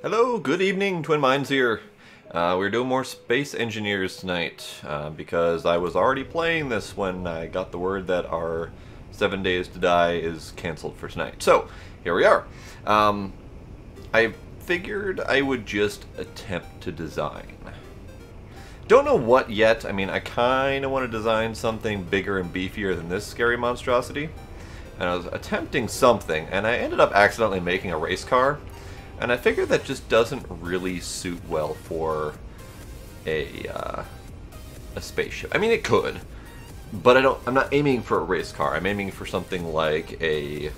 Hello, good evening, Twin Minds here. We're doing more Space Engineers tonight, because I was already playing this when I got the word that our 7 Days to Die is cancelled for tonight. So, here we are. I figured I would just attempt to design. Don't know what yet. I mean, I kind of want to design something bigger and beefier than this scary monstrosity. And I was attempting something, and I ended up accidentally making a race car. And I figured that just doesn't really suit well for a spaceship. I mean, it could, but I'm not aiming for a race car. I'm aiming for something like a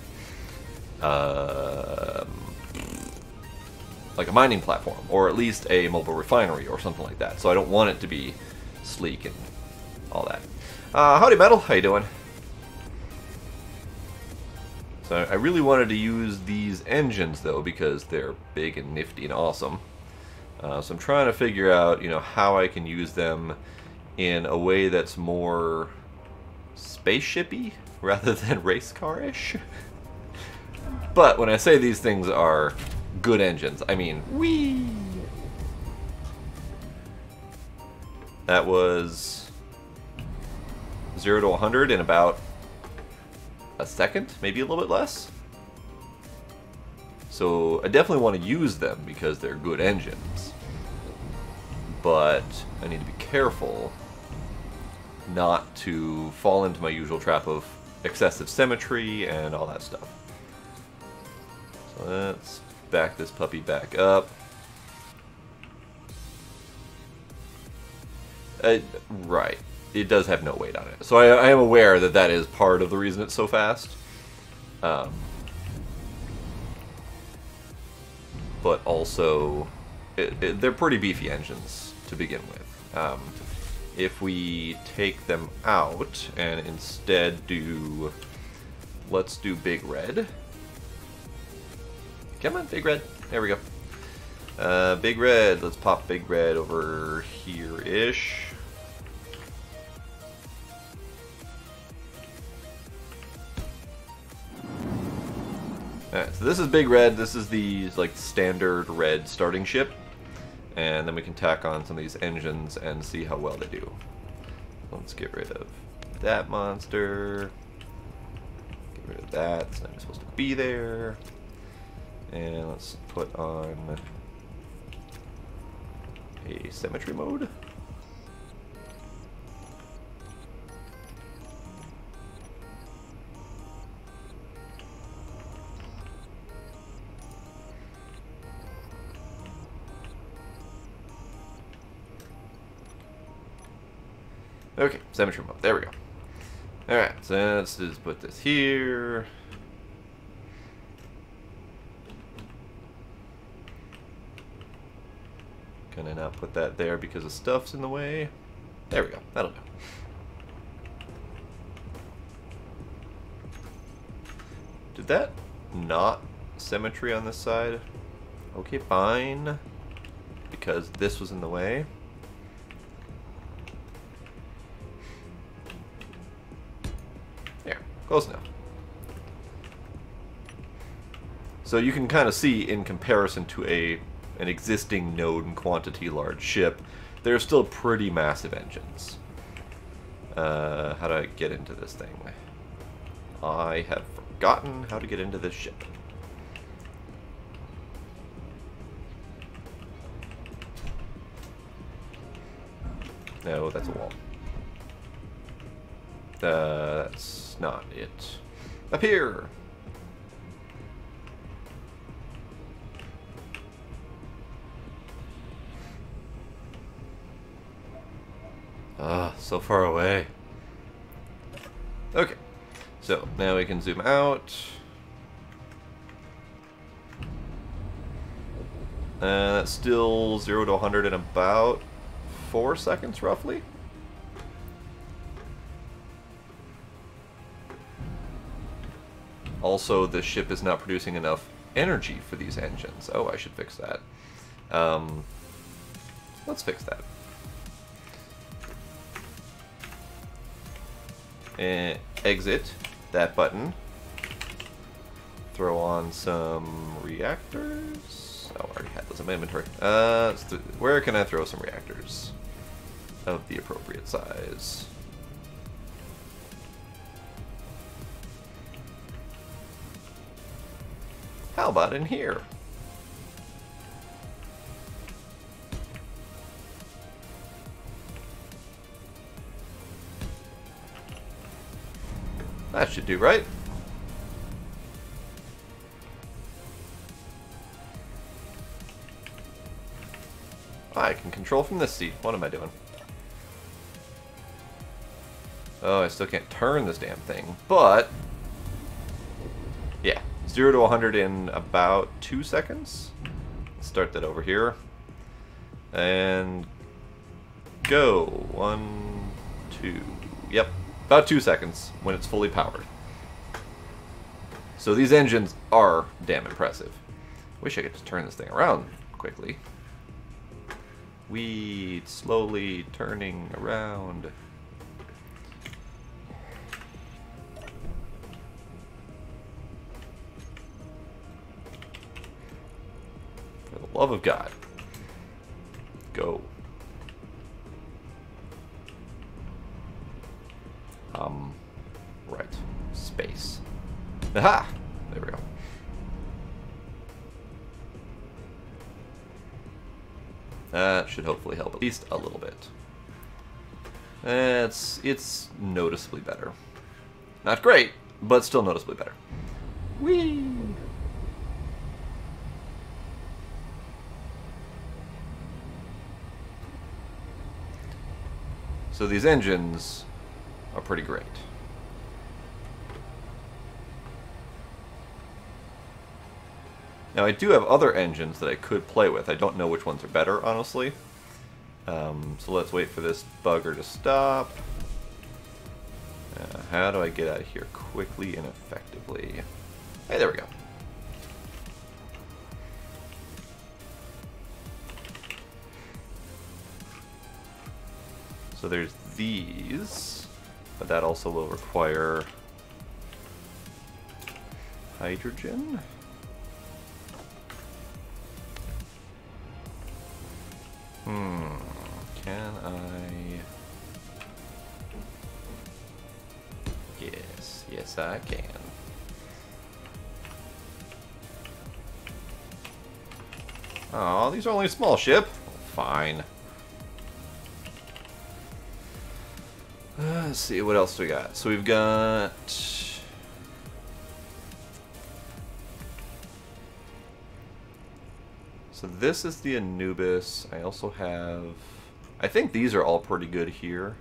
mining platform, or at least a mobile refinery, or something like that. So I don't want it to be sleek and all that. Howdy, Metal. How you doing? So I really wanted to use these engines, though, because they're big and nifty and awesome. So I'm trying to figure out, how I can use them in a way that's more spaceshipy rather than race car-ish. But when I say these things are good engines, I mean, whee! That was 0 to 100 in about a second, maybe a little bit less. So I definitely want to use them because they're good engines, but I need to be careful not to fall into my usual trap of excessive symmetry and all that stuff. So let's back this puppy back up. Right. It does have no weight on it. So I am aware that that is part of the reason it's so fast. But also, they're pretty beefy engines to begin with. If we take them out and instead do... Let's do Big Red. Come on, Big Red. There we go. Big Red. Let's pop Big Red over here-ish. Alright, so this is Big Red. This is the standard red starting ship. And then we can tack on some of these engines and see how well they do. Let's get rid of that monster. Get rid of that. It's not even supposed to be there. And let's put on a symmetry mode. Okay, symmetry mode. There we go. Alright, so let's just put this here. Can I not put that there because the stuff's in the way? There we go. That'll do. Did that not symmetry on this side? Okay, fine. Because this was in the way. Close enough. So you can kind of see, in comparison to an existing node and quantity large ship, they're still pretty massive engines. How do I get into this thing? I have forgotten how to get into this ship. No, that's a wall. That's not it. Up here! So far away. Okay, so now we can zoom out. That's still 0 to 100 in about 4 seconds, roughly. Also, the ship is not producing enough energy for these engines. Oh, I should fix that. Let's fix that. And exit that button. Throw on some reactors. Oh, I already had those in my inventory. Where can I throw some reactors of the appropriate size? How about in here? That should do, right? I can control from this seat. What am I doing? Oh, I still can't turn this damn thing. But, yeah. 0 to 100 in about 2 seconds. Let's start that over here. And go. 1, 2. Yep. About 2 seconds when it's fully powered. So these engines are damn impressive. Wish I could just turn this thing around quickly. Weed slowly turning around. For the love of God. Go. Right. Space. Aha! There we go. That should hopefully help at least a little bit. It's noticeably better. Not great, but still noticeably better. Whee! So these engines are pretty great. Now I do have other engines that I could play with. I don't know which ones are better, honestly. So let's wait for this bugger to stop. How do I get out of here quickly and effectively? Hey, there we go. So there's these, but that also will require hydrogen. Can I? Yes, I can. Oh, these are only a small ship. Fine. Let's see, what else do we got? So we've got... So this is the Anubis. I also have... I think these are all pretty good here.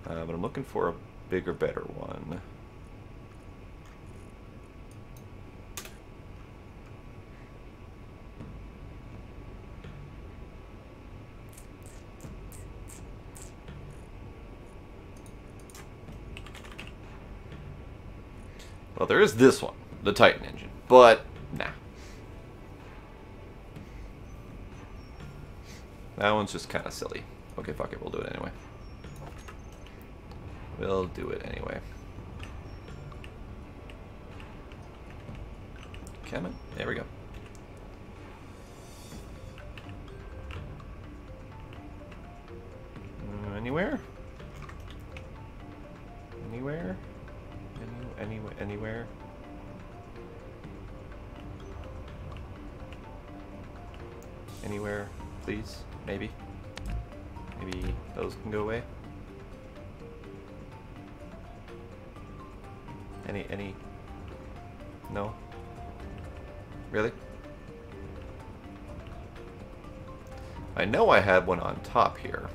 But I'm looking for a bigger, better one. Well, there is this one, the Titan engine, but nah. That one's just kind of silly. Okay, fuck it, we'll do it anyway. We'll do it anyway. Come on, there we go. Anywhere? Anywhere? Anywhere? Anywhere, please? Maybe? Maybe those can go away? Any? No? Really? I know I had one on top here.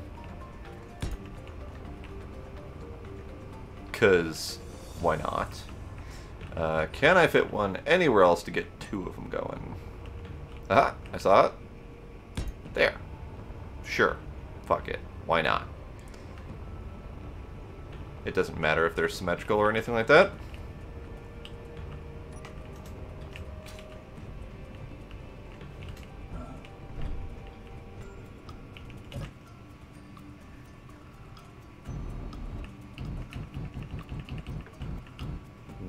'Cause why not? Can I fit one anywhere else to get two of them going? Aha! I saw it. There. Sure. Fuck it. Why not? It doesn't matter if they're symmetrical or anything like that.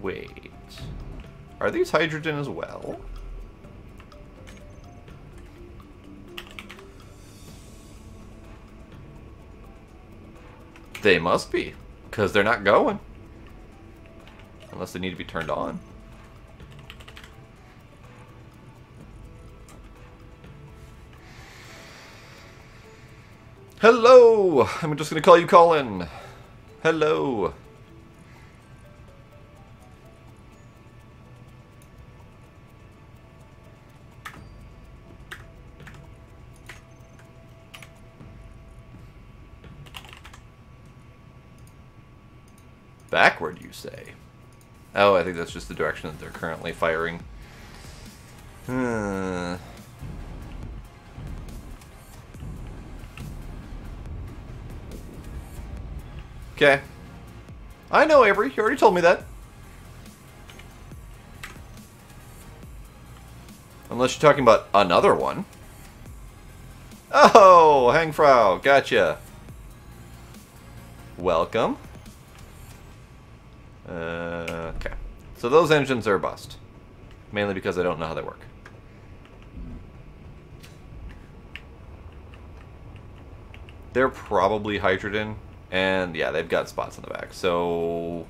Wait. Are these hydrogen as well? They must be, because they're not going. Unless they need to be turned on. Hello! I'm just going to call you Colin. Hello. Backward, you say? Oh, I think that's just the direction that they're currently firing. Okay. I know, Avery. You already told me that. Unless you're talking about another one. Oh, Hangfrau. Gotcha. Welcome. Okay. So those engines are bust. Mainly because I don't know how they work. They're probably hydrogen. And yeah, they've got spots on the back. So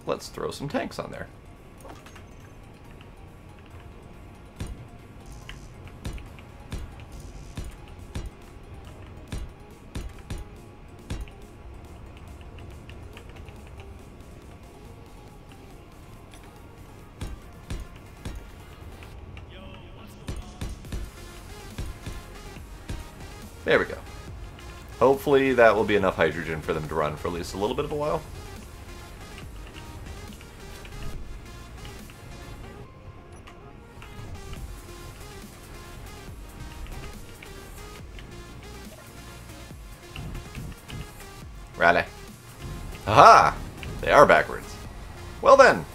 let's throw some tanks on there. There we go. Hopefully that will be enough hydrogen for them to run for at least a little bit of a while. Rally. Aha! They are backwards. Well then.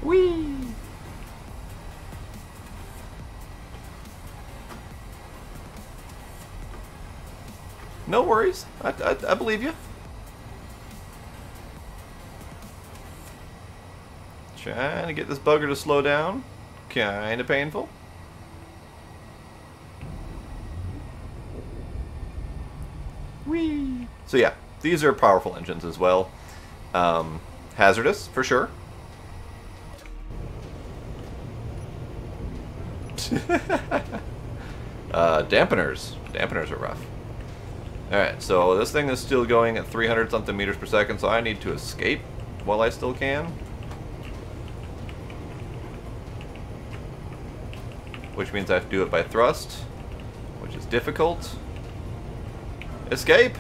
Whee! No worries. I believe you. Trying to get this bugger to slow down. Kinda painful. Whee! So yeah, these are powerful engines as well. Hazardous, for sure. Dampeners. Dampeners are rough. Alright, so this thing is still going at 300 something meters per second, so I need to escape while I still can. Which means I have to do it by thrust, which is difficult. Escape!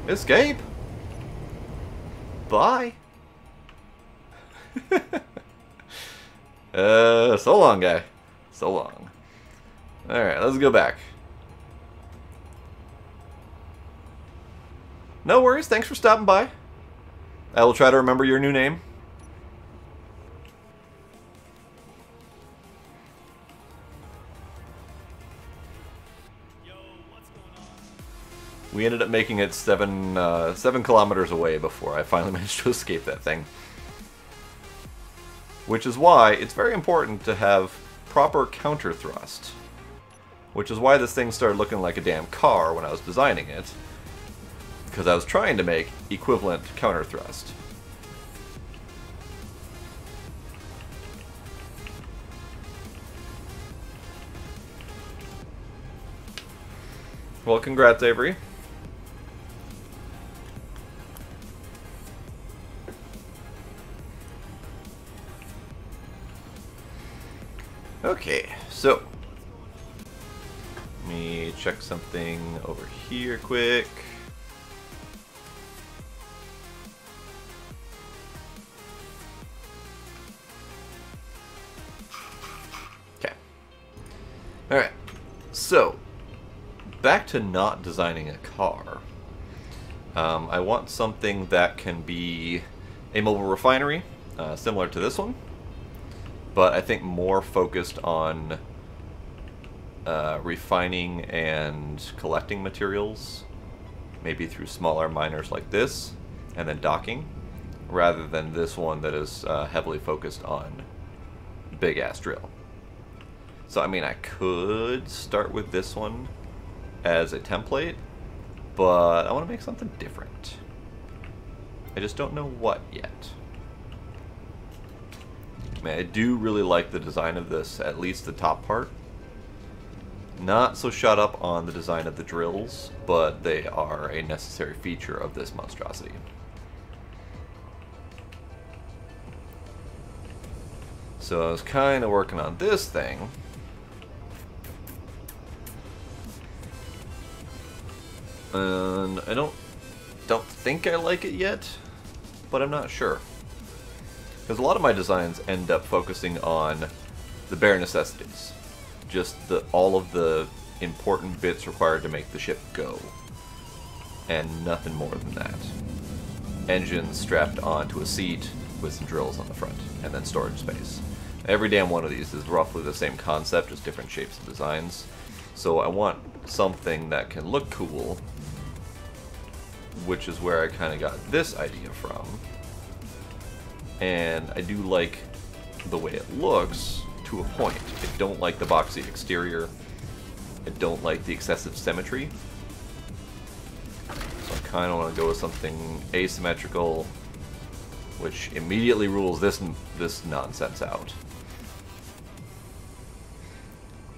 Escape! Bye! So long, guy. So long. Alright, let's go back. No worries, thanks for stopping by. I will try to remember your new name. Yo, what's going on? We ended up making it 7 kilometers away before I finally managed to escape that thing. Which is why it's very important to have proper counter thrust. Which is why this thing started looking like a damn car when I was designing it. Because I was trying to make equivalent counter thrust. Well, congrats, Avery. Okay, so let me check something over here quick. Alright, so back to not designing a car. I want something that can be a mobile refinery, similar to this one, but I think more focused on refining and collecting materials, maybe through smaller miners like this, and then docking, rather than this one that is heavily focused on big-ass drill. So I mean, I could start with this one as a template, but I want to make something different. I just don't know what yet. I mean, I do really like the design of this, at least the top part. Not so shut up on the design of the drills, but they are a necessary feature of this monstrosity. So I was kind of working on this thing. And I don't think I like it yet, but I'm not sure. Because a lot of my designs end up focusing on the bare necessities. Just all of the important bits required to make the ship go. And nothing more than that. Engines strapped onto a seat with some drills on the front, and then storage space. Every damn one of these is roughly the same concept, just different shapes and designs. So I want something that can look cool, which is where I kind of got this idea from. And I do like the way it looks to a point. I don't like the boxy exterior. I don't like the excessive symmetry. So I kind of want to go with something asymmetrical, which immediately rules this nonsense out.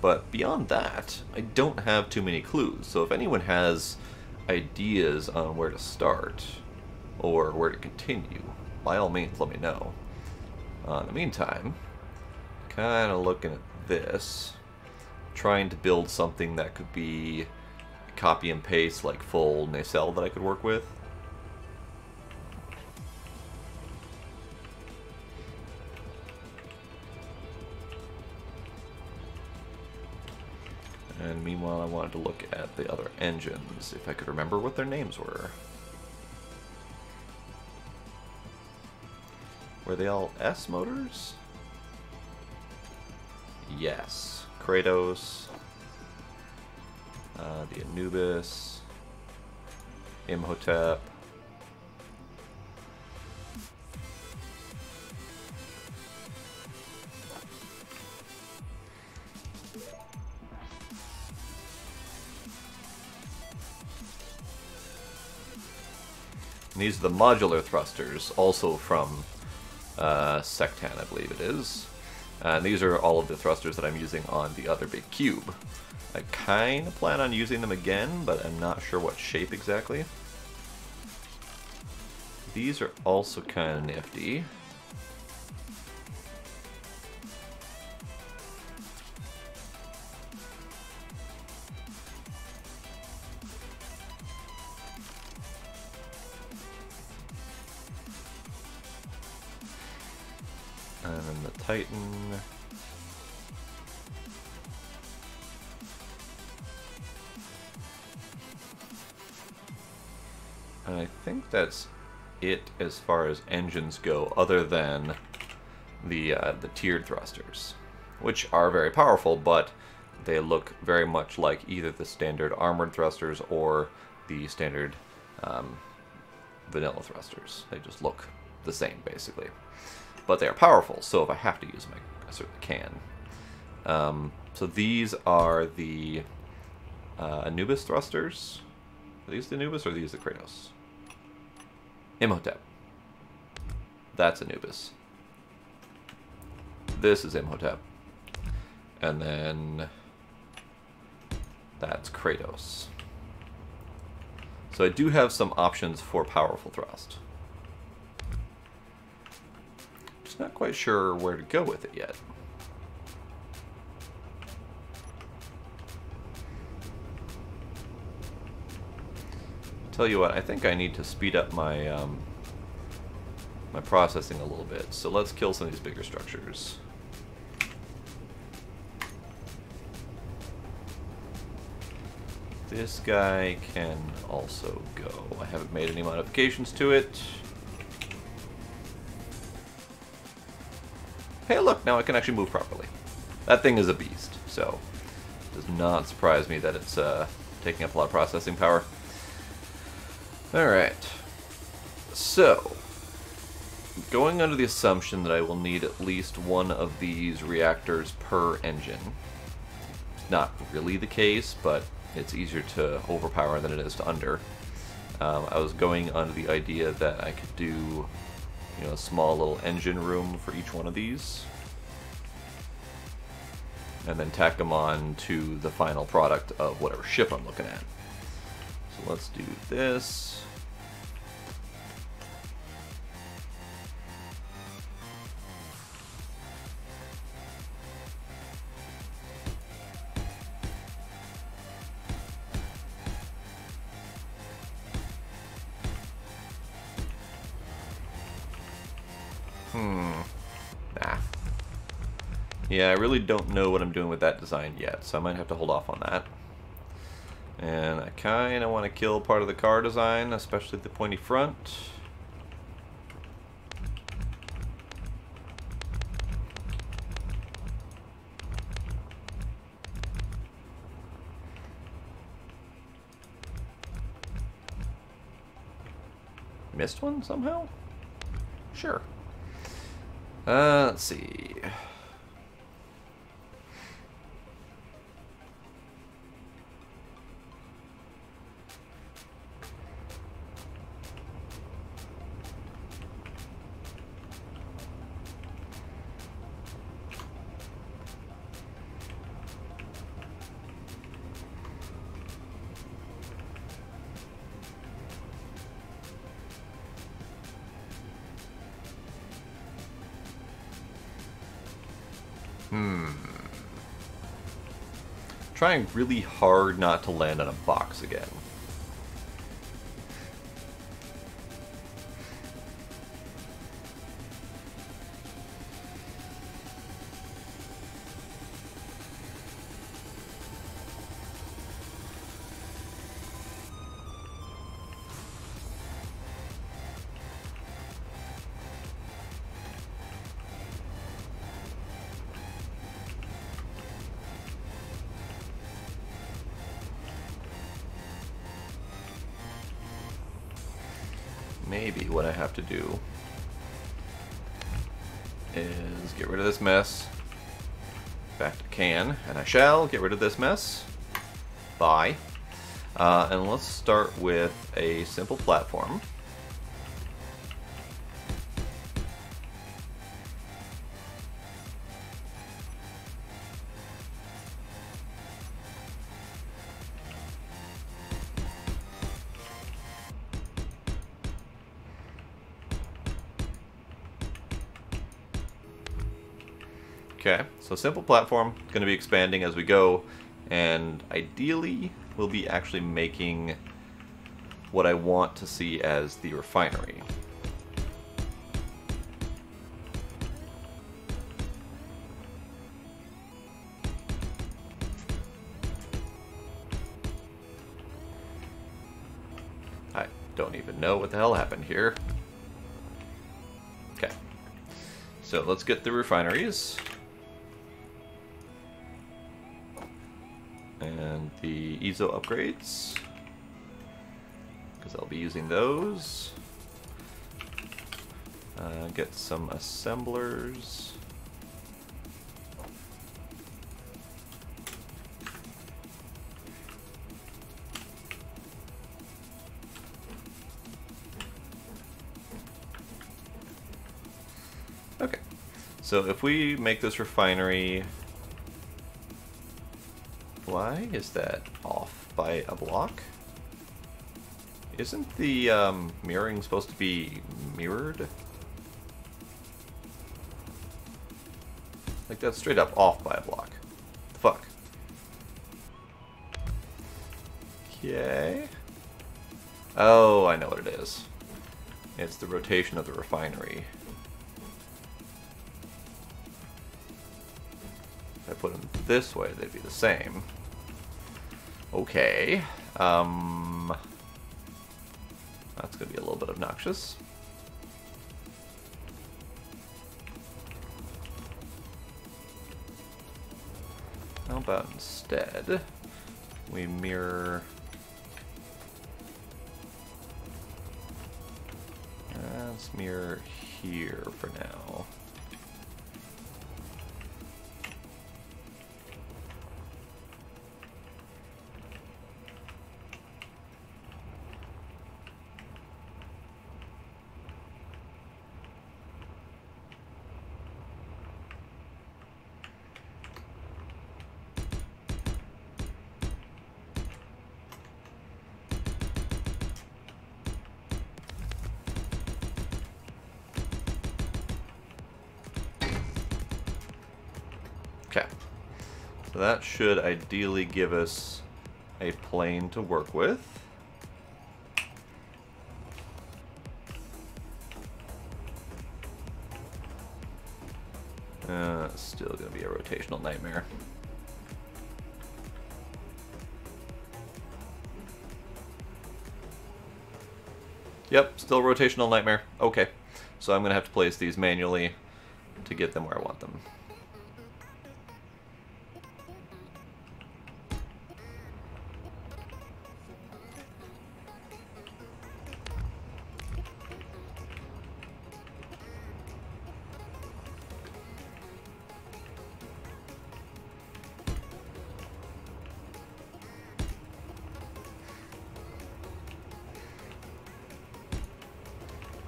But beyond that, I don't have too many clues. So if anyone has ideas on where to start or where to continue, by all means let me know. In the meantime, kind of looking at this, trying to build something that could be copy and paste, like full nacelle that I could work with. And meanwhile, I wanted to look at the other engines, if I could remember what their names were. Were they all S motors? Yes. Kratos, the Anubis, Imhotep, and these are the modular thrusters, also from Sectan, I believe it is. And these are all of the thrusters that I'm using on the other big cube. I kind of plan on using them again, but I'm not sure what shape exactly. These are also kind of nifty. And then the Titan. And I think that's it as far as engines go, other than the tiered thrusters, which are very powerful, but they look very much like either the standard armored thrusters or the standard vanilla thrusters. They just look the same, basically. But they are powerful, so if I have to use them, I certainly can. So these are the Anubis thrusters. Are these the Anubis or are these the Kratos? Imhotep. That's Anubis. This is Imhotep. And then that's Kratos. So I do have some options for powerful thrust. Just not quite sure where to go with it yet. Tell you what, I think I need to speed up my my processing a little bit. So let's kill some of these bigger structures. This guy can also go. I haven't made any modifications to it. Hey, look, now I can actually move properly. That thing is a beast, so it does not surprise me that it's taking up a lot of processing power. Alright, so going under the assumption that I will need at least one of these reactors per engine, not really the case, but it's easier to overpower than it is to under. I was going under the idea that I could do, you know, a small little engine room for each one of these, and then tack them on to the final product of whatever ship I'm looking at. So let's do this. Nah. Yeah, I really don't know what I'm doing with that design yet, so I might have to hold off on that. And I kind of want to kill part of the car design, especially the pointy front. Missed one somehow? Sure. Let's see. Trying really hard not to land on a box again. Maybe what I have to do is get rid of this mess, back to can, and I shall get rid of this mess. Bye. And let's start with a simple platform. Okay, so simple platform, going to be expanding as we go, and ideally we'll be actually making what I want to see as the refinery. I don't even know what the hell happened here. Okay, so let's get the refineries. And the EZO upgrades, because I'll be using those. Get some assemblers. Okay, so if we make this refinery, why is that off by a block? Isn't the mirroring supposed to be mirrored? Like, that's straight up off by a block. The fuck? Okay. Oh, I know what it is. It's the rotation of the refinery. If I put them this way, they'd be the same. Okay. That's going to be a little bit obnoxious. How about instead we mirror... let's mirror here for now. Okay. So that should ideally give us a plane to work with. Still going to be a rotational nightmare. Yep, still rotational nightmare. Okay. So I'm going to have to place these manually to get them where I want them.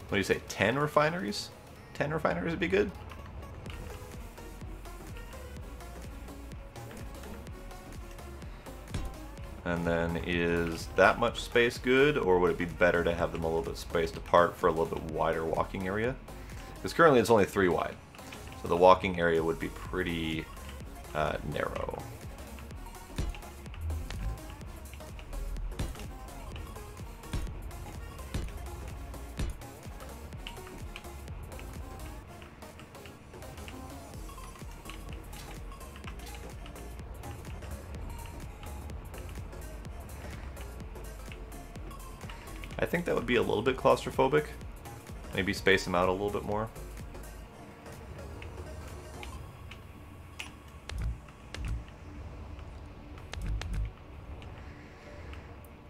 What do you say, 10 refineries? 10 refineries would be good? And then is that much space good, or would it be better to have them a little bit spaced apart for a little bit wider walking area? Because currently it's only 3 wide, so the walking area would be pretty narrow. I think that would be a little bit claustrophobic. Maybe space them out a little bit more.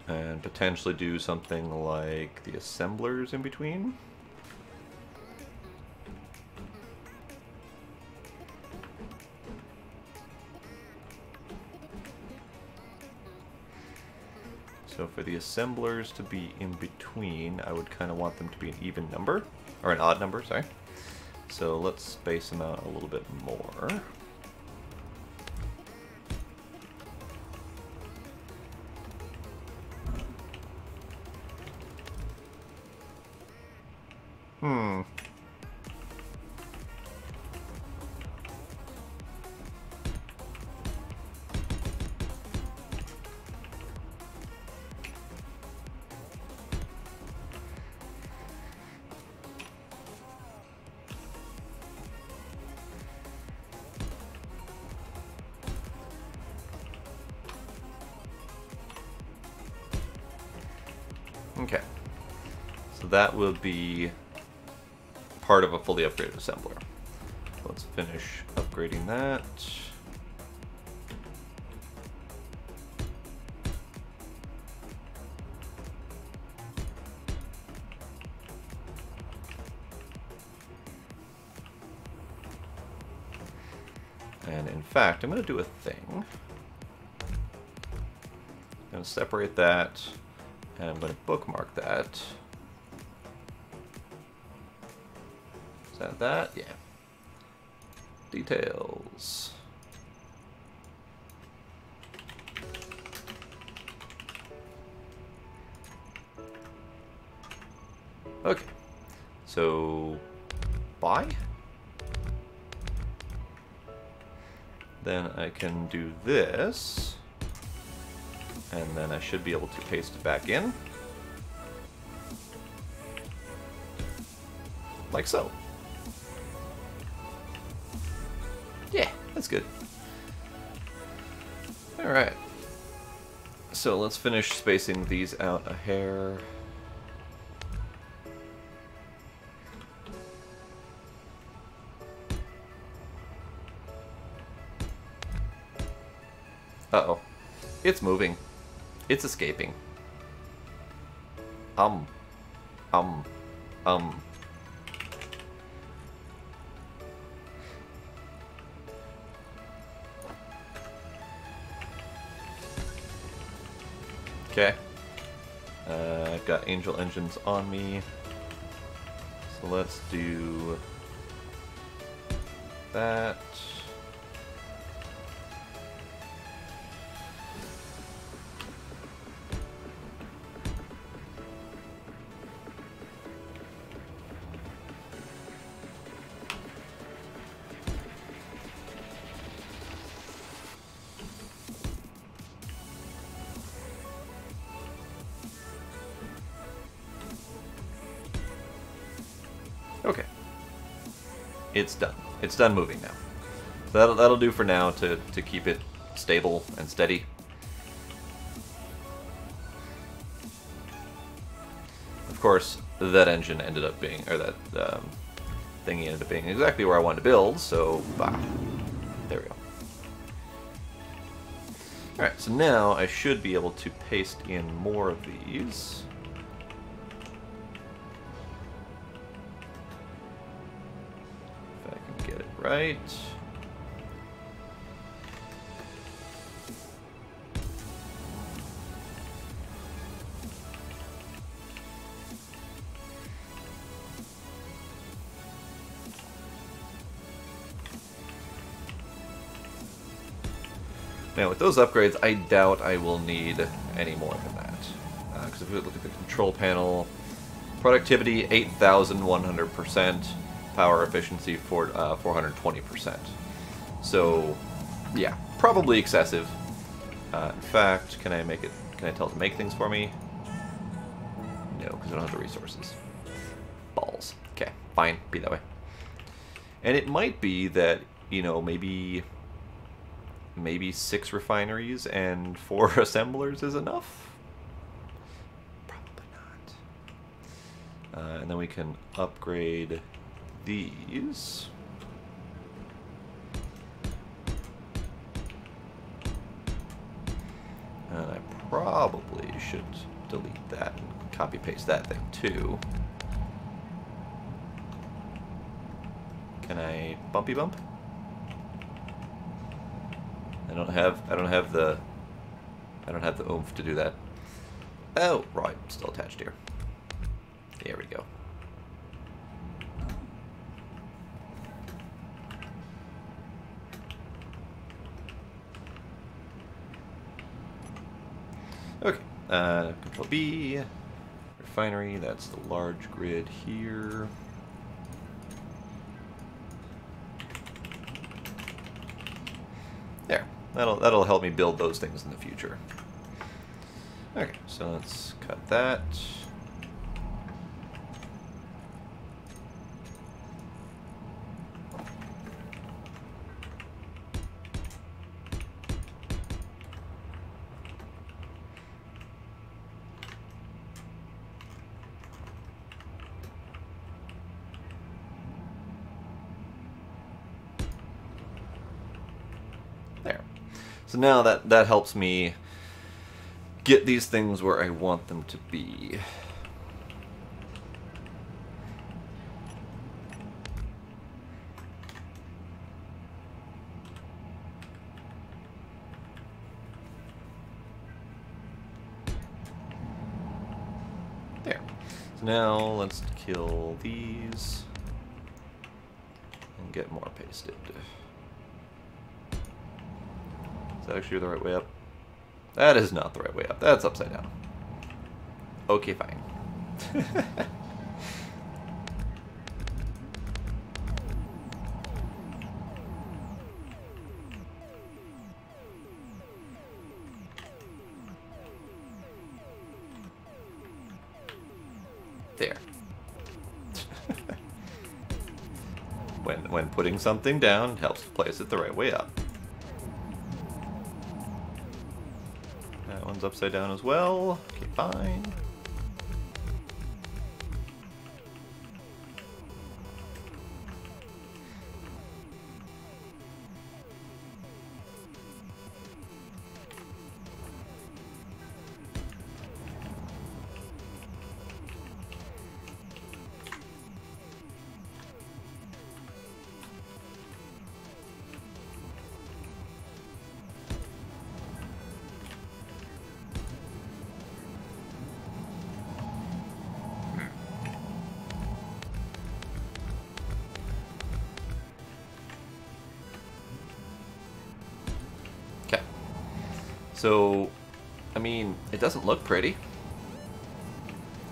And potentially do something like the assemblers in between. So for the assemblers to be in between, I would kind of want them to be an even number, or an odd number, sorry. So let's space them out a little bit more. Okay, so that will be part of a fully upgraded assembler. Let's finish upgrading that. And in fact, I'm going to do a thing. I'm going to separate that. And I'm going to bookmark that. Is that that? Yeah. Details. Okay. So, buy? Then I can do this. And then I should be able to paste it back in. Like so. Yeah, that's good. Alright. So let's finish spacing these out a hair. Uh-oh. It's moving. It's escaping. Okay. I've got angel engines on me. So let's do that. it's done. It's done moving now. So that'll do for now to keep it stable and steady. Of course, that engine ended up being, or that thingy ended up being exactly where I wanted to build, so bah. There we go. Alright, so now I should be able to paste in more of these. If I can get it right. Now, with those upgrades, I doubt I will need any more than that. Because if we look at the control panel, productivity 8,100%, power efficiency for 420%. So, yeah, probably excessive. In fact, can I make it? Can I tell it to make things for me? No, because I don't have the resources. Balls. Okay, fine, be that way. And it might be that, you know, maybe 6 refineries and 4 assemblers is enough? Probably not. And then we can upgrade these. And I probably should delete that and copy paste that thing too. Can I bumpy bump? I don't have the oomph to do that. Oh, right, still attached here. There we go. Okay, Control B, refinery, that's the large grid here. There. That'll help me build those things in the future. Okay, so let's cut that. There. So now that helps me get these things where I want them to be. There. So now let's kill these and get more pasted. Is that actually the right way up? That is not the right way up. That's upside down. Okay, fine. There. When putting something down, it helps to place it the right way up. That one's upside down as well. Okay, fine. So, I mean, it doesn't look pretty.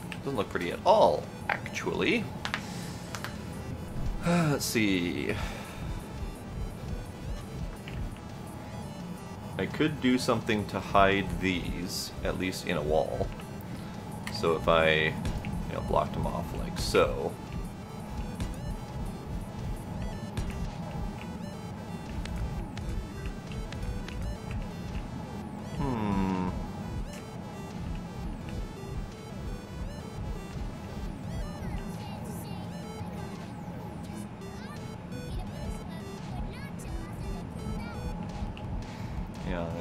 It doesn't look pretty at all, actually. Let's see. I could do something to hide these, at least in a wall. So if I, blocked them off like so.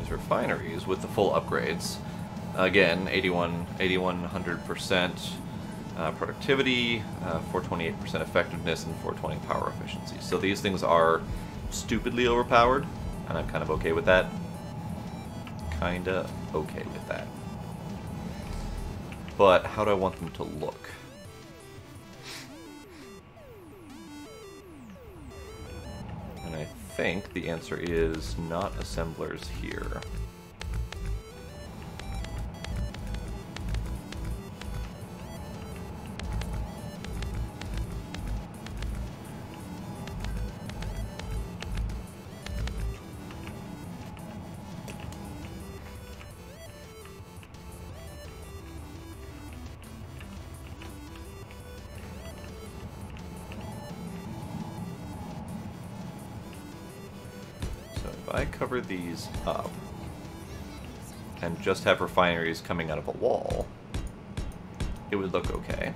these refineries with the full upgrades. Again, 8100% productivity, 428% effectiveness, and 420 power efficiency. So these things are stupidly overpowered, and I'm kind of okay with that. Kinda okay with that. But how do I want them to look? And I think the answer is not assemblers here. If I cover these up and just have refineries coming out of a wall, it would look okay.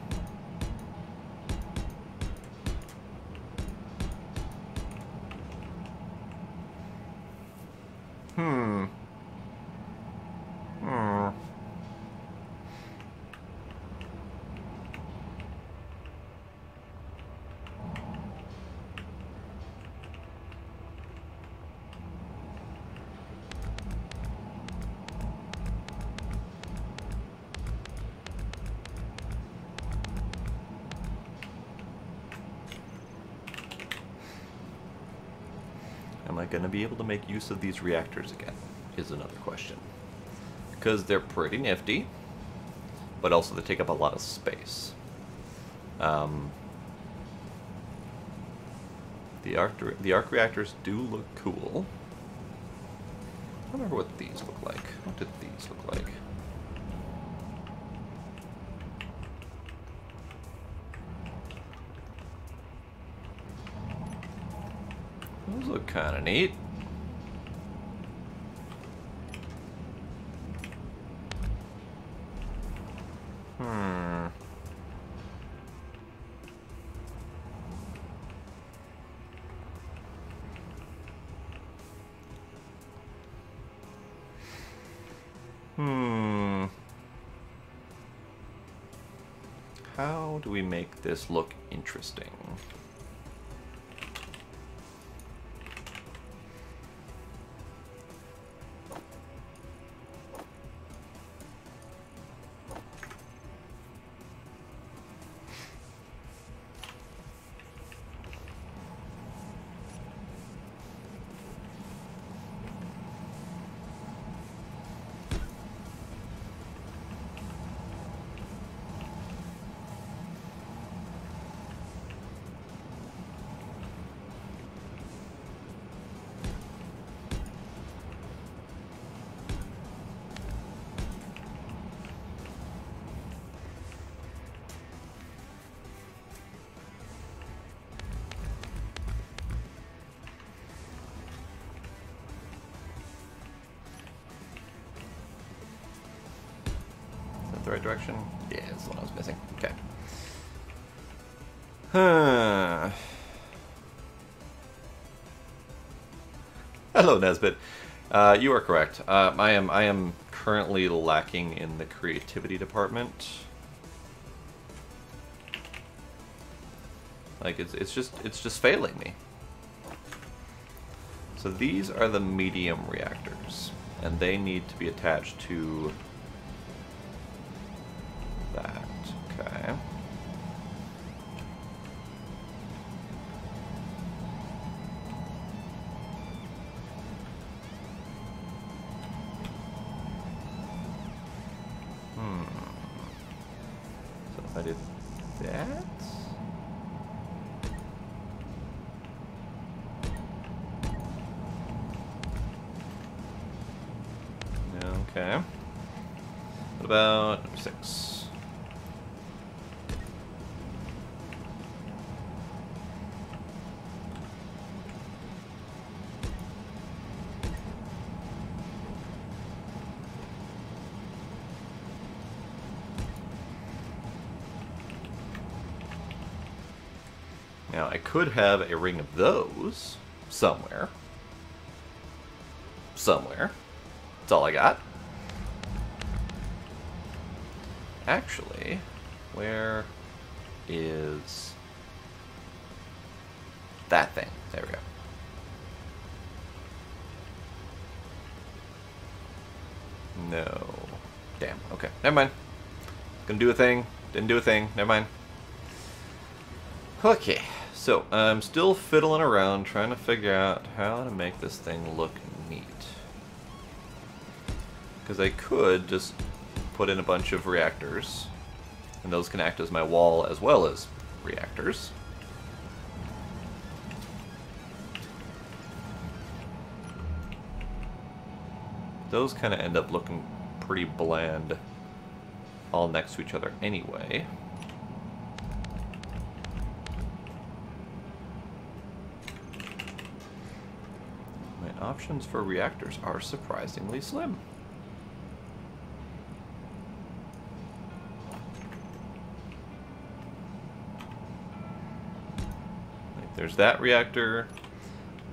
Am I going to be able to make use of these reactors again, is another question. Because they're pretty nifty, but also they take up a lot of space. The arc reactors do look cool. I don't remember what these look like. What did these look like? Those look kind of neat. How do we make this look interesting? The right direction? Yeah, that's the one I was missing. Okay. Hello, Nesbit. You are correct. I am currently lacking in the creativity department. Like it's just failing me. So these are the medium reactors, and they need to be attached to that. Okay. So if I did that. Okay. What about number 6? Now, I could have a ring of those somewhere. That's all I got. Actually, where is that thing? There we go. No. Damn. Okay. Never mind. Gonna do a thing. Didn't do a thing. Never mind. Okay. So, I'm still fiddling around trying to figure out how to make this thing look neat. Because I could just put in a bunch of reactors, and those can act as my wall as well as reactors. Those kind of end up looking pretty bland all next to each other anyway. My options for reactors are surprisingly slim. Like, there's that reactor,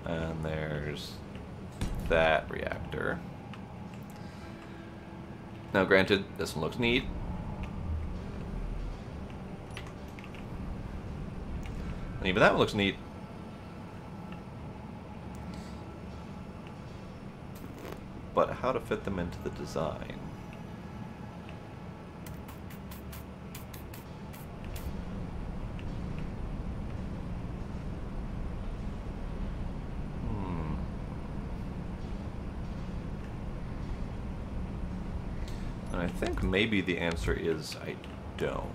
and there's that reactor. Now, granted, this one looks neat. And even that one looks neat. But how to fit them into the design? And I think maybe the answer is I don't.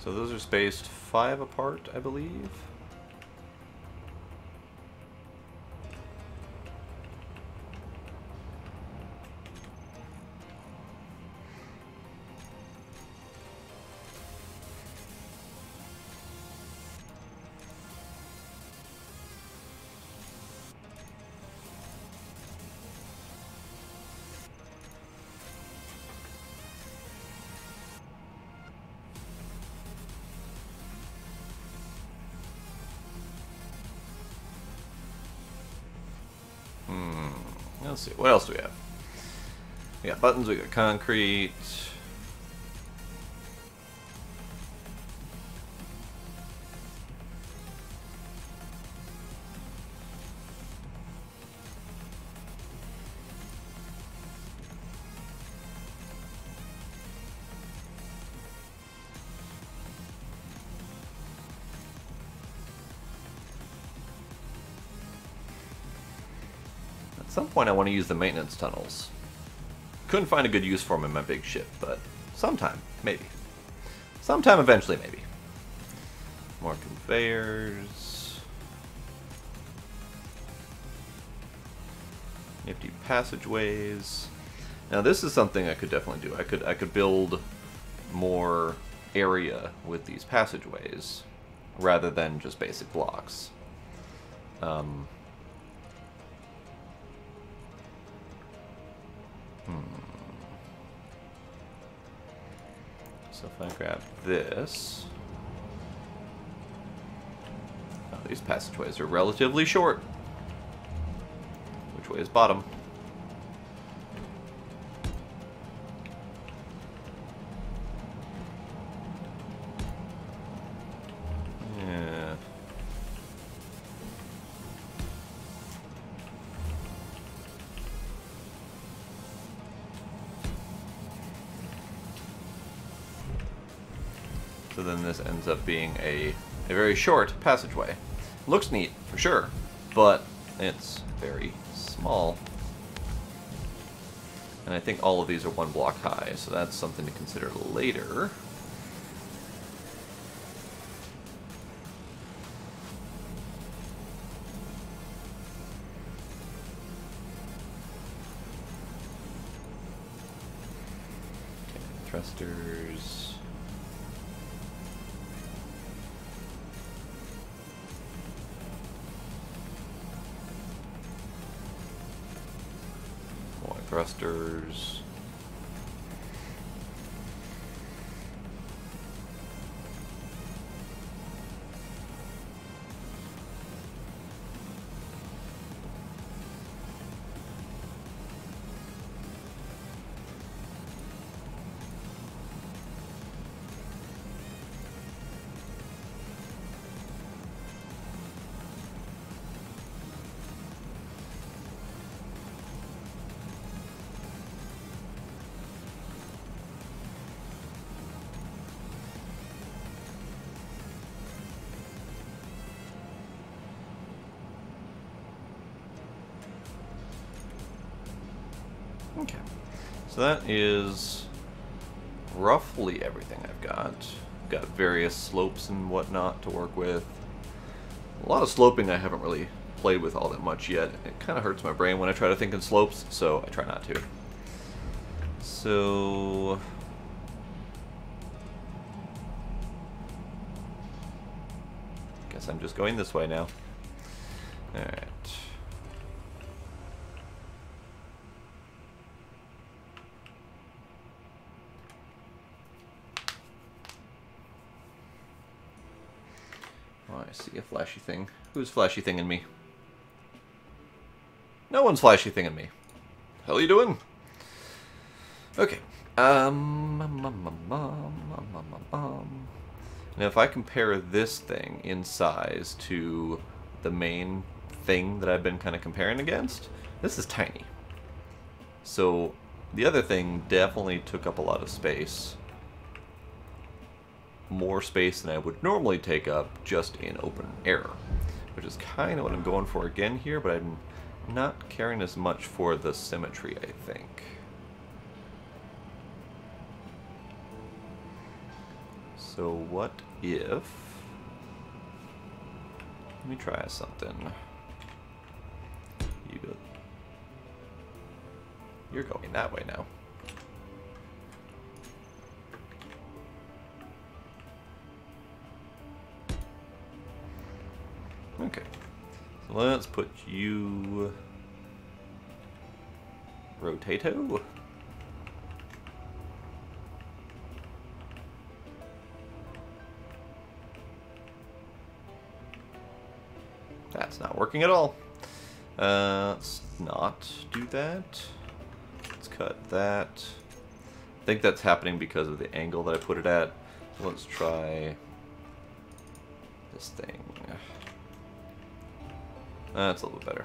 So those are spaced 5 apart, I believe. Let's see, what else do we have? We got buttons, we got concrete. At some point I want to use the maintenance tunnels. Couldn't find a good use for them in my big ship, but sometime, maybe. Sometime eventually, maybe. More conveyors. Nifty passageways. Now this is something I could definitely do. I could build more area with these passageways rather than just basic blocks. So if I grab this... Oh, these passageways are relatively short. Which way is bottom? Yeah. So then this ends up being a very short passageway. Looks neat, for sure, but it's very small. And I think all of these are 1 block high, so that's something to consider later. Trusters. More thrusters. Okay, so that is roughly everything I've got. Got various slopes and whatnot to work with. A lot of sloping I haven't really played with all that much yet. It kind of hurts my brain when I try to think in slopes, so I try not to. So... guess I'm just going this way now. Alright. Oh, I see a flashy thing. Who's flashy thinging me? No one's flashy thinging me. Hell you doing? Okay. Now if I compare this thing in size to the main thing that I've been kind of comparing against, this is tiny. So the other thing definitely took up a lot of space. More space than I would normally take up just in open air, which is kind of what I'm going for again here, but I'm not caring as much for the symmetry, I think. So what if... let me try something. You're going that way now. Okay, so let's put you... Rotato? That's not working at all. Let's not do that. Let's cut that. I think that's happening because of the angle that I put it at. So let's try this thing. That's a little bit better.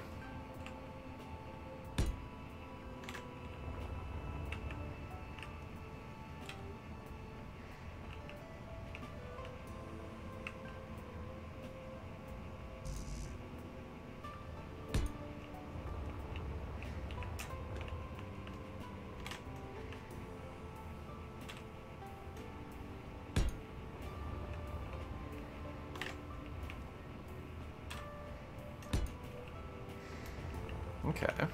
Okay.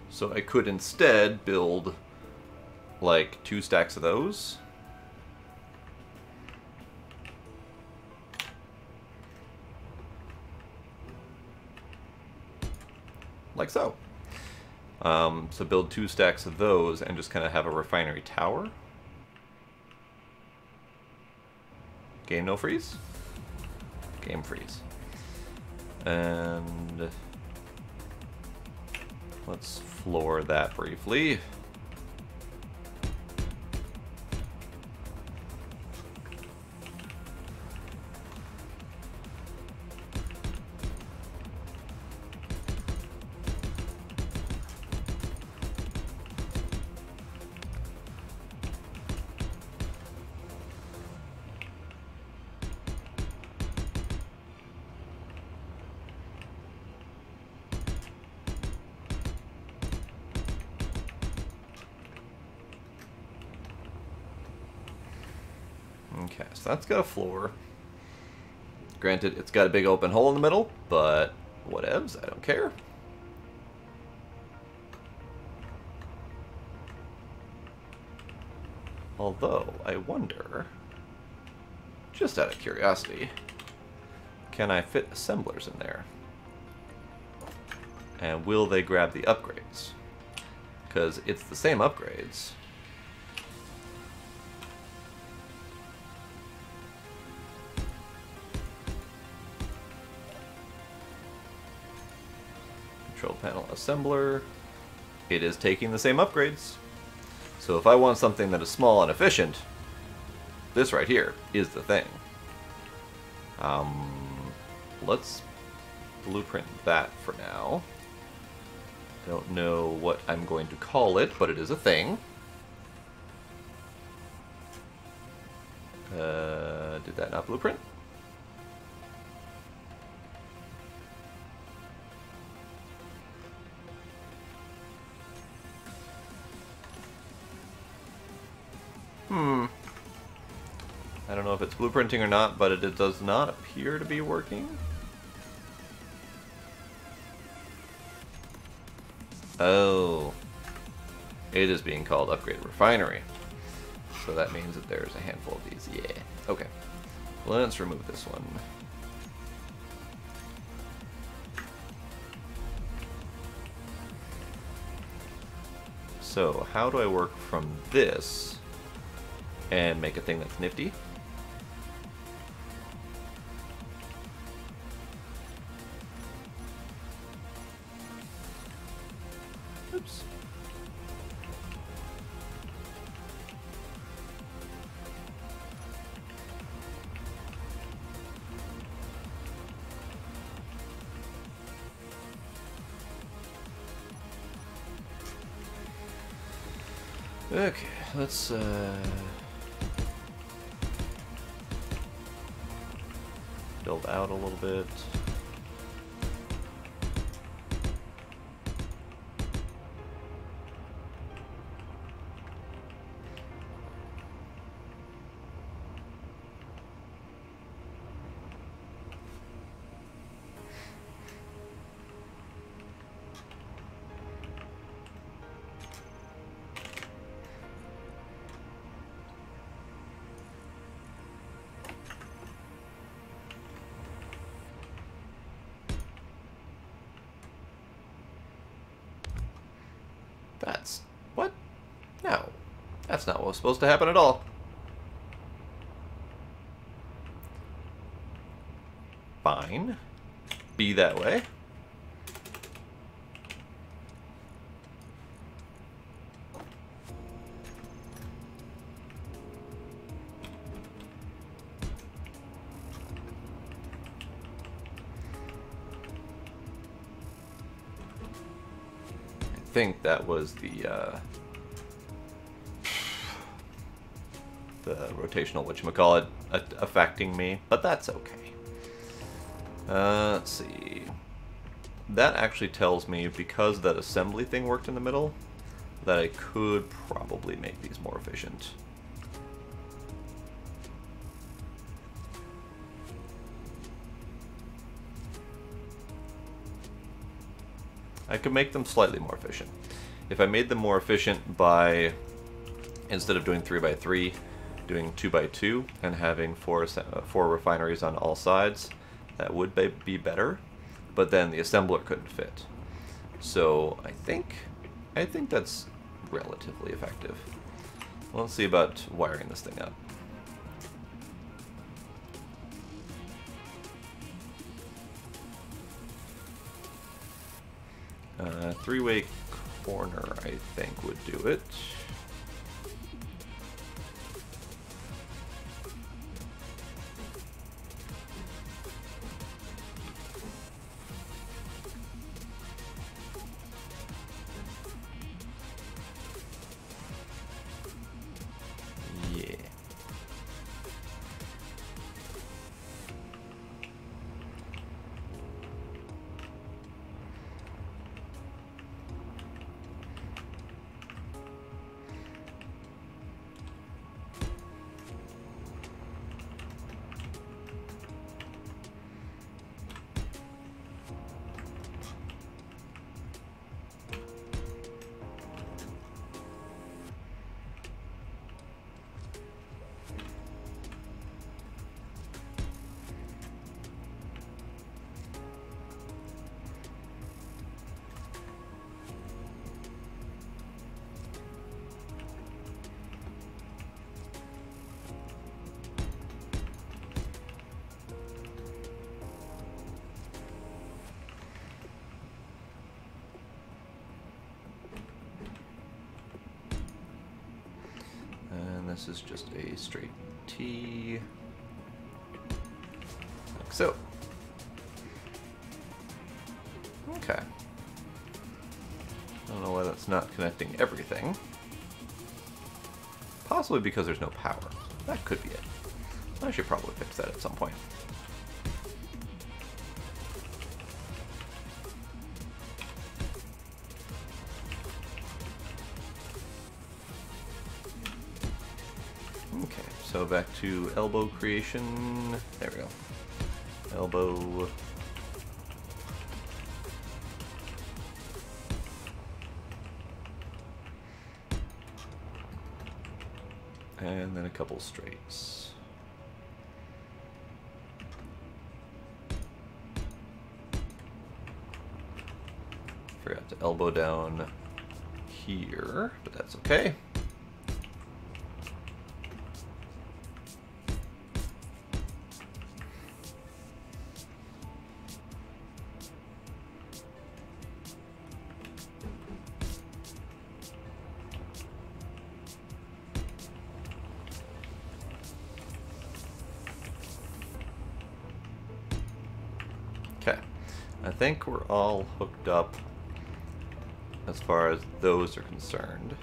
So I could instead build like 2 stacks of those. Like so. So build 2 stacks of those and just kind of have a refinery tower. Game no freeze? Game freeze. And let's floor that briefly. Okay, so that's got a floor. Granted, it's got a big open hole in the middle, but whatevs, I don't care. Although, I wonder, just out of curiosity, can I fit assemblers in there? And will they grab the upgrades? Because it's the same upgrades. Control panel assembler. It is taking the same upgrades. So if I want something that is small and efficient, this right here is the thing. Let's blueprint that for now. I don't know what I'm going to call it, but it is a thing. Did that not blueprint? I don't know if it's blueprinting or not, but it does not appear to be working. Oh. It is being called Upgrade Refinery. So that means that there's a handful of these. Yeah. Okay. Let's remove this one. So, how do I work from this and make a thing that's nifty? Oops. Okay, let's build out a little bit. That's... what? No. That's not what was supposed to happen at all. Fine. Be that way. I think that was the rotational whatchamacallit affecting me, but that's okay. Let's see. That actually tells me, because that assembly thing worked in the middle, that I could probably make these more efficient. I could make them slightly more efficient. If I made them more efficient by, instead of doing 3x3, doing 2x2 and having four refineries on all sides, that would be better. But then the assembler couldn't fit. So I think that's relatively effective. Well, let's see about wiring this thing up. Three-way corner, I think, would do it. Yeah. And this is just a straight T. Like so. Okay. I don't know why that's not connecting everything. Possibly because there's no power. That could be it. I should probably fix that at some point. Okay, so back to elbow creation. There we go. Elbow. And then a couple straights. Forgot to elbow down here, but that's okay. Okay, I think we're all hooked up as far as those are concerned.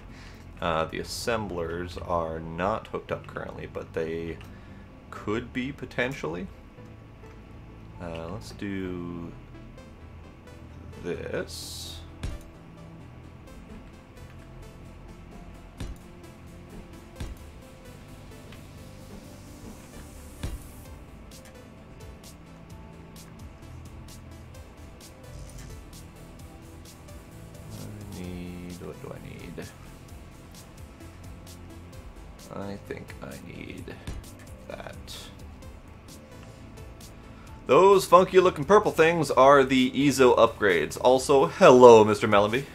The assemblers are not hooked up currently, but they could be potentially. Let's do this. What do I need? I think I need that. Those funky looking purple things are the EZO upgrades. Also, hello, Mr. Mellenby.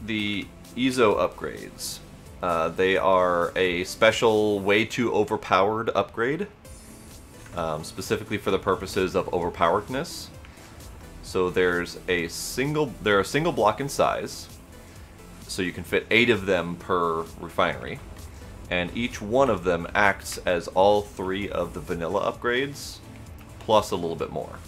The EZO upgrades. They are a special, way too overpowered upgrade. Specifically for the purposes of overpoweredness. So they're a single block in size, so you can fit 8 of them per refinery, and each one of them acts as all 3 of the vanilla upgrades, plus a little bit more.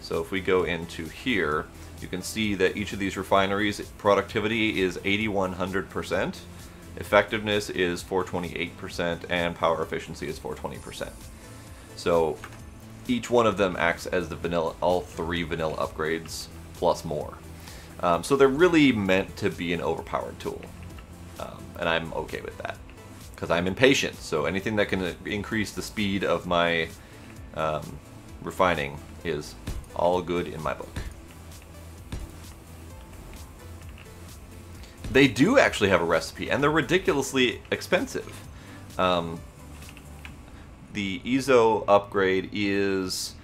So if we go into here, you can see that each of these refineries' productivity is 8100%, effectiveness is 428%, and power efficiency is 420%. So each one of them acts as the vanilla, all 3 vanilla upgrades plus more. So they're really meant to be an overpowered tool, and I'm okay with that because I'm impatient. So anything that can increase the speed of my refining is all good in my book. They do actually have a recipe, and they're ridiculously expensive. The EZO upgrade is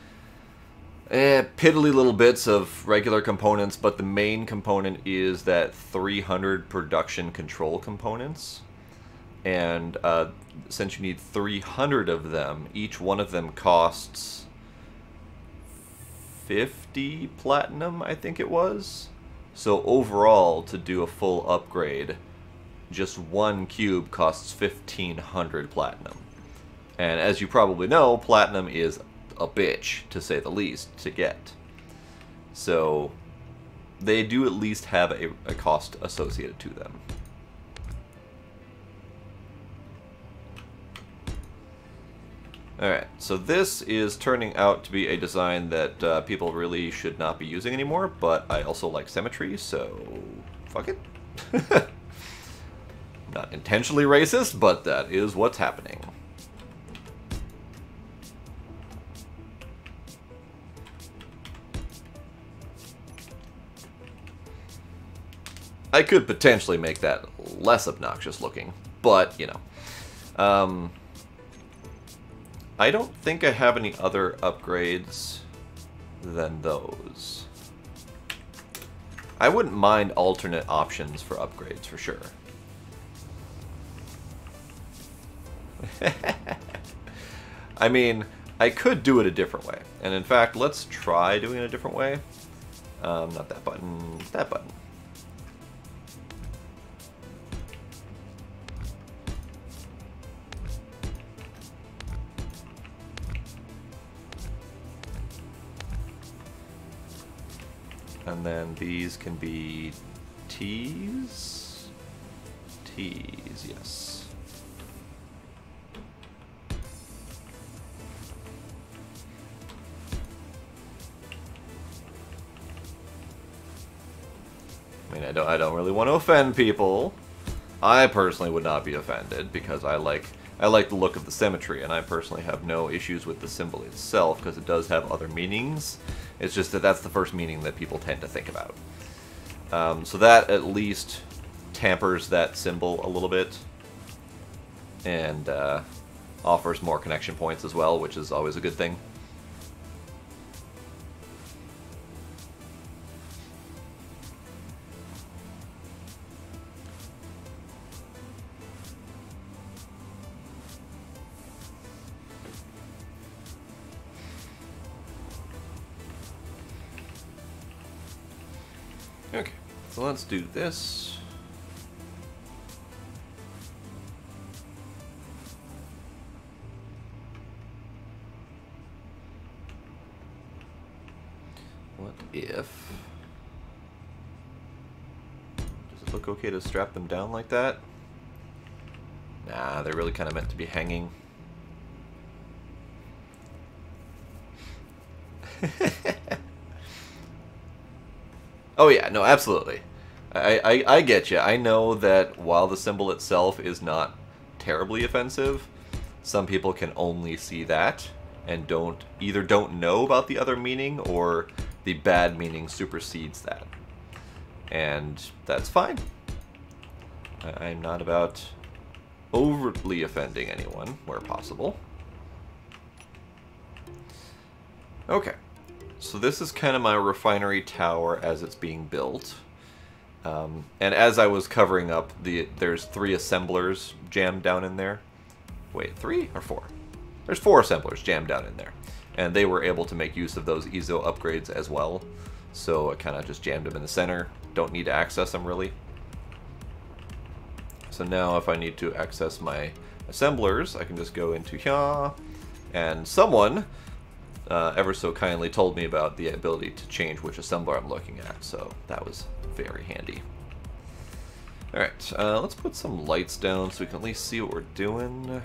piddly little bits of regular components, but the main component is that 300 production control components. And since you need 300 of them, each one of them costs 50 platinum, I think it was. So overall, to do a full upgrade, just 1 cube costs 1500 platinum. And as you probably know, platinum is a bitch, to say the least, to get. So they do at least have a cost associated to them. Alright, so this is turning out to be a design that people really should not be using anymore, but I also like symmetry, so fuck it. Not intentionally racist, but that is what's happening. I could potentially make that less obnoxious looking, but, you know. I don't think I have any other upgrades than those. I wouldn't mind alternate options for upgrades, for sure. I mean, I could do it a different way. And in fact, let's try doing it a different way. Not that button, that button. And then these can be T's? T's, yes. I mean, I don't really want to offend people. I personally would not be offended because I like the look of the symmetry, and I personally have no issues with the symbol itself because it does have other meanings. It's just that that's the first meaning that people tend to think about. So that at least tampers that symbol a little bit and offers more connection points as well, which is always a good thing. Okay, so let's do this. What if... Does it look okay to strap them down like that? Nah, they're really kind of meant to be hanging. Oh yeah, no, absolutely. I get you. I know that while the symbol itself is not terribly offensive, some people can only see that and either don't know about the other meaning or the bad meaning supersedes that. And that's fine. I'm not about overtly offending anyone where possible. Okay. So this is kind of my refinery tower as it's being built. And as I was covering up, there's 3 assemblers jammed down in there. Wait, 3 or 4? There's 4 assemblers jammed down in there. And they were able to make use of those EZO upgrades as well. So I kind of just jammed them in the center. Don't need to access them really. So now if I need to access my assemblers, I can just go into here. And someone... ever so kindly told me about the ability to change which assembler I'm looking at, so that was very handy. Alright, let's put some lights down so we can at least see what we're doing.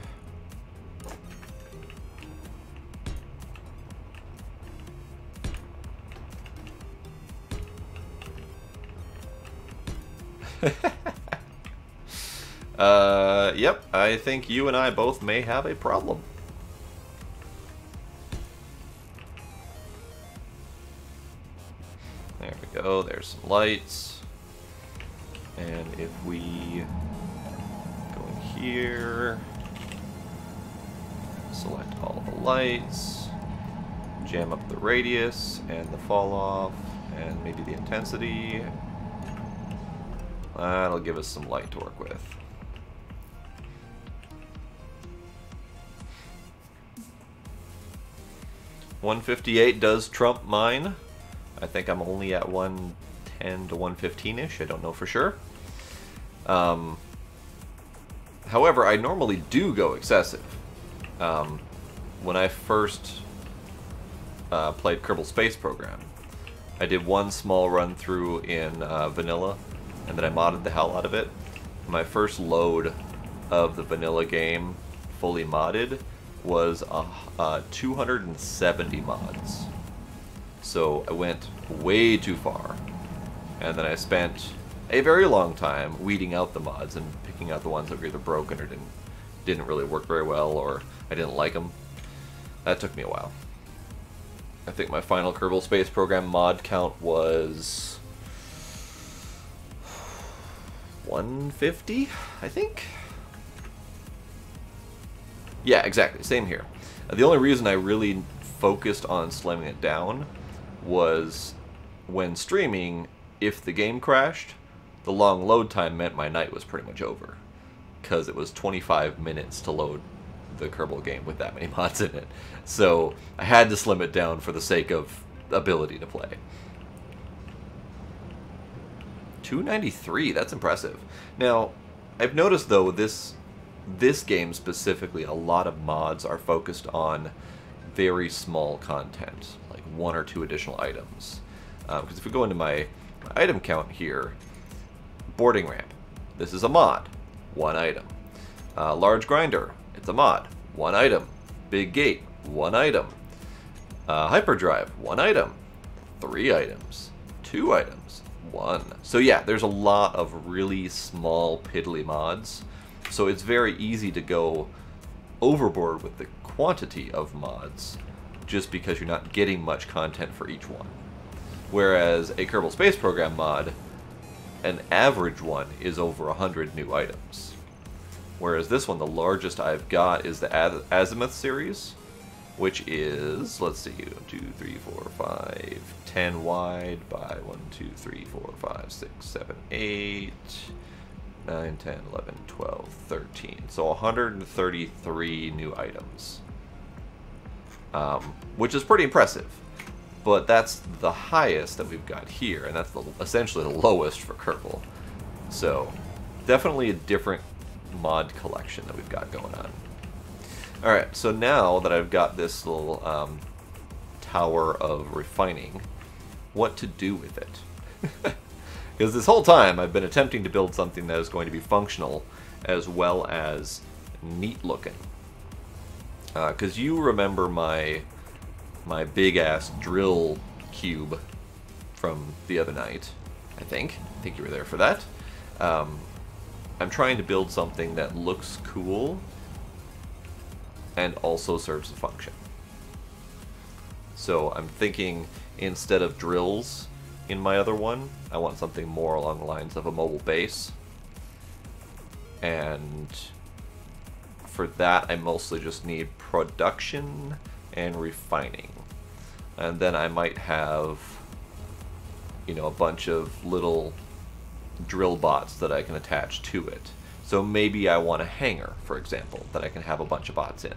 Yep, I think you and I both may have a problem. There we go, there's some lights. And if we go in here, select all the lights, jam up the radius and the fall off, and maybe the intensity, that'll give us some light to work with. $158 does trump mine. I think I'm only at 110 to 115-ish. I don't know for sure. However, I normally do go excessive. When I first played Kerbal Space Program, I did one small run through in vanilla, and then I modded the hell out of it. My first load of the vanilla game, fully modded, was 270 mods. So I went way too far, and then I spent a very long time weeding out the mods and picking out the ones that were either broken or didn't really work very well, or I didn't like them. That took me a while. I think my final Kerbal Space Program mod count was 150, I think? Yeah, exactly, same here. The only reason I really focused on slimming it down was when streaming, if the game crashed, the long load time meant my night was pretty much over. Because it was 25 minutes to load the Kerbal game with that many mods in it. So I had to slim it down for the sake of ability to play. 293, that's impressive. Now, I've noticed though, this game specifically, a lot of mods are focused on very small content, like 1 or 2 additional items. Because if we go into my item count here, boarding ramp, this is a mod, 1 item. Large grinder, it's a mod, 1 item. Big gate, 1 item. Hyperdrive, 1 item. 3 items. 2 items. 1. So yeah, there's a lot of really small piddly mods. So it's very easy to go overboard with the quantity of mods just because you're not getting much content for each one. Whereas a Kerbal Space Program mod, an average one is over 100 new items. Whereas this one, the largest I've got is the Azimuth series, which is, let's see, 1, 2, 3, 4, 5, 10 wide by 1, 2, 3, 4, 5, 6, 7, 8, 9, 10, 11, 12, 13. So 133 new items, which is pretty impressive. But that's the highest that we've got here, and that's essentially the lowest for Kerbal. So definitely a different mod collection that we've got going on. Alright, so now that I've got this little tower of refining, what to do with it? Because this whole time I've been attempting to build something that is going to be functional as well as neat looking. Because you remember my big-ass drill cube from the other night, I think you were there for that. I'm trying to build something that looks cool and also serves a function. So I'm thinking instead of drills in my other one, I want something more along the lines of a mobile base. And for that, I mostly just need production and refining. And then I might have, you know, a bunch of little drill bots that I can attach to it. So maybe I want a hangar, for example, that I can have a bunch of bots in.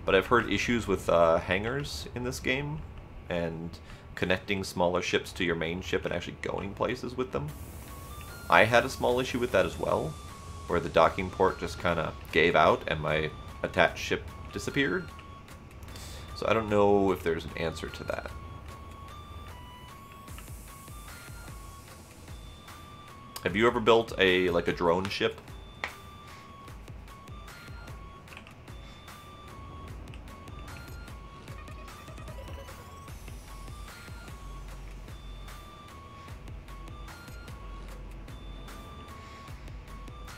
But I've heard issues with hangars in this game and connecting smaller ships to your main ship and actually going places with them. I had a small issue with that as well, where the docking port just kind of gave out and my attached ship disappeared. So I don't know if there's an answer to that. Have you ever built a drone ship?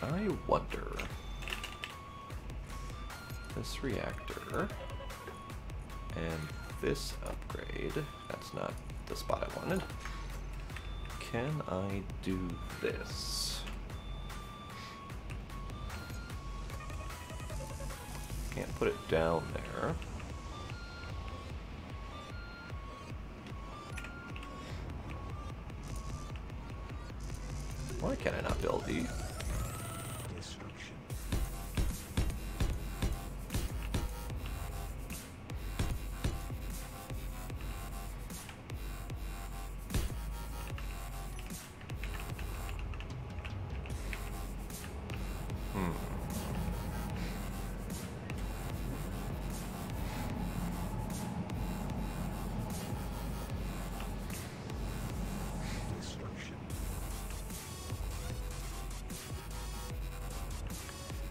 I wonder. This reactor and this upgrade, that's not the spot I wanted. Can I do this? Can't put it down there. Why can I not build these?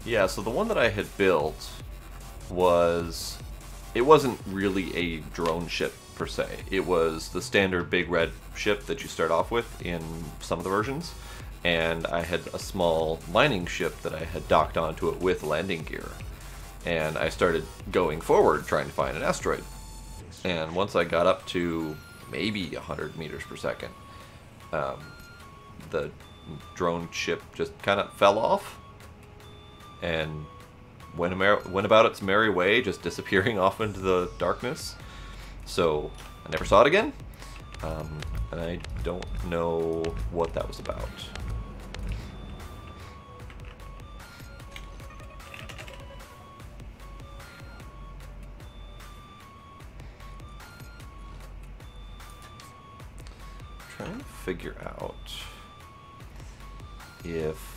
Yeah, so the one that I had built was, it wasn't really a drone ship per se. It was the standard big red ship that you start off with in some of the versions. And I had a small mining ship that I had docked onto it with landing gear. And I started going forward trying to find an asteroid. And once I got up to maybe 100 meters per second, the drone ship just kind of fell off and went about its merry way, just disappearing off into the darkness. So I never saw it again, and I don't know what that was about. Trying to figure out if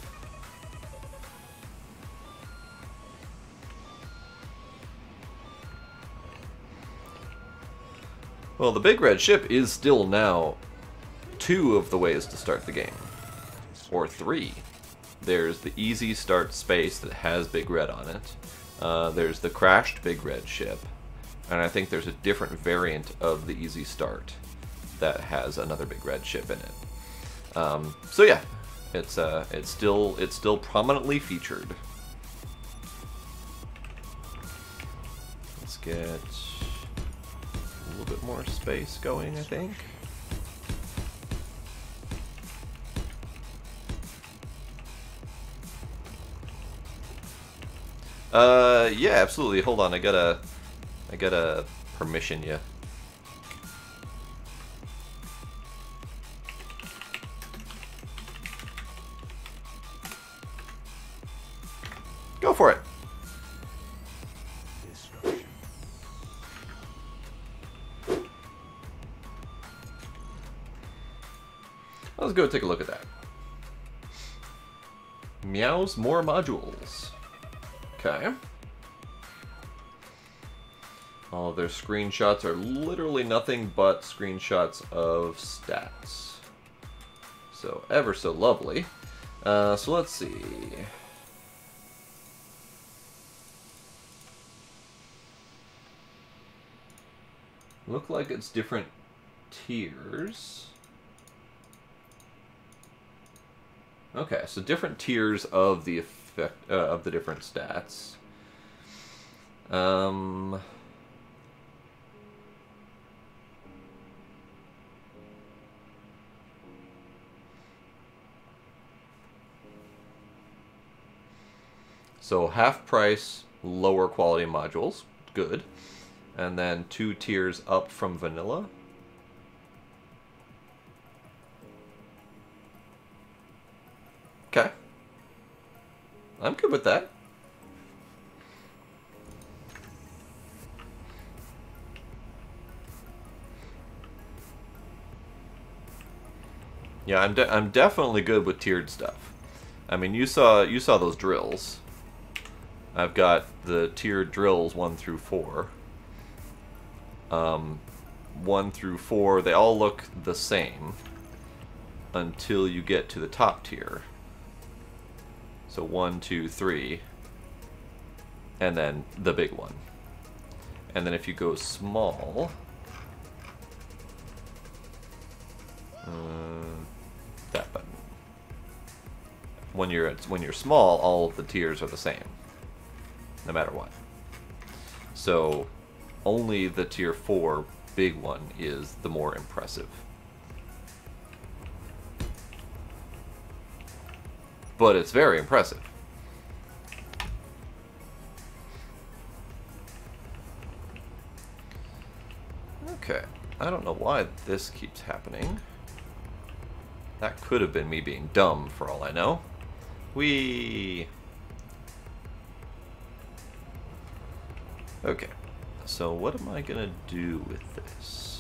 well, the big red ship is still now two of the ways to start the game. Or three. There's the easy start space that has Big Red on it. There's the crashed Big Red ship. And I think there's a different variant of the easy start that has another Big Red ship in it. So yeah, it's still prominently featured. Let's get a little bit more space going, I think. Yeah, absolutely. Hold on, I gotta permission you. Go for it. Let's go take a look at that. Meows more modules. Okay. All of their screenshots are literally nothing but screenshots of stats. So ever so lovely. So let's see. Look like it's different tiers. Okay, so different tiers of the effect of the different stats. So half price, lower quality modules, good. And then 2 tiers up from vanilla. Okay. I'm good with that. Yeah, I'm definitely good with tiered stuff. I mean, you saw those drills. I've got the tiered drills 1 through 4. 1 through 4, they all look the same until you get to the top tier. So 1, 2, 3, and then the big one. And then if you go small, that button. When you're small, all of the tiers are the same, no matter what. So only the tier 4 big one is the more impressive. But it's very impressive. Okay, I don't know why this keeps happening. That could have been me being dumb, for all I know. Whee! Okay, so what am I gonna do with this?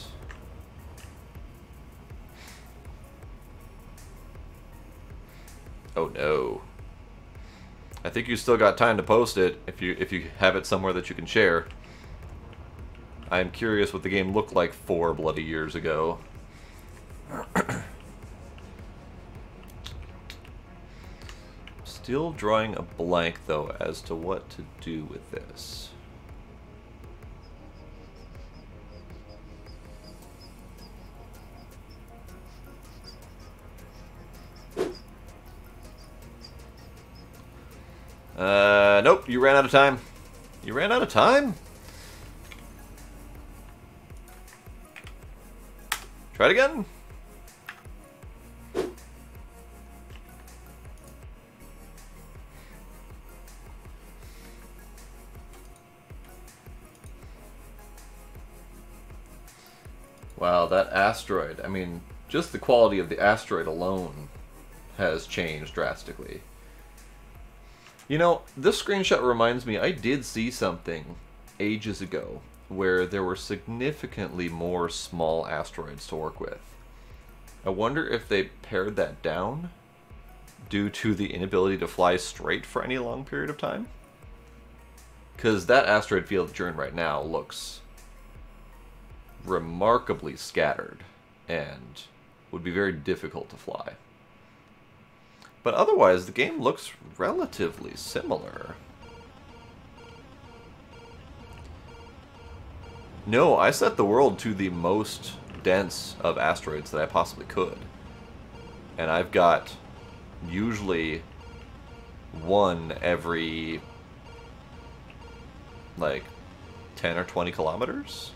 Oh no. I think you still got time to post it if you have it somewhere that you can share. I'm curious what the game looked like 4 bloody years ago. Still drawing a blank though as to what to do with this. Nope, you ran out of time. You ran out of time? Try it again. Wow, that asteroid. I mean, just the quality of the asteroid alone has changed drastically. You know, this screenshot reminds me, I did see something ages ago where there were significantly more small asteroids to work with. I wonder if they pared that down due to the inability to fly straight for any long period of time. Because that asteroid field that you're in right now looks remarkably scattered and would be very difficult to fly. But otherwise, the game looks relatively similar. No, I set the world to the most dense of asteroids that I possibly could. And I've got usually one every, like, 10 or 20 kilometers?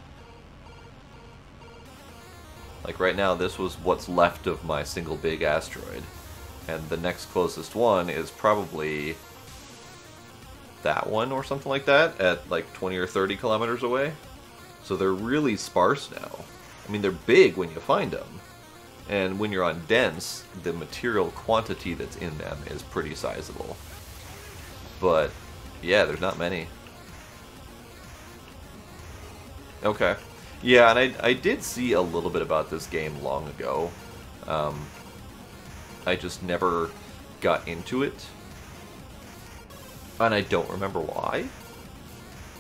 Like right now, this was what's left of my single big asteroid. And the next closest one is probably that one or something like that, at like 20 or 30 kilometers away. So they're really sparse now. I mean, they're big when you find them. And when you're on dense, the material quantity that's in them is pretty sizable. But, yeah, there's not many. Okay. Yeah, and I did see a little bit about this game long ago. I just never got into it. And I don't remember why.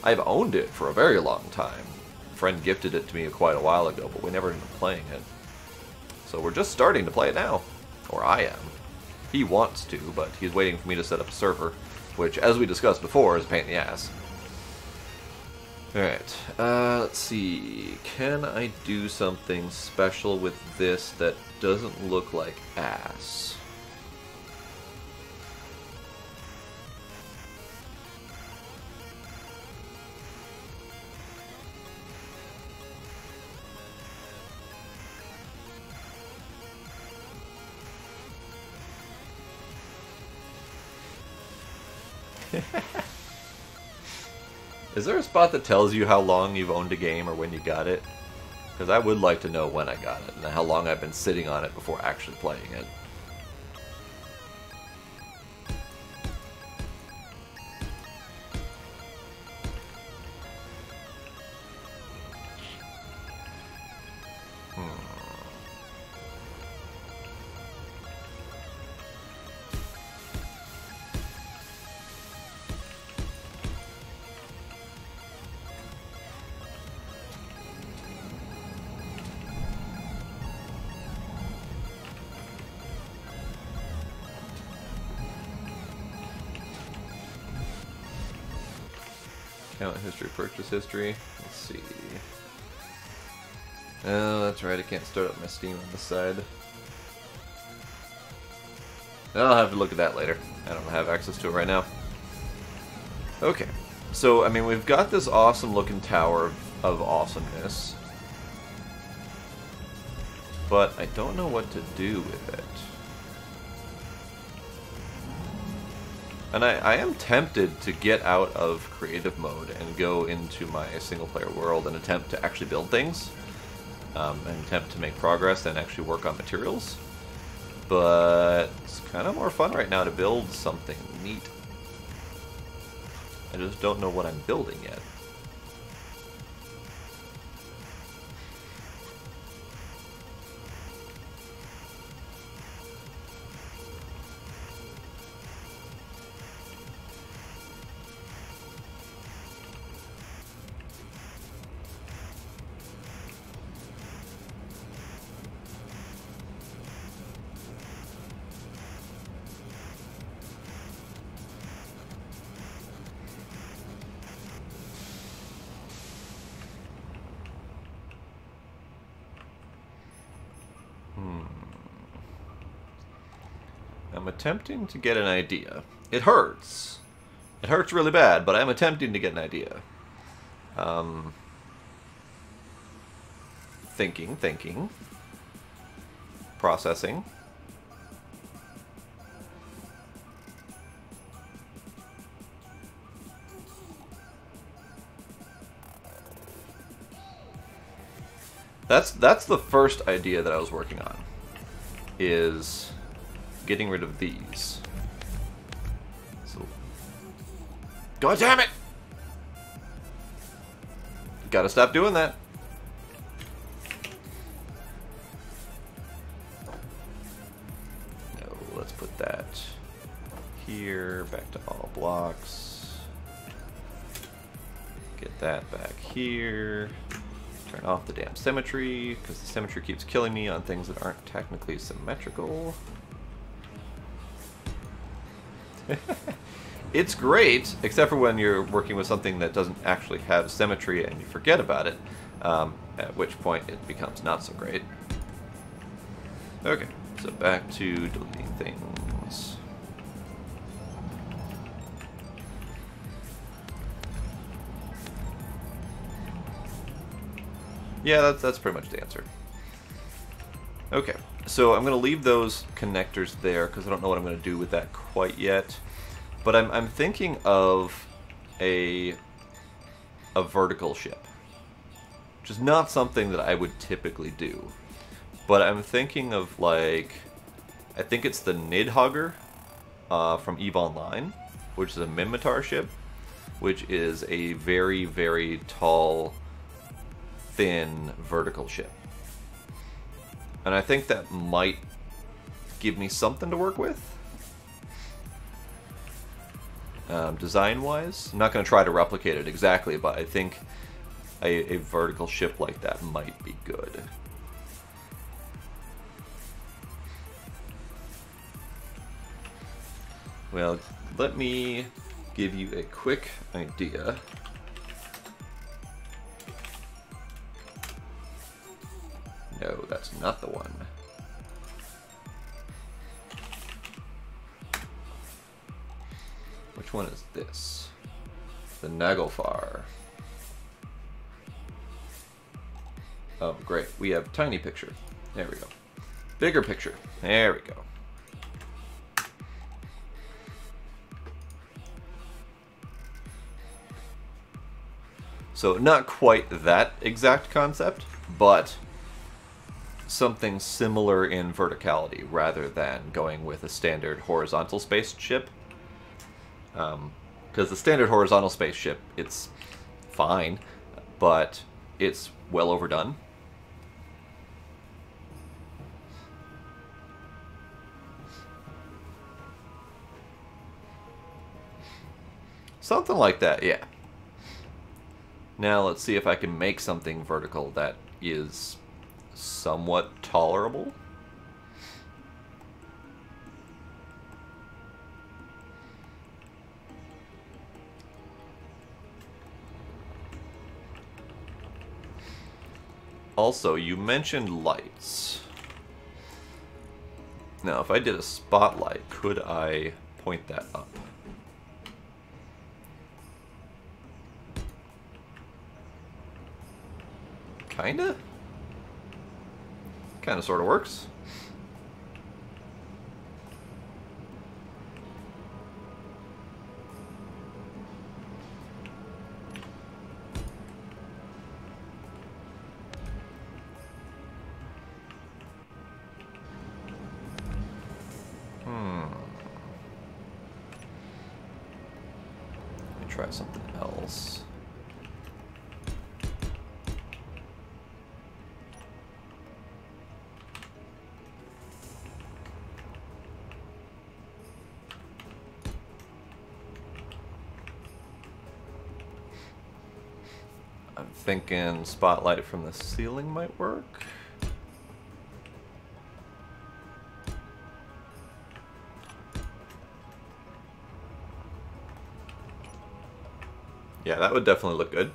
I've owned it for a very long time. A friend gifted it to me quite a while ago, but we never ended up playing it. So we're just starting to play it now. Or I am. He wants to, but he's waiting for me to set up a server, which, as we discussed before, is a pain in the ass. Alright, let's see. Can I do something special with this that doesn't look like ass? Is there a spot that tells you how long you've owned a game or when you got it? Because I would like to know when I got it and how long I've been sitting on it before actually playing it. Account history, purchase history. Let's see. Oh, that's right. I can't start up my Steam on this side. I'll have to look at that later. I don't have access to it right now. Okay. So, I mean, we've got this awesome looking tower of awesomeness. But I don't know what to do with it. And I am tempted to get out of creative mode and go into my single-player world and attempt to actually build things. And attempt to make progress and actually work on materials. But it's kind of more fun right now to build something neat. I just don't know what I'm building yet. I'm attempting to get an idea. It hurts. It hurts really bad, but I'm attempting to get an idea. Thinking. Processing. That's the first idea that I was working on. Is getting rid of these. So, God damn it! Gotta stop doing that. No, let's put that here, back to all blocks. Get that back here. Turn off the damn symmetry, because the symmetry keeps killing me on things that aren't technically symmetrical. It's great, except for when you're working with something that doesn't actually have symmetry and you forget about it, at which point it becomes not so great. Okay, so back to deleting things. Yeah, that's pretty much the answer. Okay, so I'm going to leave those connectors there because I don't know what I'm going to do with that quite yet. But I'm thinking of a vertical ship, which is not something that I would typically do. But I'm thinking of, like, I think it's the Nidhogger from EVE Online, which is a Minmatar ship, which is a very, very tall, thin vertical ship. And I think that might give me something to work with. Design-wise, I'm not going to try to replicate it exactly, but I think a vertical ship like that might be good. Well, let me give you a quick idea. No, that's not the one. Which one is this? The Naglfar. Oh, great. We have tiny picture. There we go. Bigger picture. There we go. So not quite that exact concept, but something similar in verticality rather than going with a standard horizontal spaceship. Because the standard horizontal spaceship, it's fine, but it's well overdone. Something like that, yeah. Now let's see if I can make something vertical that is somewhat tolerable. Also, you mentioned lights. Now, if I did a spotlight, could I point that up? Kinda? Kinda sorta works. Let me try something else. I'm thinking spotlight from the ceiling might work. Yeah, that would definitely look good.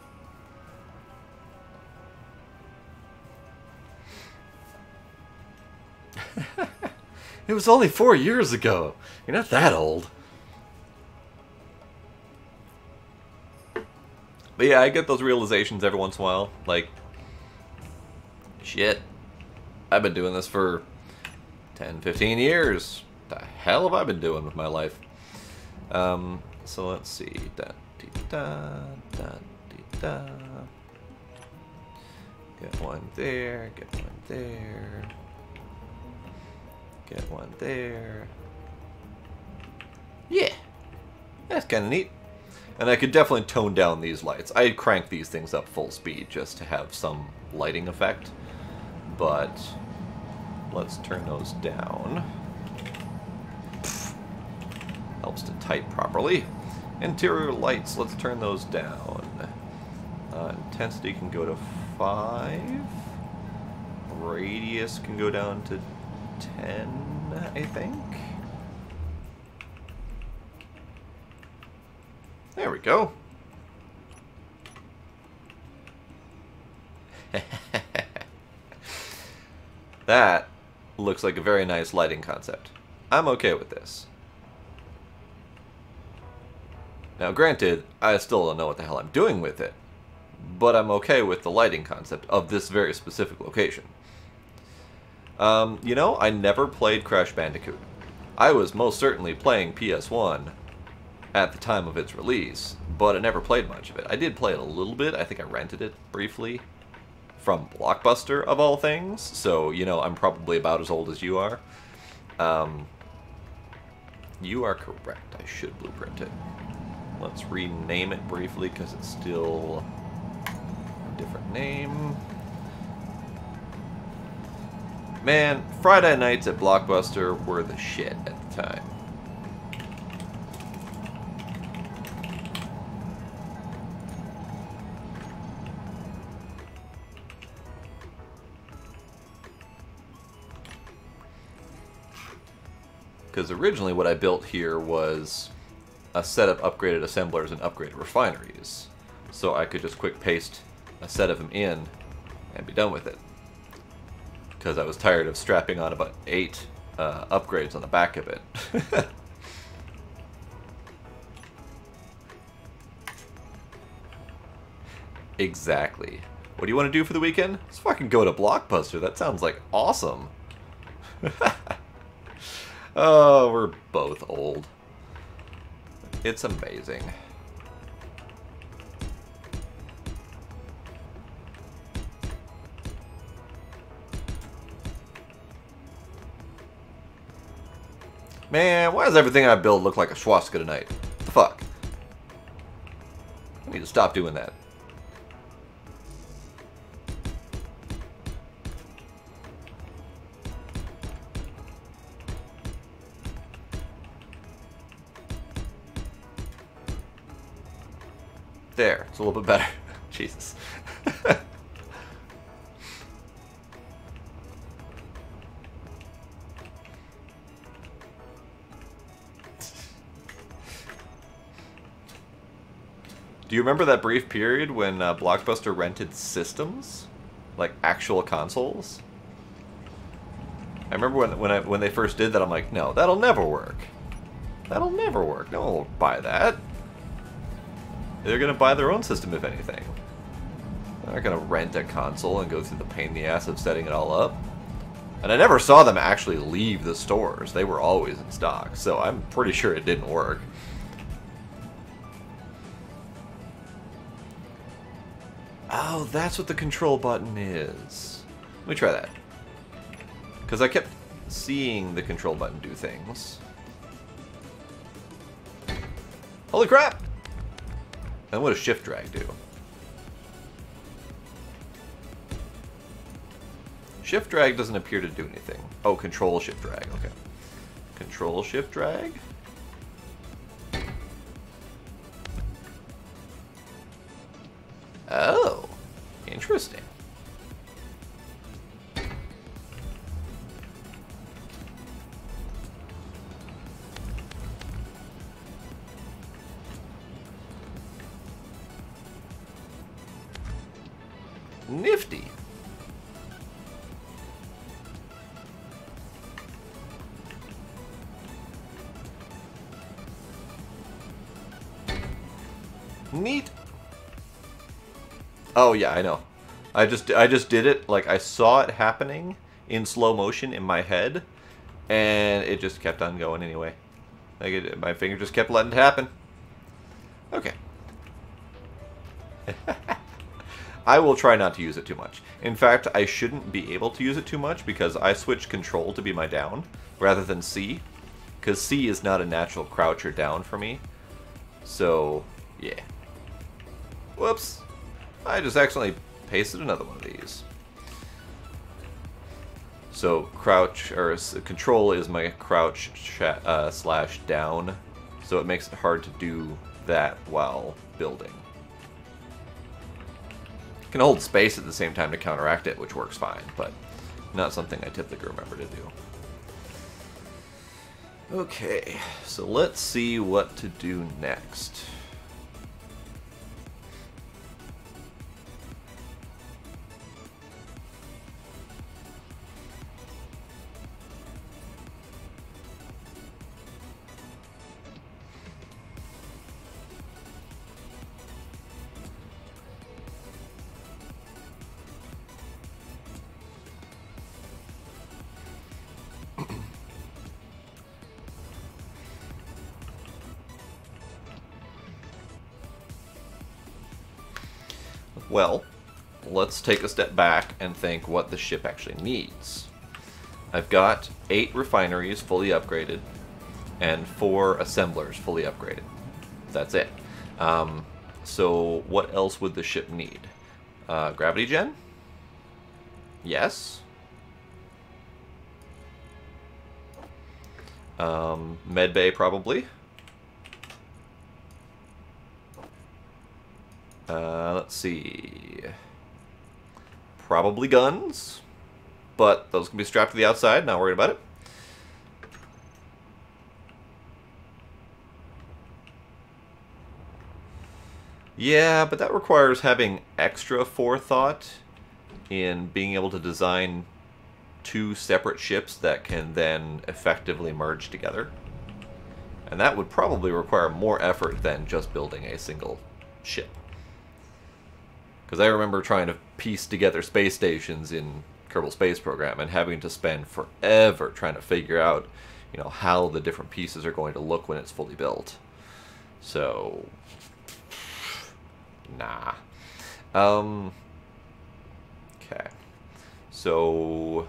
It was only 4 years ago. You're not that old. But yeah, I get those realizations every once in a while. Like, shit, I've been doing this for 10, 15 years. What the hell have I been doing with my life? So let's see. Da, dee, da, da, dee, da. Get one there, get one there. Get one there. Yeah, that's kind of neat. And I could definitely tone down these lights. I'd crank these things up full speed just to have some lighting effect. But let's turn those down. Helps to type properly. Interior lights, let's turn those down. Intensity can go to 5. Radius can go down to 10, I think. There we go. That looks like a very nice lighting concept. I'm okay with this. Now granted, I still don't know what the hell I'm doing with it, but I'm okay with the lighting concept of this very specific location. You know, I never played Crash Bandicoot. I was most certainly playing PS1 at the time of its release, but I never played much of it. I did play it a little bit. I think I rented it briefly from Blockbuster, of all things, so, you know, I'm probably about as old as you are. You are correct. I should blueprint it. Let's rename it briefly, because it's still a different name. Man, Friday nights at Blockbuster were the shit at the time. Because originally what I built here was a set of upgraded assemblers and upgraded refineries. So I could just quick paste a set of them in and be done with it. Because I was tired of strapping on about 8 upgrades on the back of it. Exactly. What do you want to do for the weekend? Let's fucking go to Blockbuster. That sounds like awesome. Oh, we're both old. It's amazing. Man, why does everything I build look like a swastika tonight? What the fuck? I need to stop doing that. There, it's a little bit better. Jesus. Do you remember that brief period when Blockbuster rented systems? Like actual consoles? I remember when they first did that, I'm like, no, that'll never work. That'll never work. No one will buy that. They're going to buy their own system, if anything. They're not going to rent a console and go through the pain in the ass of setting it all up. And I never saw them actually leave the stores. They were always in stock, so I'm pretty sure it didn't work. Oh, that's what the control button is. Let me try that. Because I kept seeing the control button do things. Holy crap! And what does shift drag do? Shift drag doesn't appear to do anything. Oh, control shift drag, okay. Control shift drag? Oh, interesting. Nifty. Neat. Oh yeah, I know. I just did it, like I saw it happening in slow motion in my head, and it just kept on going anyway. Like my finger just kept letting it happen. Okay. I will try not to use it too much. In fact, I shouldn't be able to use it too much because I switched control to be my down rather than C. Because C is not a natural crouch or down for me. So, yeah. Whoops. I just accidentally pasted another one of these. So, crouch, or control is my crouch slash down. So it makes it hard to do that while building. Can hold space at the same time to counteract it, which works fine, but not something I typically remember to do. Okay, so let's see what to do next. Well, let's take a step back and think what the ship actually needs. I've got 8 refineries fully upgraded and 4 assemblers fully upgraded. That's it. So what else would the ship need? Gravity gen? Yes. Medbay probably. Let's see. Probably guns, but those can be strapped to the outside, not worried about it. Yeah, but that requires having extra forethought in being able to design 2 separate ships that can then effectively merge together. And that would probably require more effort than just building a single ship. Because I remember trying to piece together space stations in Kerbal Space Program and having to spend forever trying to figure out, you know, how the different pieces are going to look when it's fully built. So, nah. Okay. So,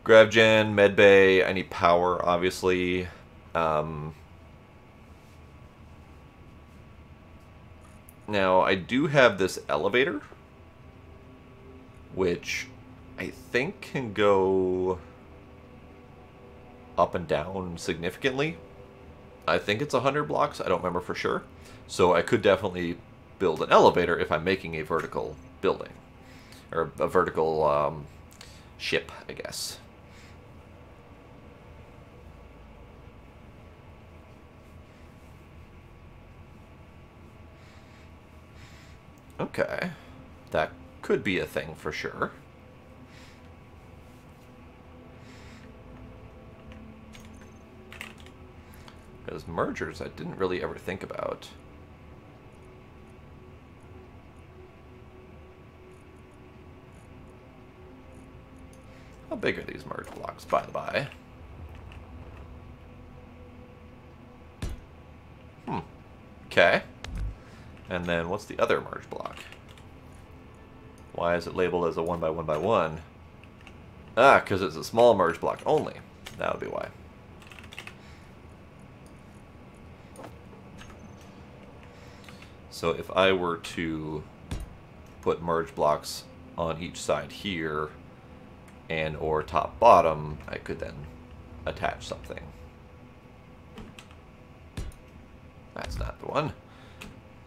GravGen, Medbay, I need power, obviously. Now, I do have this elevator, which I think can go up and down significantly. I think it's 100 blocks, I don't remember for sure. So I could definitely build an elevator if I'm making a vertical building. Or a vertical ship, I guess. Okay, that could be a thing for sure. Because mergers I didn't really ever think about. How big are these merge blocks, by the by? Okay. And then what's the other merge block? Why is it labeled as a 1 by 1 by 1? Ah, because it's a small merge block only. That would be why. So if I were to put merge blocks on each side here and or top bottom, I could then attach something. That's not the one.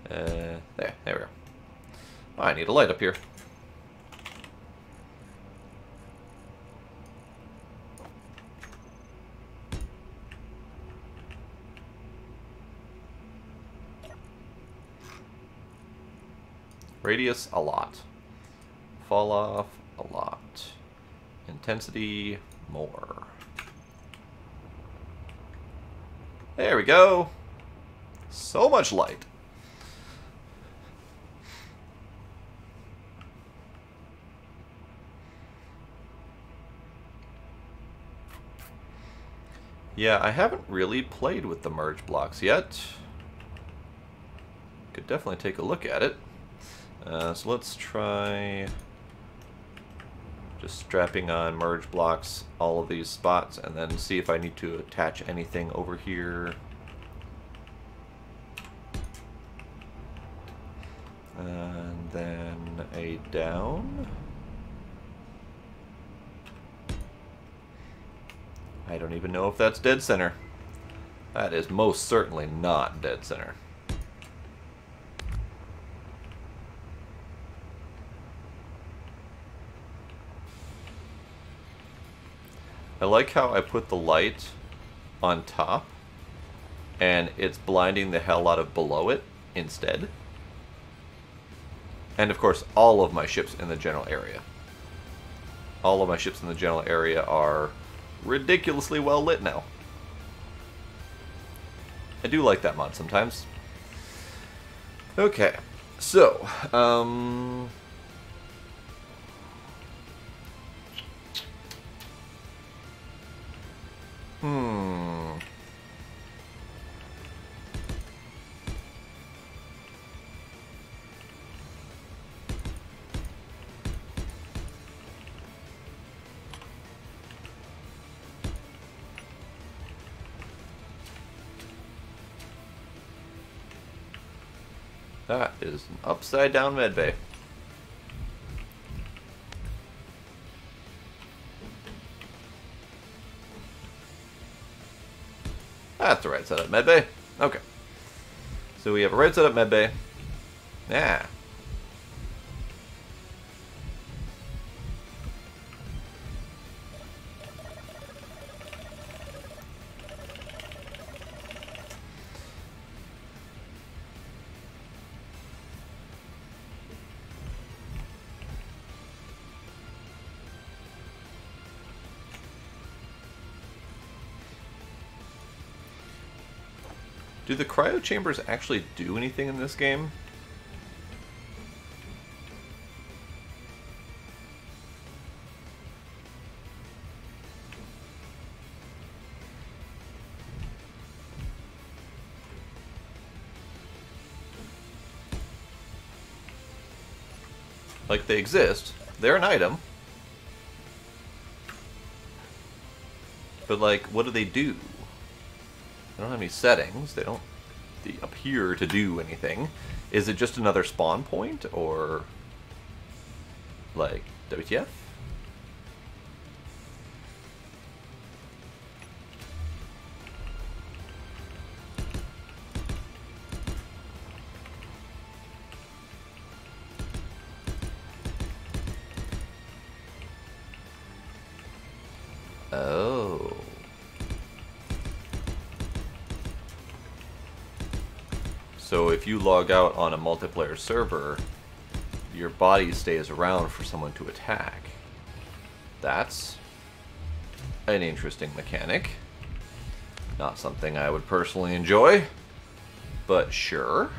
There we go. I need a light up here. Radius, a lot. Fall off, a lot. Intensity, more. There we go. So much light. Yeah, I haven't really played with the merge blocks yet. Could definitely take a look at it. So let's try just strapping on merge blocks all of these spots and then see if I need to attach anything over here. And then a down. I don't even know if that's dead center. That is most certainly not dead center. I like how I put the light on top, and it's blinding the hell out of below it instead. And of course, all of my ships in the general area. All of my ships in the general area are ridiculously well lit now. I do like that mod sometimes. Okay, so, that is an upside down medbay. That's the right setup medbay. Okay. So we have a right setup medbay. Yeah. Do the cryo chambers actually do anything in this game? Like, they exist. They're an item. But, like, what do they do? They don't have any settings. They don't appear to do anything. Is it just another spawn point, or like WTF? Oh. So if you log out on a multiplayer server, your body stays around for someone to attack. That's an interesting mechanic. Not something I would personally enjoy, but sure.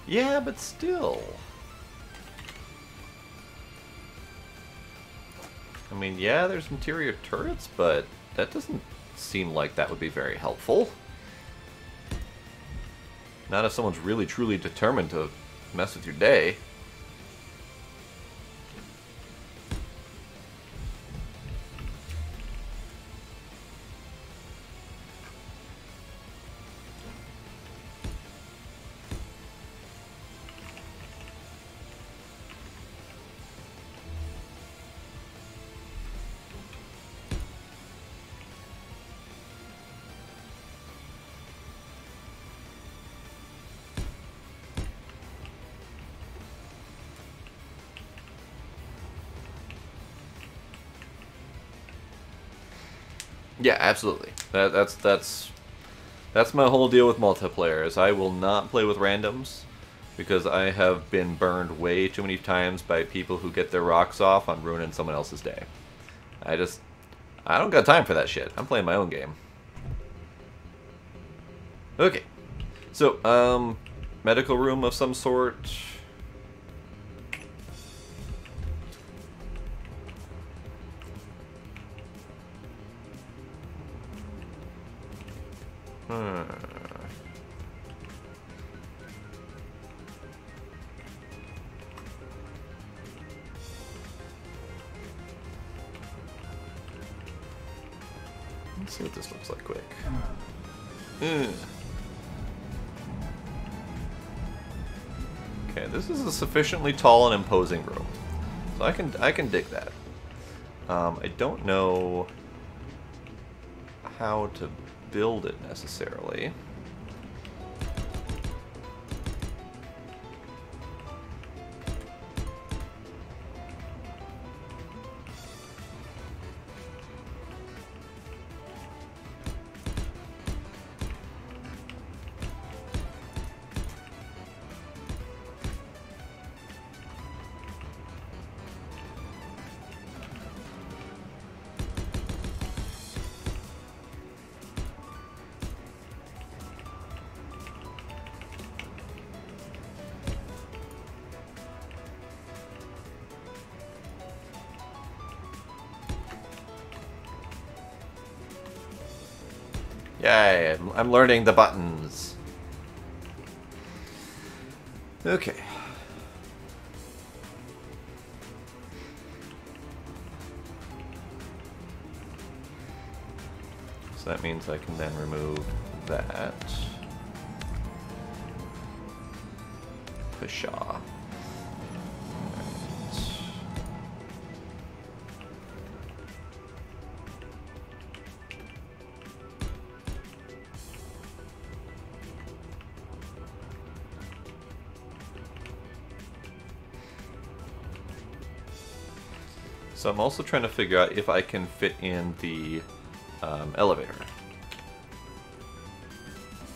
Yeah, but still. I mean, yeah, there's interior turrets, but that doesn't seem like that would be very helpful. Not if someone's really truly determined to mess with your day. Yeah, absolutely. That's my whole deal with multiplayer, is I will not play with randoms, because I have been burned way too many times by people who get their rocks off on ruining someone else's day. I don't got time for that shit. I'm playing my own game. Okay. So, medical room of some sort. Let's see what this looks like quick. Okay, this is a sufficiently tall and imposing room, so I can dig that. I don't know how to build it necessarily. Yay, I'm learning the buttons. Okay. So that means I can then remove that. Pshaw. So I'm also trying to figure out if I can fit in the elevator.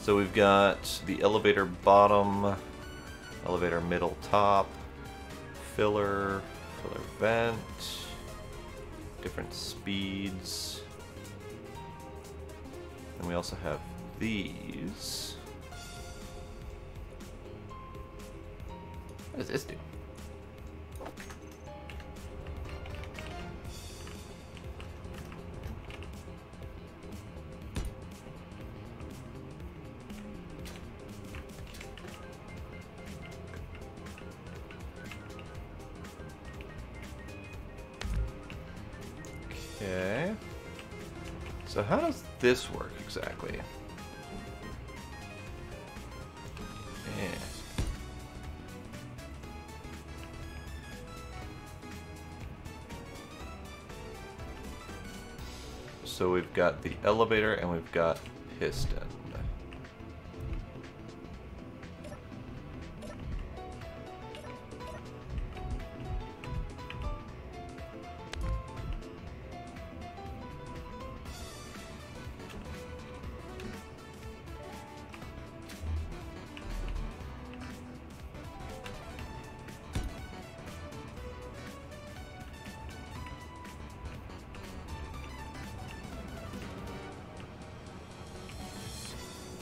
So we've got the elevator bottom, elevator middle top, filler vent, different speeds. And we also have these. What does this do? Okay. So how does this work exactly? Yeah. So we've got the elevator and we've got piston.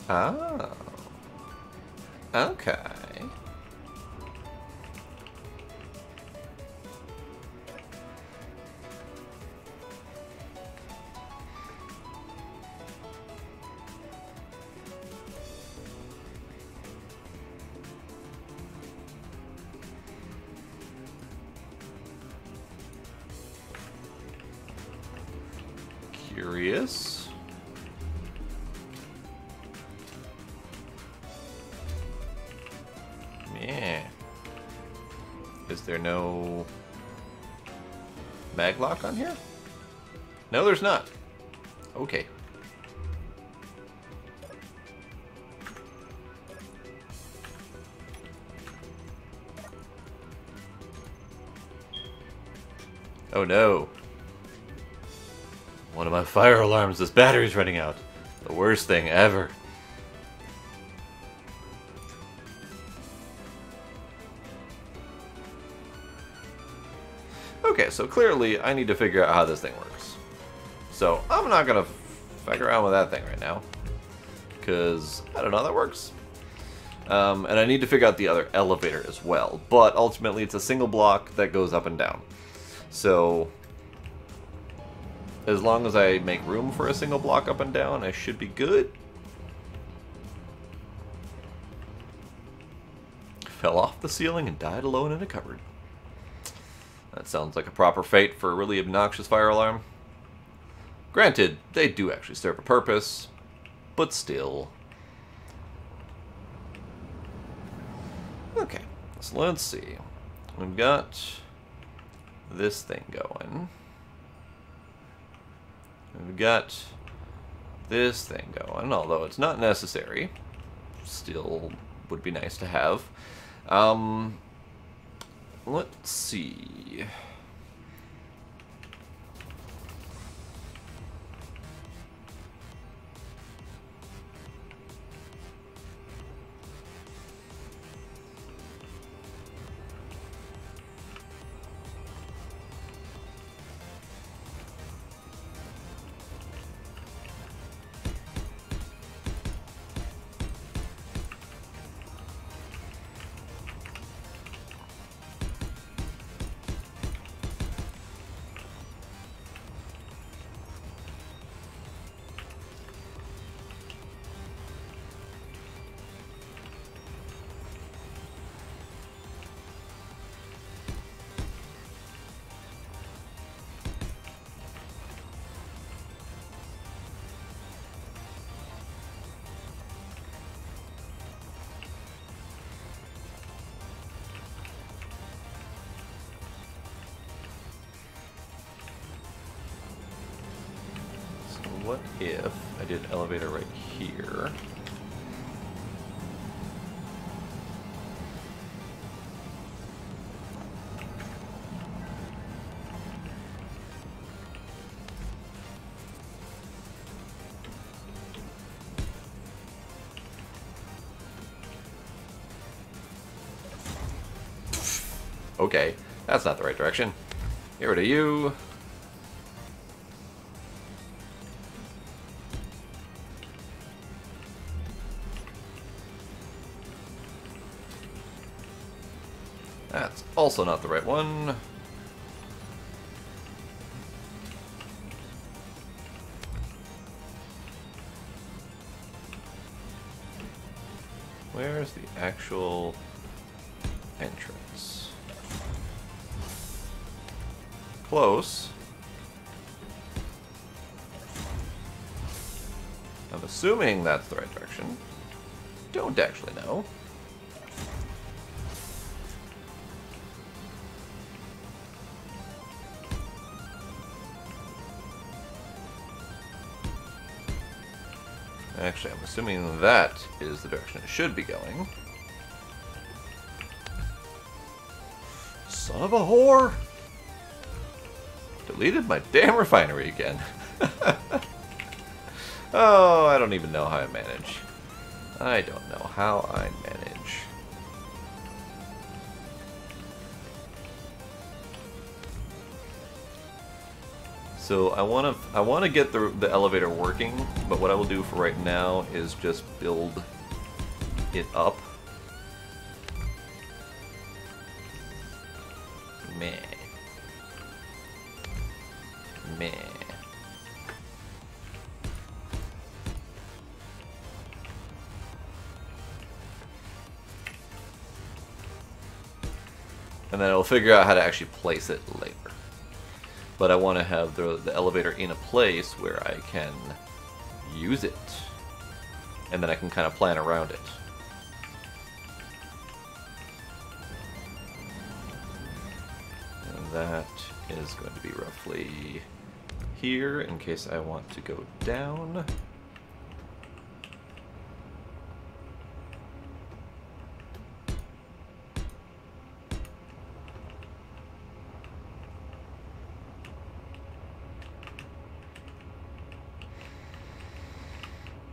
Oh. Okay. Curious. Yeah. Is there no mag lock on here? No, there's not. Okay. Oh no. One of my fire alarms, this battery's running out. The worst thing ever. Okay, so clearly I need to figure out how this thing works. So I'm not gonna fuck around with that thing right now, because I don't know how that works. And I need to figure out the other elevator as well, but ultimately it's a single block that goes up and down. So as long as I make room for a single block up and down, I should be good. Fell off the ceiling and died alone in a cupboard. That sounds like a proper fate for a really obnoxious fire alarm. Granted, they do actually serve a purpose, but still. Okay, so let's see. We've got this thing going. We've got this thing going, although it's not necessary. Still would be nice to have. Let's see. What if I did elevator right here? Okay, that's not the right direction. Get rid of you. That's also not the right one. Where's the actual entrance? Close. I'm assuming that's the right direction. Don't actually know. Actually, I'm assuming that is the direction it should be going. Son of a whore! Deleted my damn refinery again. Oh, I don't even know how I manage. I don't know how I manage. So I want to get the elevator working, but what I will do for right now is just build it up. Meh. Meh. And then I'll figure out how to actually place it later. But I want to have the elevator in a place where I can use it. And then I can kind of plan around it. And that is going to be roughly here in case I want to go down.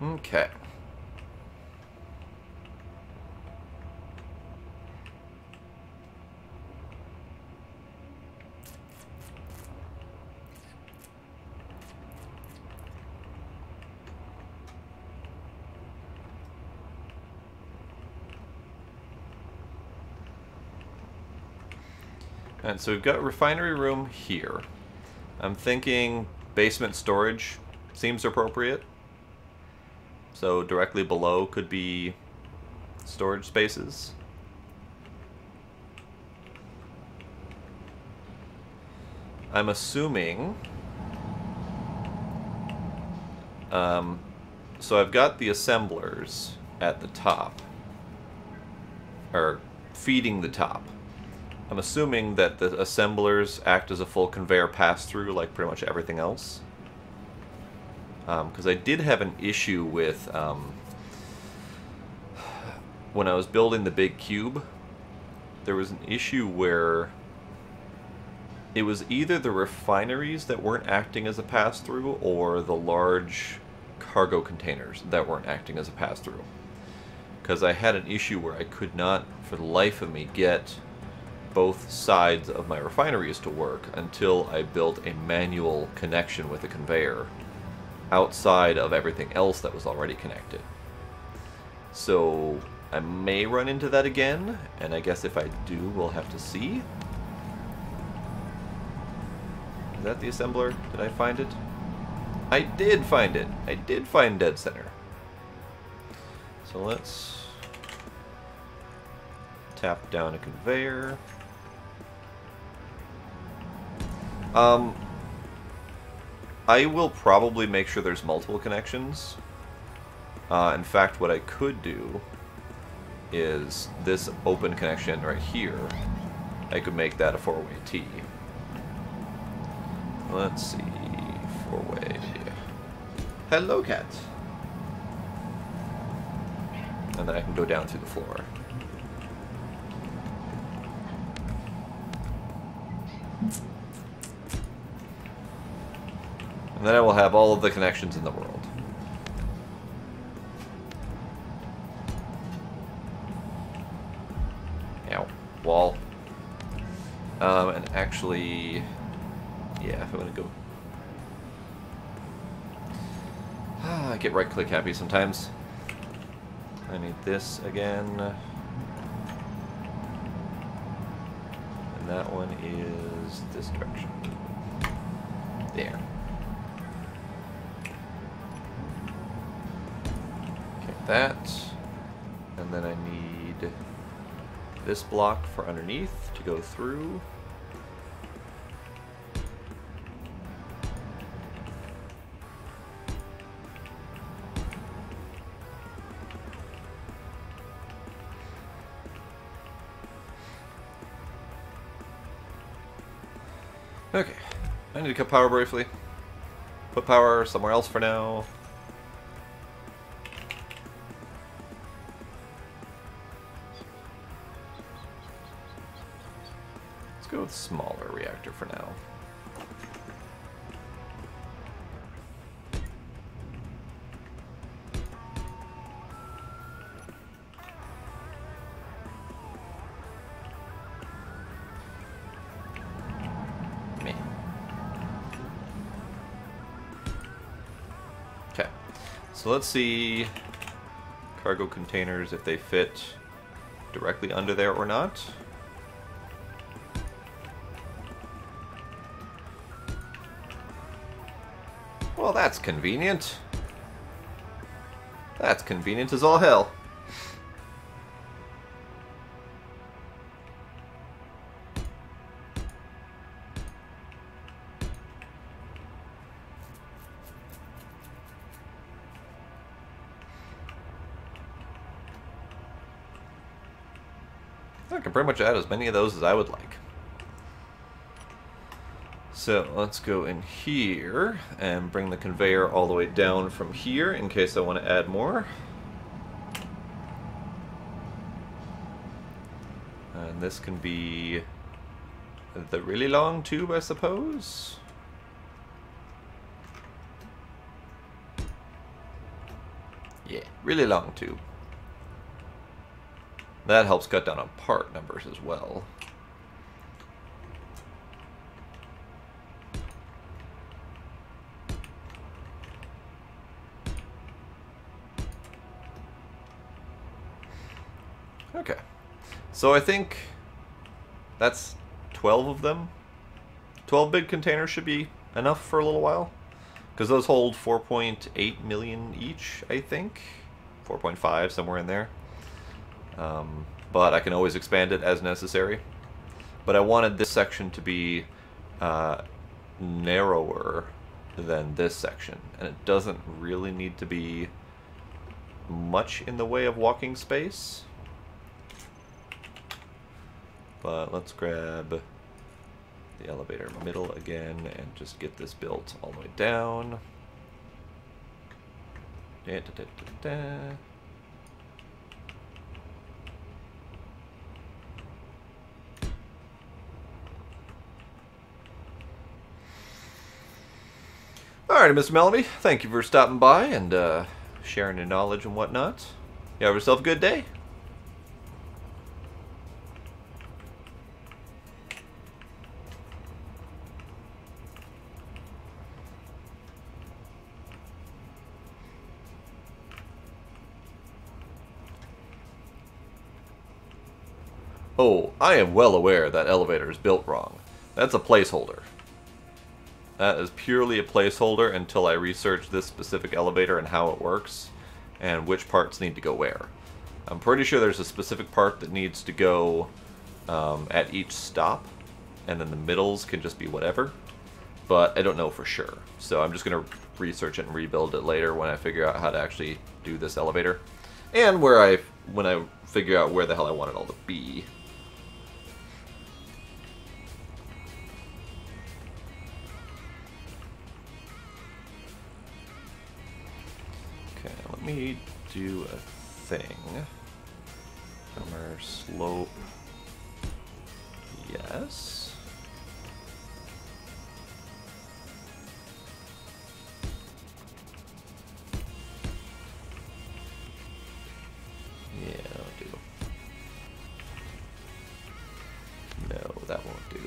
Okay. And so we've got refinery room here. I'm thinking basement storage seems appropriate. So directly below could be storage spaces. I'm assuming So I've got the assemblers at the top, or feeding the top. I'm assuming that the assemblers act as a full conveyor pass-through like pretty much everything else. Because I did have an issue with, when I was building the big cube, there was an issue where it was either the refineries that weren't acting as a pass-through or the large cargo containers that weren't acting as a pass-through. Because I had an issue where I could not, for the life of me, get both sides of my refineries to work until I built a manual connection with a conveyor outside of everything else that was already connected. So I may run into that again, and I guess if I do, we'll have to see. Is that the assembler? Did I find it? I did find it! I did find dead center. So let's tap down a conveyor. I will probably make sure there's multiple connections. In fact, what I could do is this open connection right here. I could make that a four-way T. Let's see, four-way. Hello, cat. And then I can go down through the floor. And then I will have all of the connections in the world. Ow. Wall. And actually, yeah, if I want to go... I get right-click happy sometimes. I need this again. And that one is this direction. There. Okay, that. And then I need this block for underneath to go through. Okay, I need to cut power briefly. Put power somewhere else for now. Let's go with smaller reactor for now. Okay, so let's see cargo containers if they fit directly under there or not. Well, that's convenient. That's convenient as all hell. I can pretty much add as many of those as I would like. So let's go in here and bring the conveyor all the way down from here in case I want to add more. And this can be the really long tube, I suppose. Yeah, really long tube. That helps cut down on part numbers as well. Okay, so I think that's 12 of them. 12 big containers should be enough for a little while, because those hold 4.8 million each, I think. 4.5, somewhere in there. But I can always expand it as necessary. But I wanted this section to be narrower than this section. And it doesn't really need to be much in the way of walking space. But let's grab the elevator middle again and just get this built all the way down. Da, da, da, da, da. Alrighty, Mr. Mellamy, thank you for stopping by and sharing your knowledge and whatnot. You have yourself a good day. Oh, I am well aware that elevator is built wrong. That's a placeholder. That is purely a placeholder until I research this specific elevator and how it works, and which parts need to go where. I'm pretty sure there's a specific part that needs to go at each stop, and then the middles can just be whatever, but I don't know for sure. So I'm just going to research it and rebuild it later when I figure out how to actually do this elevator, and when I figure out where the hell I want it all to be. Let me do a thing. Summer slope. Yes. Yeah, that'll do. No, that won't do.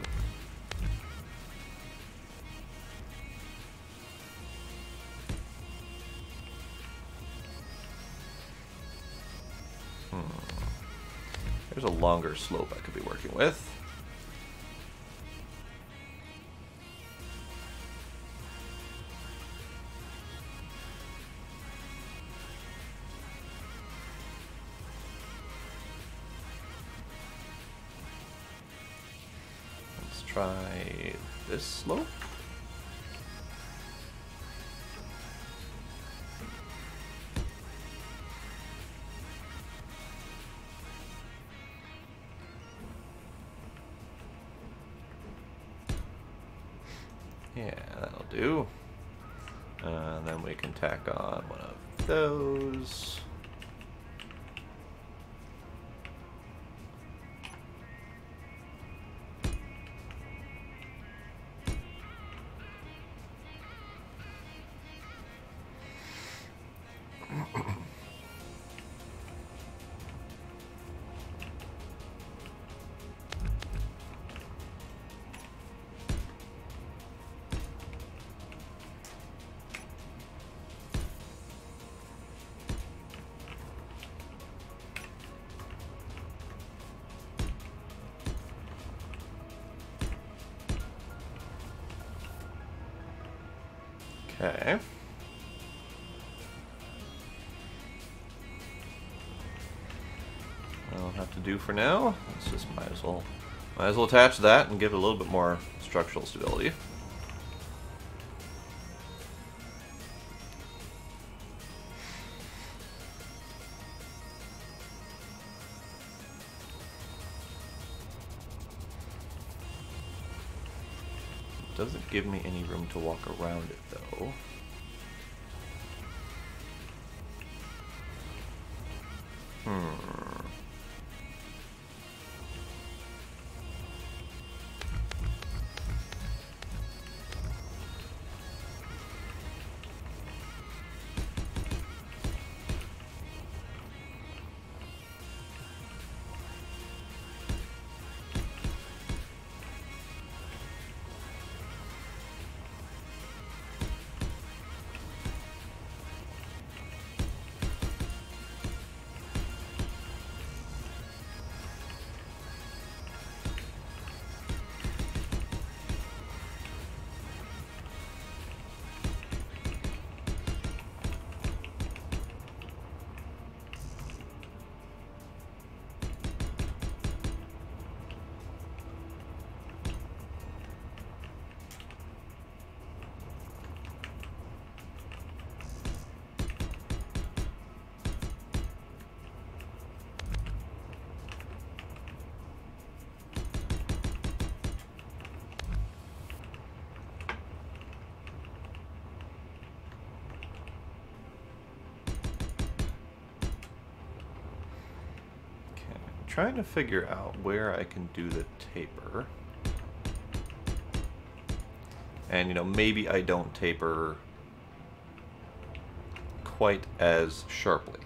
There's a longer slope I could be working with. Let's try this slope. Yeah, that'll do. And then we can tack on one of those. Okay. I'll have to do for now. Let's just might as well attach that and give it a little bit more structural stability. Doesn't give me any room to walk around it, though. trying to figure out where I can do the taper. And, you know, maybe I don't taper quite as sharply.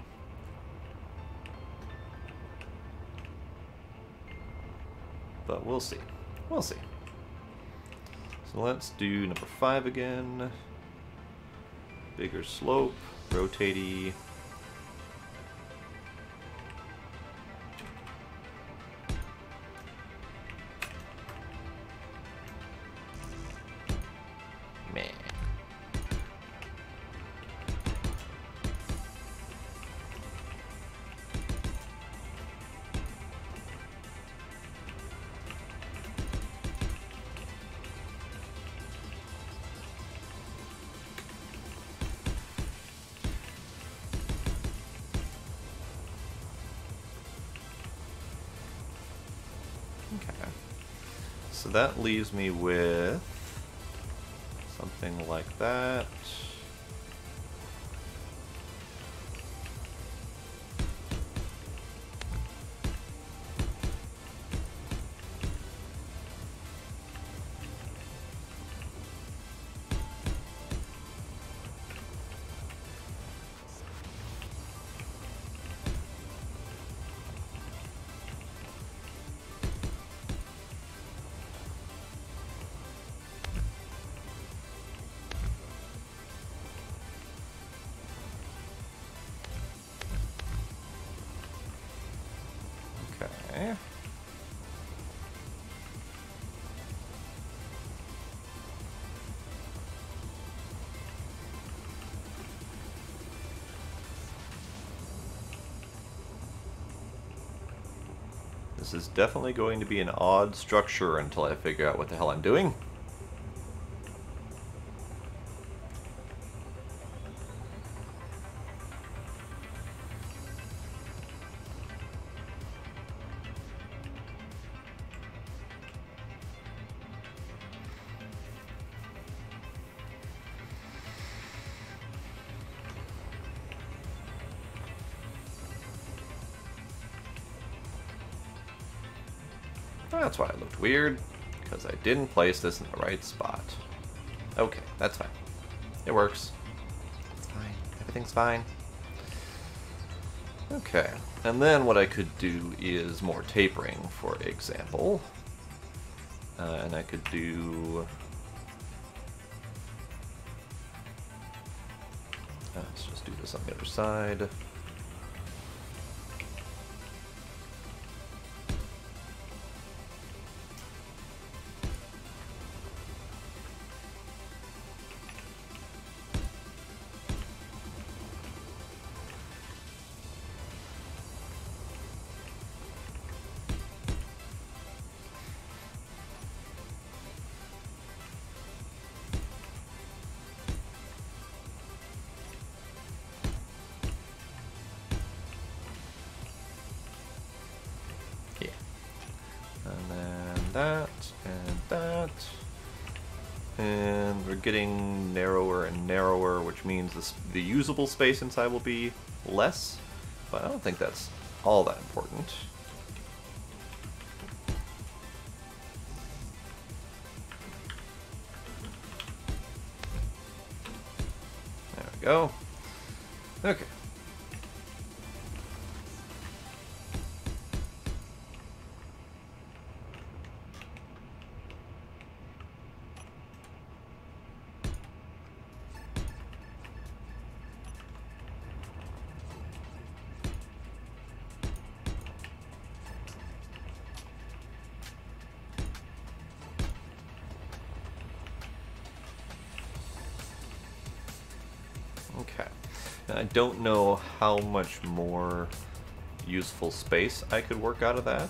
But we'll see. We'll see. So let's do number 5 again. Bigger slope, rotatey. Man. Okay. So that leaves me with something like that. Okay. This is definitely going to be an odd structure until I figure out what the hell I'm doing. That's why it looked weird, because I didn't place this in the right spot. Okay, that's fine. It works. It's fine. Everything's fine. Okay, and then what I could do is more tapering, for example. And I could do... let's just do this on the other side. That, and that. And we're getting narrower and narrower, which means the usable space inside will be less, but I don't think that's all that important. There we go. Okay. Okay. And I don't know how much more useful space I could work out of that.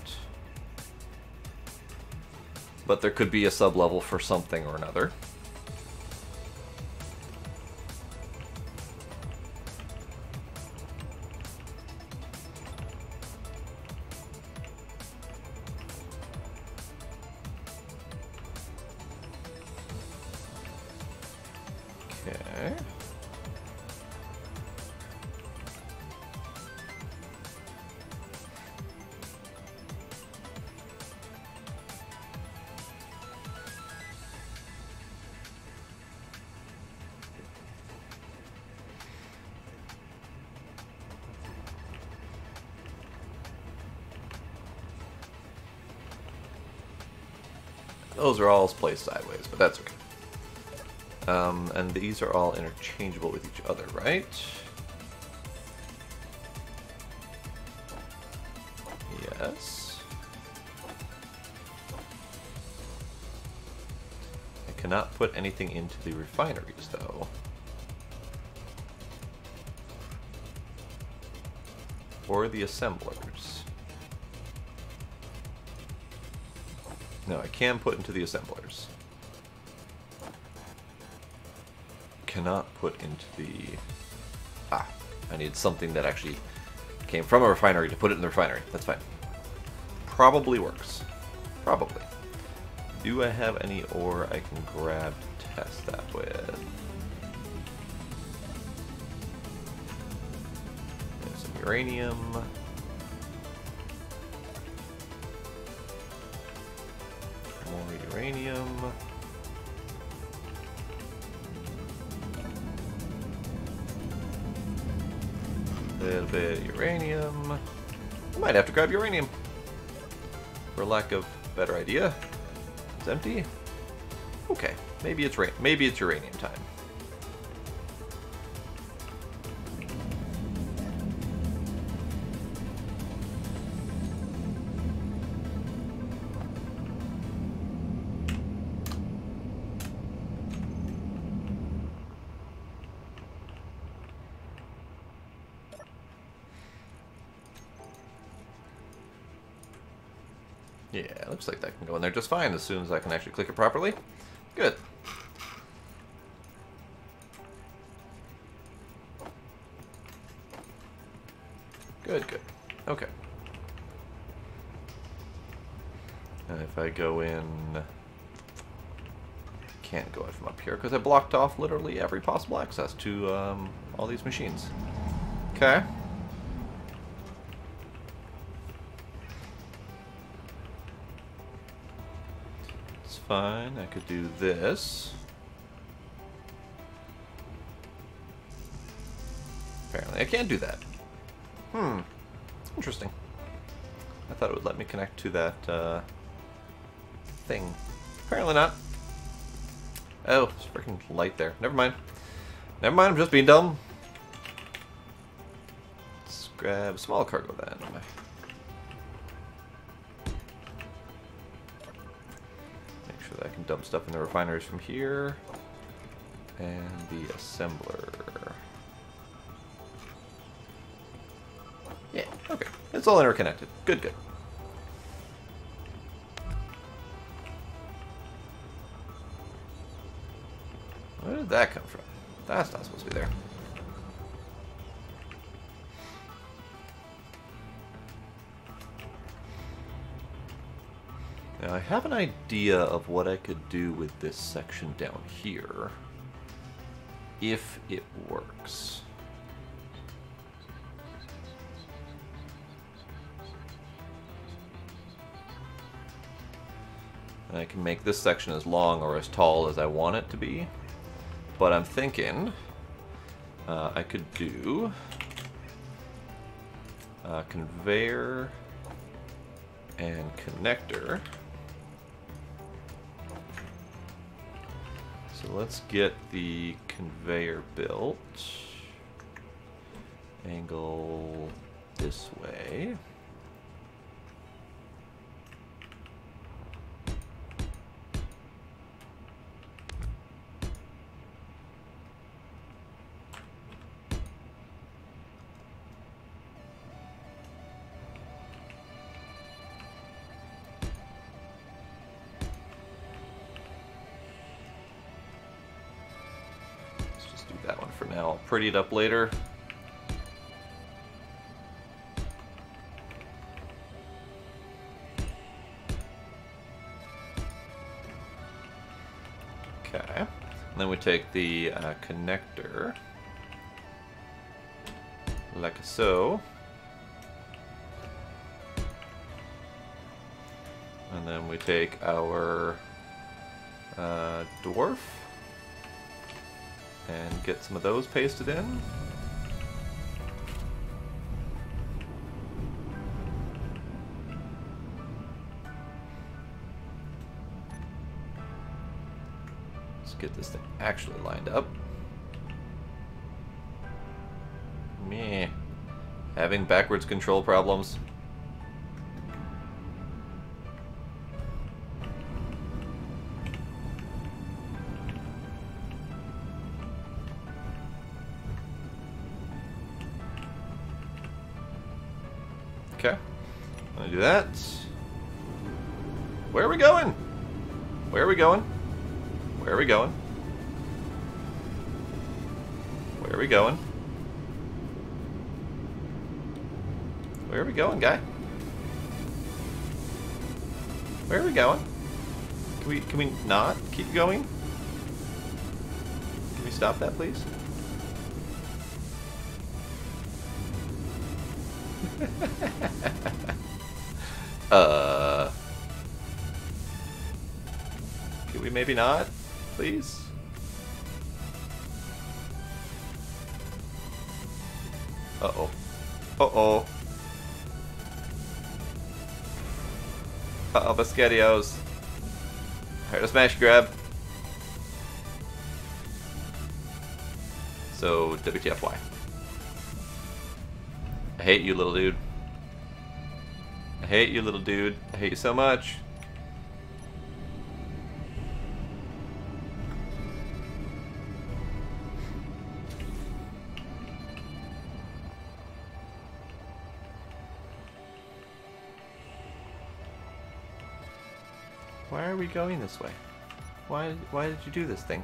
But there could be a sub-level for something or another. Okay. Those are all placed sideways, but that's okay. And these are all interchangeable with each other, right? Yes. I cannot put anything into the refineries, though. Or the assemblers. No, I can put into the assemblers. Cannot put into the... Ah, I need something that actually came from a refinery to put it in the refinery. That's fine. Probably works. Probably. Do I have any ore I can grab to test that with? There's some uranium. More uranium. A little bit of uranium. I might have to grab uranium. For lack of a better idea. It's empty. Okay, maybe it's uranium time. Yeah, it looks like that can go in there just fine as soon as I can actually click it properly. Good. Good, good. Okay. And if I go in... Can't go in from up here because I blocked off literally every possible access to all these machines. Okay. Fine, I could do this. Apparently I can't do that. Interesting. I thought it would let me connect to that thing. Apparently not. Oh, it's freaking light there. Never mind. Never mind, I'm just being dumb. Let's grab small cargo then. I can dump stuff in the refineries from here. And the assembler. Yeah, okay. It's all interconnected. Good, good. Where did that come from? That's not supposed to be there. Now I have an idea of what I could do with this section down here, if it works. And I can make this section as long or as tall as I want it to be, but I'm thinking I could do a conveyor and connector. So let's get the conveyor built. Angle this way. That one for now. I'll pretty it up later. Okay. And then we take the connector, like so. And then we take our dwarf and get some of those pasted in. Let's get this thing actually lined up. Meh. Having backwards control problems. Okay. I'm gonna do that. Where are we going? Where are we going? Where are we going? Where are we going? Where are we going, guy? Where are we going? Can we not keep going? Can we stop that, please? Can we maybe not, please? Uh-oh. Uh-oh. Uh-oh, Biscottios. Alright, a smash grab. So, WTFY. I hate you, little dude. I hate you, little dude. I hate you so much. Why are we going this way? Why did you do this thing?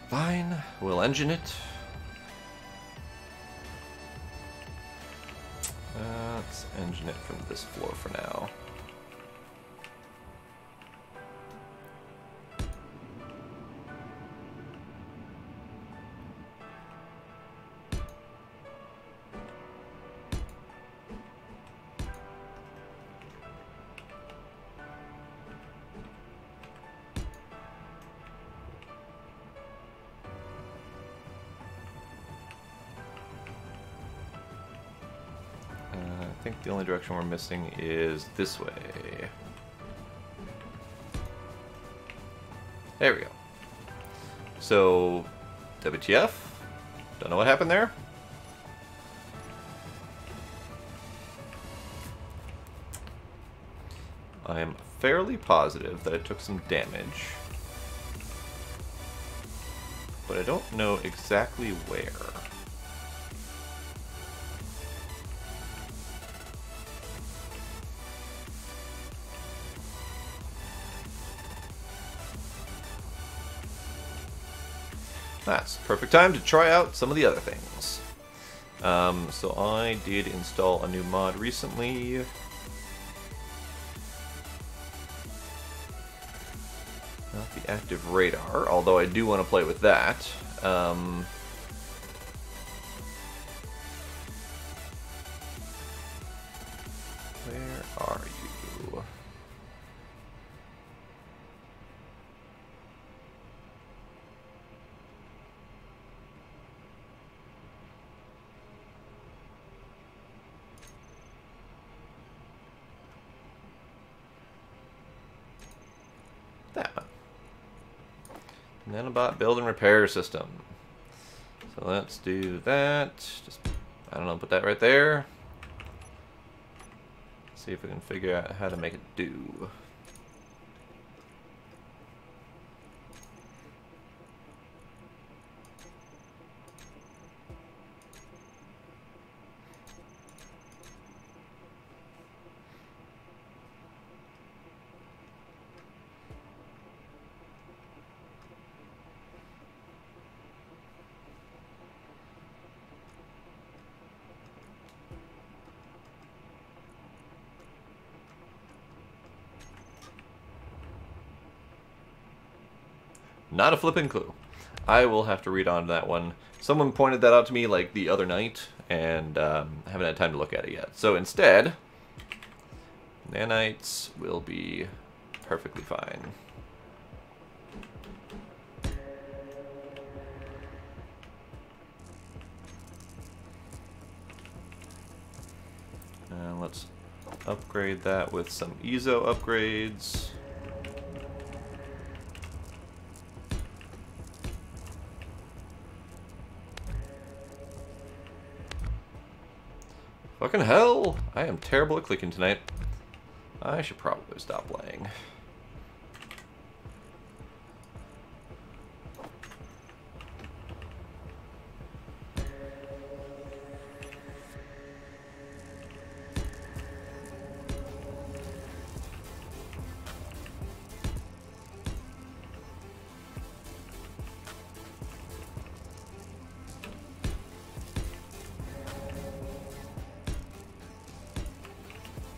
Fine, we'll engine it. Let's engine it from this floor for now. I think the only direction we're missing is this way. There we go. So, WTF? Don't know what happened there. I am fairly positive that I took some damage, but I don't know exactly where. That's perfect time to try out some of the other things. So I did install a new mod recently. Not the active radar, although I do want to play with that. Where are you? That one. Nanobot build and repair system. So let's do that. Just, I don't know, put that right there. See if we can figure out how to make it do. Not a flipping clue. I will have to read on to that one. Someone pointed that out to me like the other night, and I haven't had time to look at it yet. So instead, nanites will be perfectly fine. And let's upgrade that with some EZO upgrades. Fucking hell! I am terrible at clicking tonight. I should probably stop playing.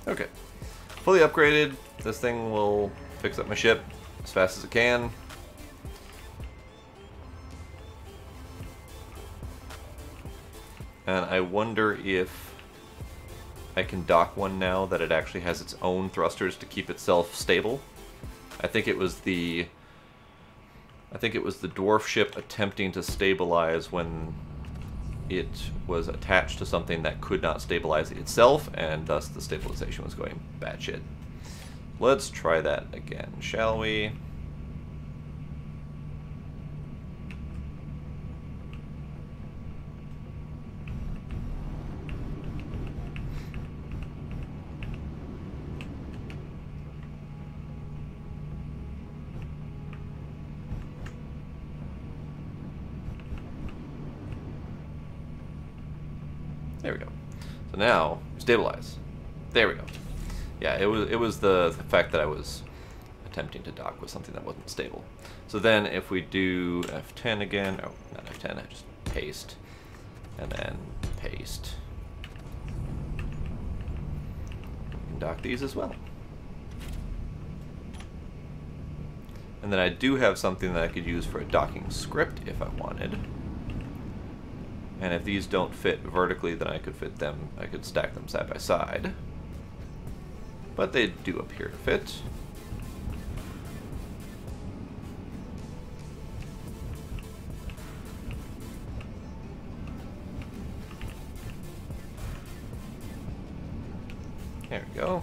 Okay. Fully upgraded. This thing will fix up my ship as fast as it can. And I wonder if I can dock one now that it actually has its own thrusters to keep itself stable. I think it was the dwarf ship attempting to stabilize when it was attached to something that could not stabilize itself, and thus the stabilization was going batshit. Let's try that again, shall we? There we go. So now, stabilize. There we go. Yeah, it was the fact that I was attempting to dock with something that wasn't stable. So then if we do F10 again, oh, not F10, I just paste, and then paste. We can dock these as well. And then I do have something that I could use for a docking script if I wanted. And if these don't fit vertically, then I could fit them, I could stack them side by side. But they do appear to fit. There we go.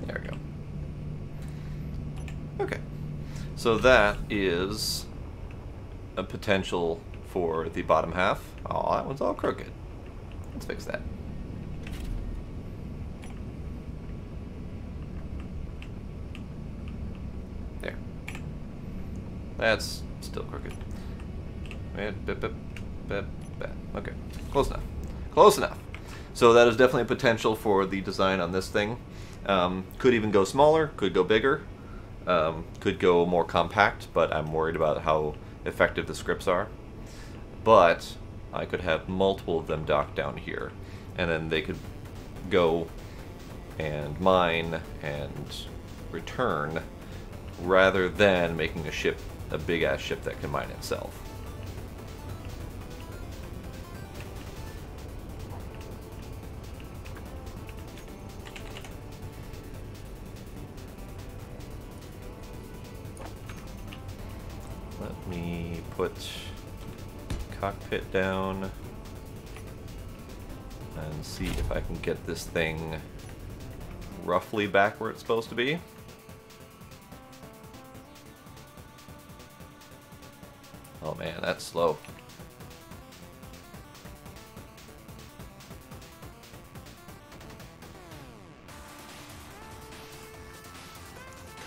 There we go. Okay. So that is a potential for the bottom half. Oh, that one's all crooked. Let's fix that. There. That's still crooked. Okay. Close enough. Close enough. So that is definitely a potential for the design on this thing. Could even go smaller, could go bigger, could go more compact, but I'm worried about how effective the scripts are. But I could have multiple of them docked down here, and then they could go and mine and return, rather than making a ship, a big-ass ship that can mine itself. Let me put cockpit down and see if I can get this thing roughly back where it's supposed to be. Oh man, that's slow.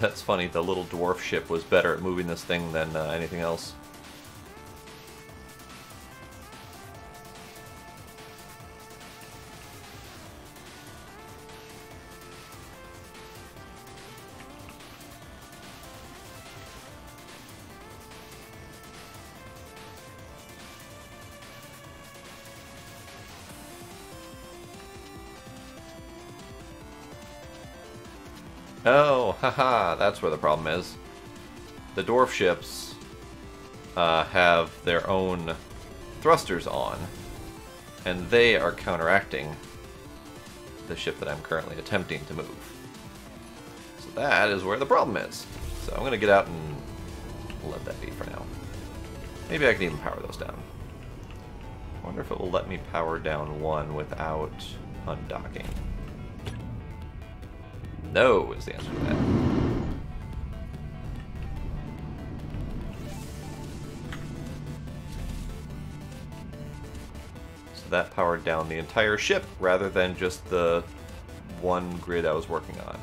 That's funny, the little dwarf ship was better at moving this thing than anything else. Oh, haha, that's where the problem is. The dwarf ships have their own thrusters on, and they are counteracting the ship that I'm currently attempting to move. So that is where the problem is. So I'm going to get out and let that be for now. Maybe I can even power those down. I wonder if it will let me power down one without undocking. No is the answer to that. So that powered down the entire ship rather than just the one grid I was working on.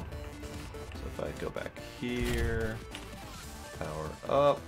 So if I go back here, power up.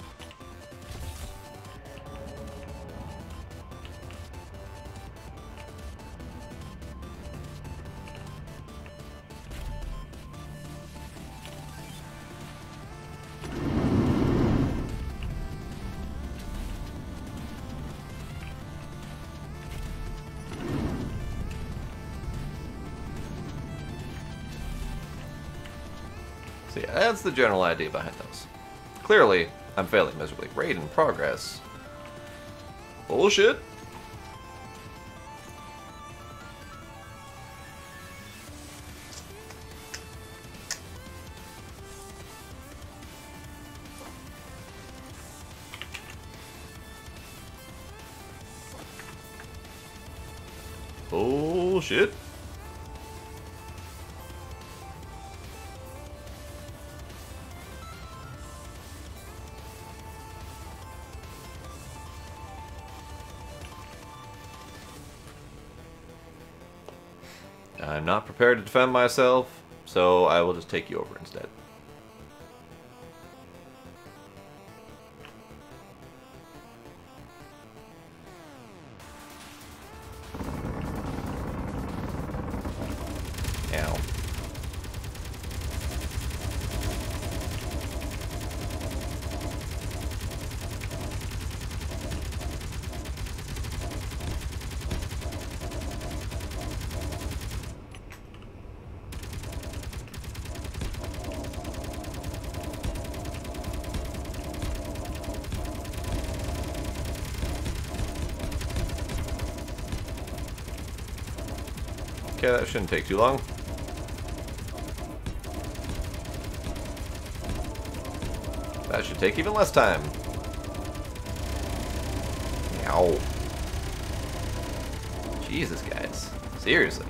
So yeah, that's the general idea behind those. Clearly, I'm failing miserably. Raid in progress. Bullshit. Bullshit. I'm not prepared to defend myself, so I will just take you over instead. Ow. Okay, that shouldn't take too long. That should take even less time. Ow. Jesus, guys. Seriously.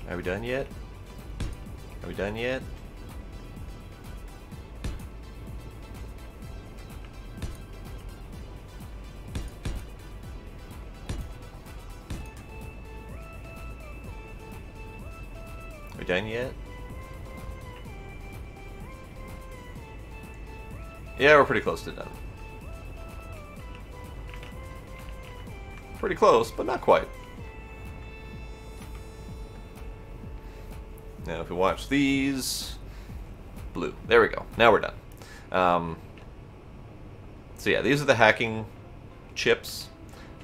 Are we done yet? Are we done yet? Are we done yet? Yeah, we're pretty close to done. Pretty close, but not quite. Now if we watch these, blue. There we go. Now we're done. So yeah, these are the hacking chips.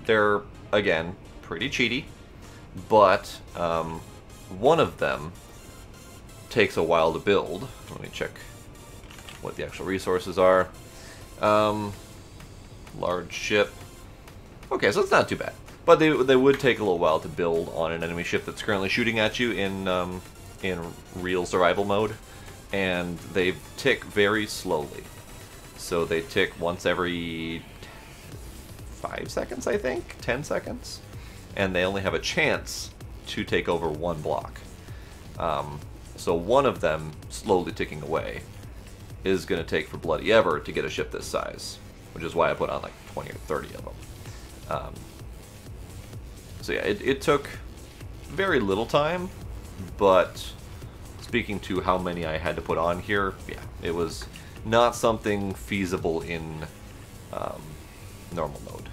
They're, again, pretty cheaty, but one of them takes a while to build. Let me check what the actual resources are. Large ship. Okay, so it's not too bad. But they would take a little while to build on an enemy ship that's currently shooting at you in real survival mode, and they tick very slowly. So they tick once every 5 seconds, I think? 10 seconds? And they only have a chance to take over one block. So one of them, slowly ticking away, is going to take for bloody ever to get a ship this size, which is why I put on like 20 or 30 of them. So yeah, it took very little time, but speaking to how many I had to put on here, yeah, it was not something feasible in normal mode.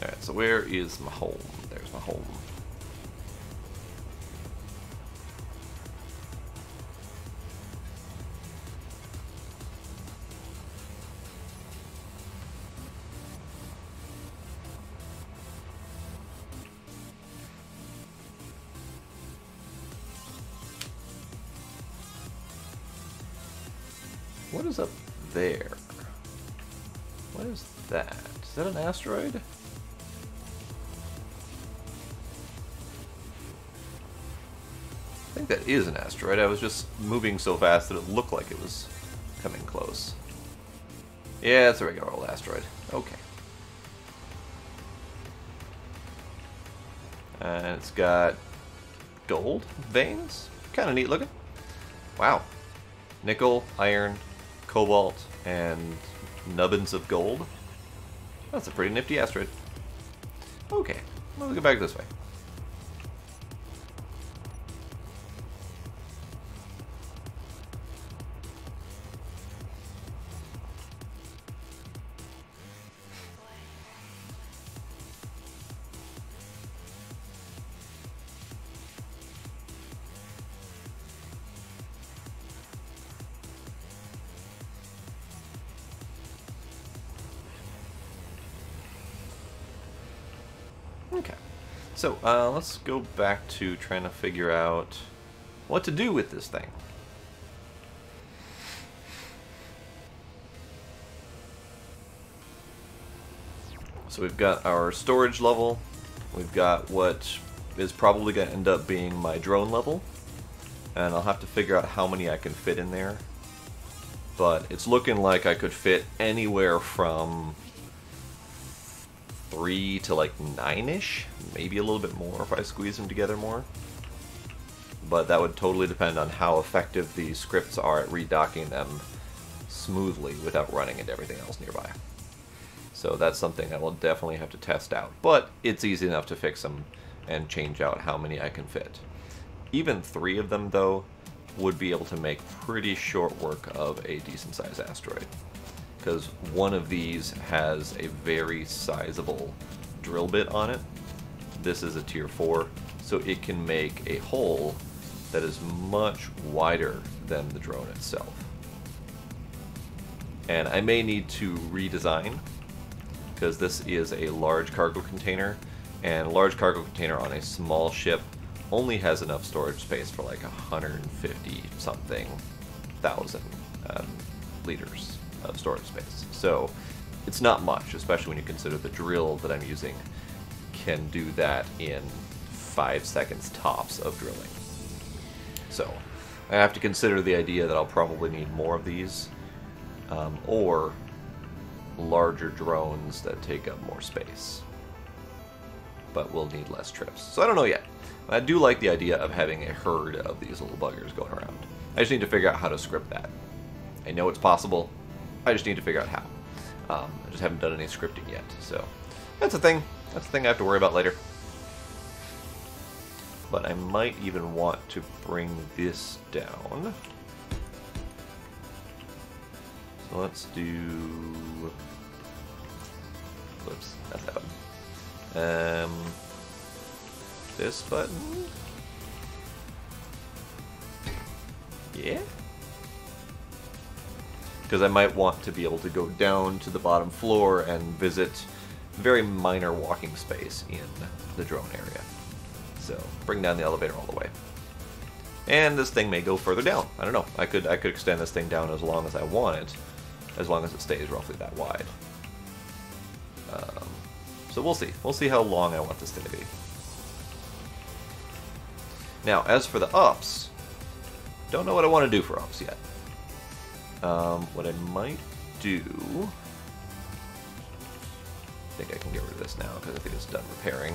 Alright, so where is my home? There's my home. What is up there? What is that? Is that an asteroid? I think that is an asteroid. I was just moving so fast that it looked like it was coming close. Yeah, it's a regular old asteroid. Okay. And it's got gold veins. Kind of neat looking. Wow. Nickel, iron, cobalt, and nubbins of gold. That's a pretty nifty asteroid. Okay, let's go back this way. Okay, so let's go back to trying to figure out what to do with this thing. So we've got our storage level, we've got what is probably going to end up being my drone level, and I'll have to figure out how many I can fit in there. But it's looking like I could fit anywhere from 3 to like 9-ish, maybe a little bit more if I squeeze them together more. But that would totally depend on how effective the scripts are at redocking them smoothly without running into everything else nearby. So that's something I will definitely have to test out. But it's easy enough to fix them and change out how many I can fit. Even 3 of them, though, would be able to make pretty short work of a decent-sized asteroid. Because one of these has a very sizable drill bit on it. This is a tier 4, so it can make a hole that is much wider than the drone itself. And I may need to redesign, because this is a large cargo container, and a large cargo container on a small ship only has enough storage space for like 150 something thousand liters of storage space. So it's not much, especially when you consider the drill that I'm using can do that in 5 seconds tops of drilling. So I have to consider the idea that I'll probably need more of these, or larger drones that take up more space, but will need less trips. So I don't know yet. I do like the idea of having a herd of these little buggers going around. I just need to figure out how to script that. I know it's possible. I just need to figure out how. I just haven't done any scripting yet, so that's a thing. That's a thing I have to worry about later. But I might even want to bring this down. So let's do... Whoops, that's that button. This button? Yeah? Because I might want to be able to go down to the bottom floor and visit very minor walking space in the drone area. So bring down the elevator all the way. And this thing may go further down. I don't know. I could extend this thing down as long as I want it, as long as it stays roughly that wide. So we'll see. We'll see how long I want this thing to be. Now, as for the ups, don't know what I want to do for ups yet. What I might do... I think I can get rid of this now, because I think it's done repairing.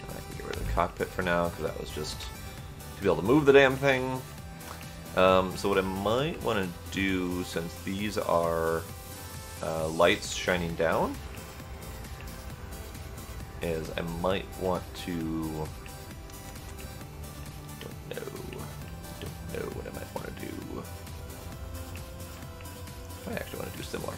I can get rid of the cockpit for now, because that was just to be able to move the damn thing. So what I might want to do, since these are lights shining down, is I might want to... Don't know what I might want to do. I actually want to do similar.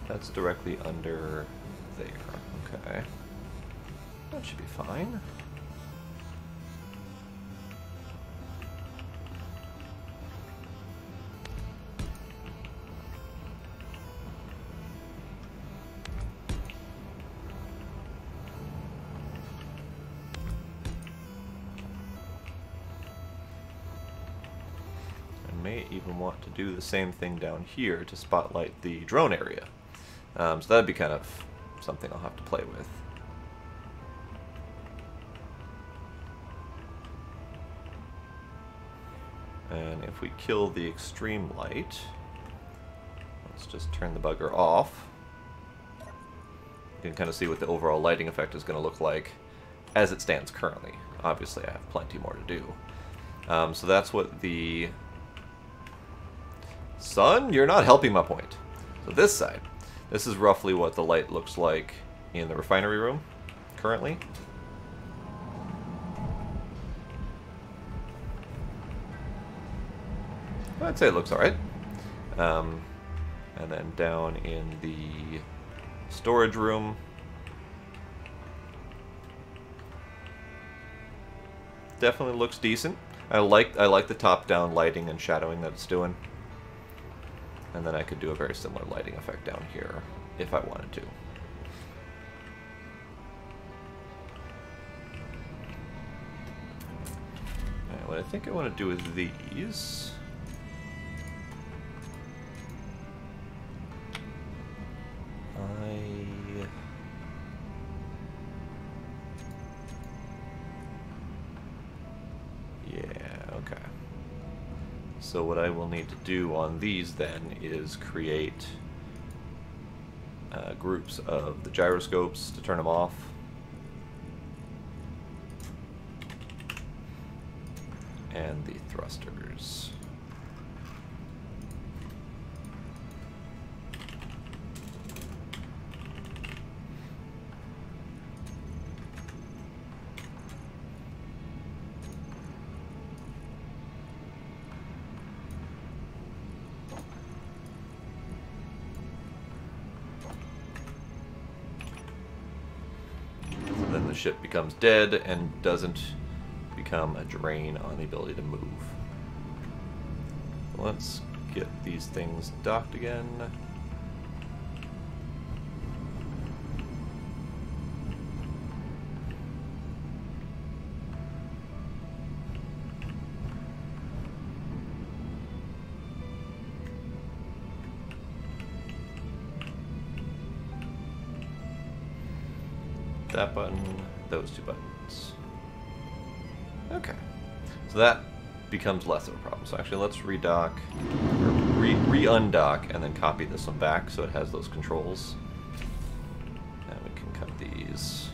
That's directly under there. Okay. That should be fine. May even want to do the same thing down here to spotlight the drone area. So that'd be kind of something I'll have to play with. And if we kill the extreme light, let's just turn the bugger off. You can kind of see what the overall lighting effect is going to look like as it stands currently. Obviously I have plenty more to do. So that's what the... Son, you're not helping my point. So this side, this is roughly what the light looks like in the refinery room currently. I'd say it looks alright. And then down in the storage room, definitely looks decent. I like the top-down lighting and shadowing that it's doing. And then I could do a very similar lighting effect down here if I wanted to. Alright, what I think I want to do with these... So what I will need to do on these then is create groups of the gyroscopes to turn them off. And the thrusters. Ship becomes dead and doesn't become a drain on the ability to move. Let's get these things docked again. That button, those two buttons. Okay, so that becomes less of a problem. So actually let's redock, or re-undock, and then copy this one back so it has those controls. And we can cut these.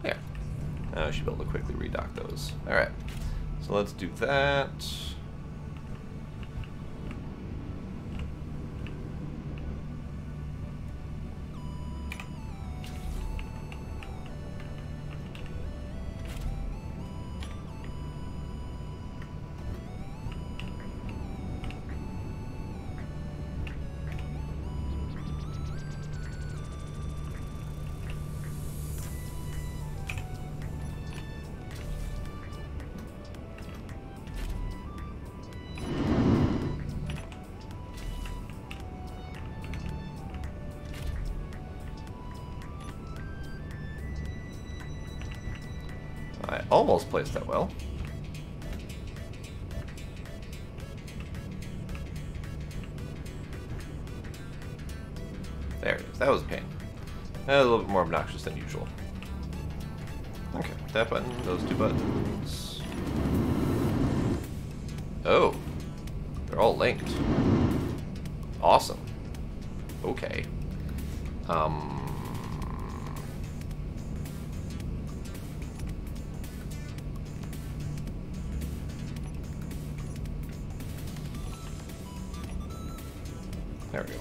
There. Now I should be able to quickly redock those. Alright, so let's do that. I almost placed that well. There it is. That was a pain. That was a little bit more obnoxious than usual. Okay, that button, those two buttons. Oh, they're all linked. Awesome. Okay. Um, there we go.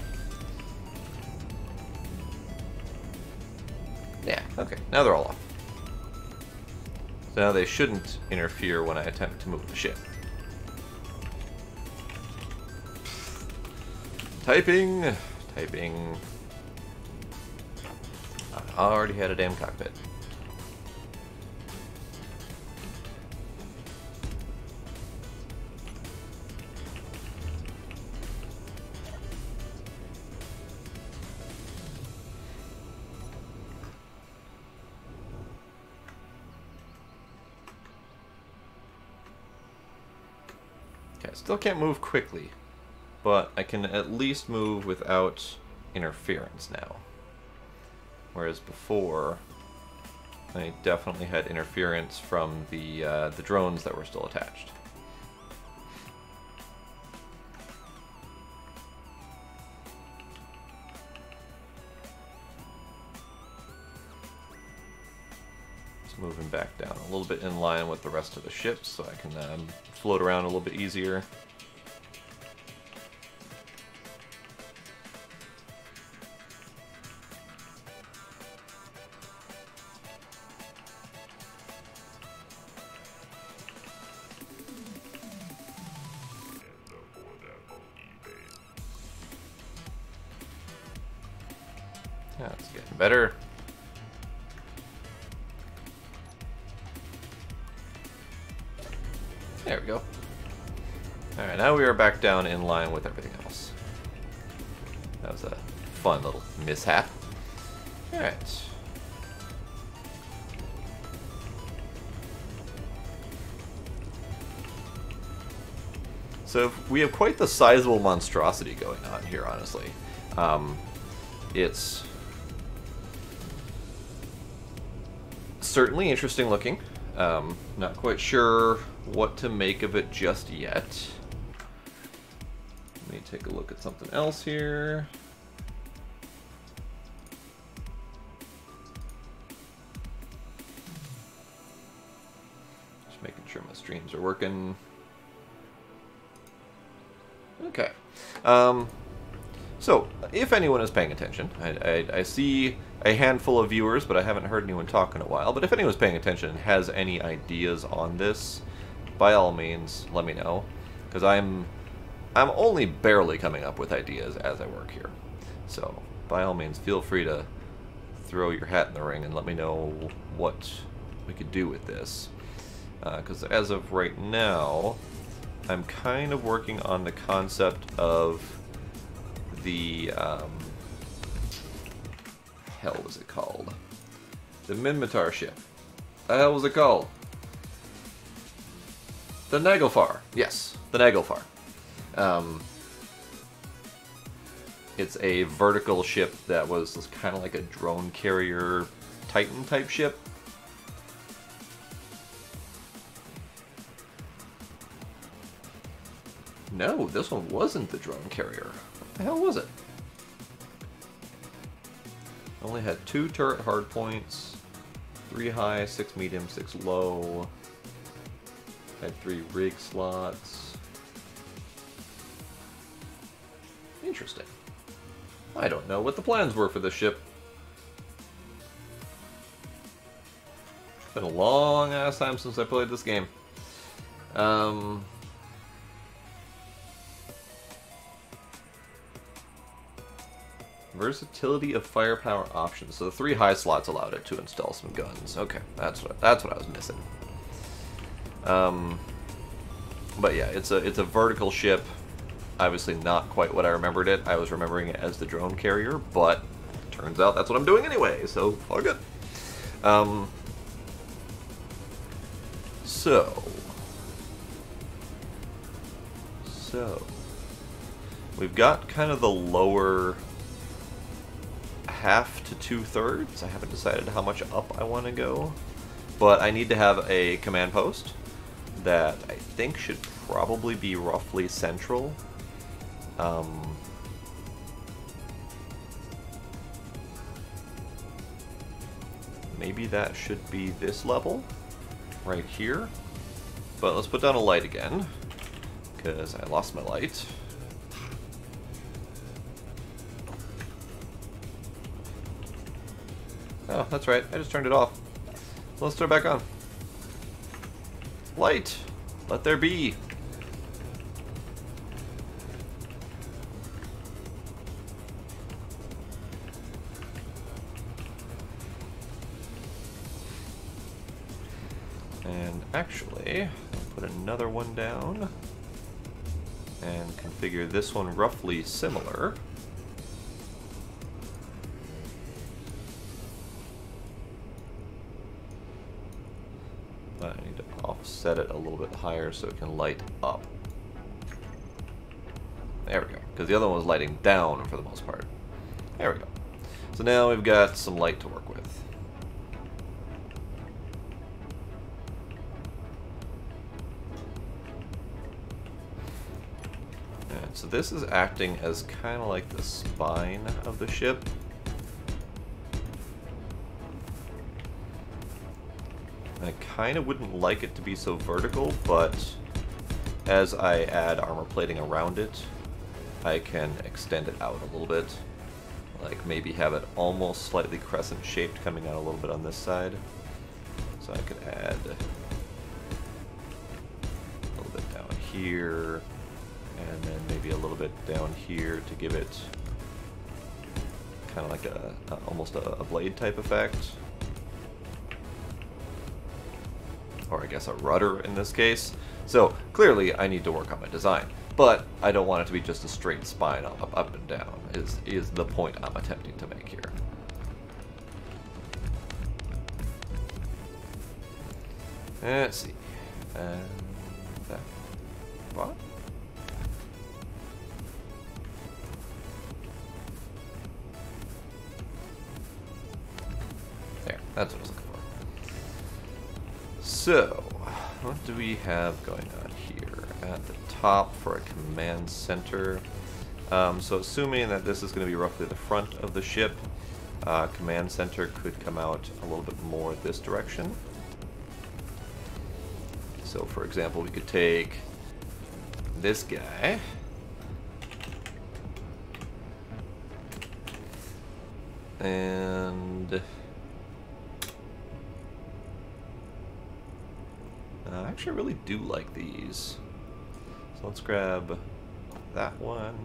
Yeah, okay. Now they're all off. So now they shouldn't interfere when I attempt to move the ship. Typing. Typing. I already had a damn cockpit. Okay, I still can't move quickly, but I can at least move without interference now. Whereas before, I definitely had interference from the drones that were still attached. Just moving back down a little bit in line with the rest of the ships so I can float around a little bit easier. Yeah, it's getting better. There we go. Alright, now we are back down in line with everything else. That was a fun little mishap. Alright. So we have quite the sizable monstrosity going on here, honestly. It's certainly interesting looking. Not quite sure what to make of it just yet. Let me take a look at something else here. Just making sure my streams are working. Okay. So, if anyone is paying attention, I see a handful of viewers, but I haven't heard anyone talk in a while. But if anyone's paying attention and has any ideas on this, by all means, let me know. Because I'm only barely coming up with ideas as I work here. So, by all means, feel free to throw your hat in the ring and let me know what we could do with this. Because as of right now, I'm kind of working on the concept of the, hell was it called? The Minmatar ship. The hell was it called? The Naglfar. Yes, the Naglfar. It's a vertical ship that was kind of like a drone carrier Titan type ship. No, this one wasn't the drone carrier. What the hell was it? Only had 2 turret hardpoints, 3 high, 6 medium, 6 low. Had 3 rig slots. Interesting. I don't know what the plans were for this ship. It's been a long ass time since I played this game. Versatility of firepower options. So the 3 high slots allowed it to install some guns. Okay, that's what I was missing. But yeah, it's a vertical ship. Obviously not quite what I remembered it. I was remembering it as the drone carrier, but turns out that's what I'm doing anyway, so all good. So we've got kind of the lower half to 2/3. I haven't decided how much up I want to go, but I need to have a command post that I think should probably be roughly central. maybe that should be this level right here. But let's put down a light again, because I lost my light. Oh, that's right, I just turned it off. So let's turn it back on. Light! Let there be! And actually, I'll put another one down and configure this one roughly similar. But I need to offset it a little bit higher so it can light up. There we go, because the other one was lighting down for the most part. There we go. So now we've got some light to work with. And so this is acting as kind of like the spine of the ship. I kind of wouldn't like it to be so vertical, but as I add armor plating around it, I can extend it out a little bit. Like maybe have it almost slightly crescent shaped coming out a little bit on this side. So I could add a little bit down here, and then maybe a little bit down here to give it kind of like almost a blade type effect. Or I guess a rudder in this case. So clearly I need to work on my design, but I don't want it to be just a straight spine up and down is the point I'm attempting to make here. Let's see. And that what? There, that's what I was looking for. So, what do we have going on here at the top for a command center? So assuming that this is going to be roughly the front of the ship, command center could come out a little bit more this direction. So for example, we could take this guy and I actually really do like these. So let's grab that one,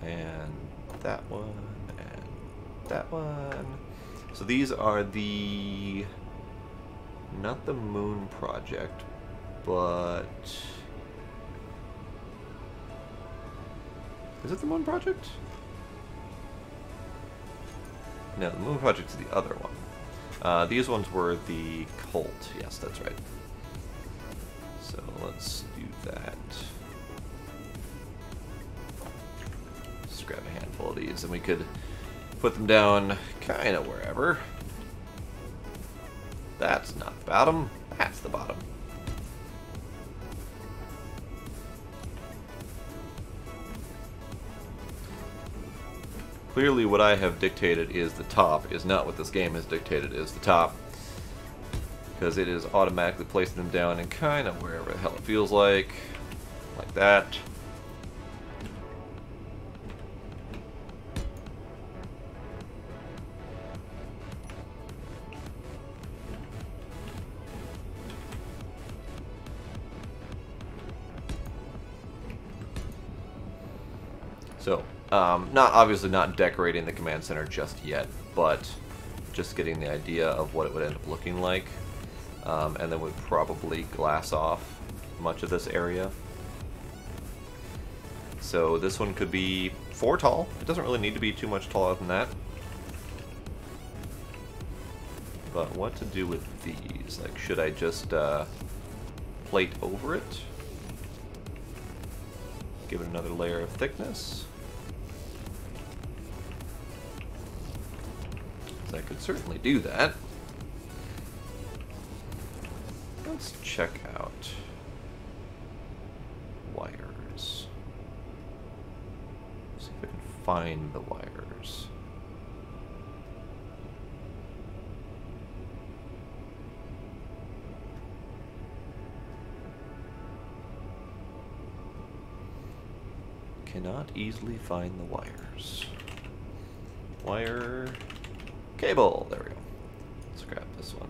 and that one, and that one. So these are the, not the Moon Project, but, is it the Moon Project? No, the Moon Project is the other one. These ones were the Cult. Yes, that's right. So let's do that. Just grab a handful of these, and we could put them down kind of wherever. That's not the bottom. That's the bottom. Clearly what I have dictated is the top is not what this game has dictated is the top. Because it is automatically placing them down in kind of wherever the hell it feels like that. So, obviously not decorating the command center just yet, but just getting the idea of what it would end up looking like. And then we'd probably glass off much of this area. So this one could be 4 tall. It doesn't really need to be too much taller than that. But what to do with these? Like, should I just plate over it? Give it another layer of thickness? I could certainly do that. Let's check out wires. See if I can find the wires. cannot easily find the wires. Wire... Cable! There we go. Let's grab this one.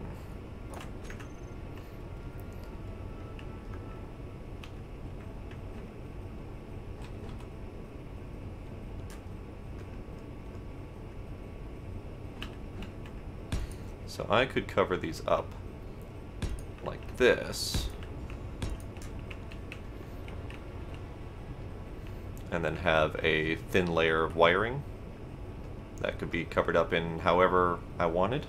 So I could cover these up like this. And then have a thin layer of wiring that could be covered up in however I wanted.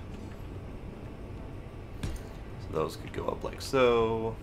So those could go up like so.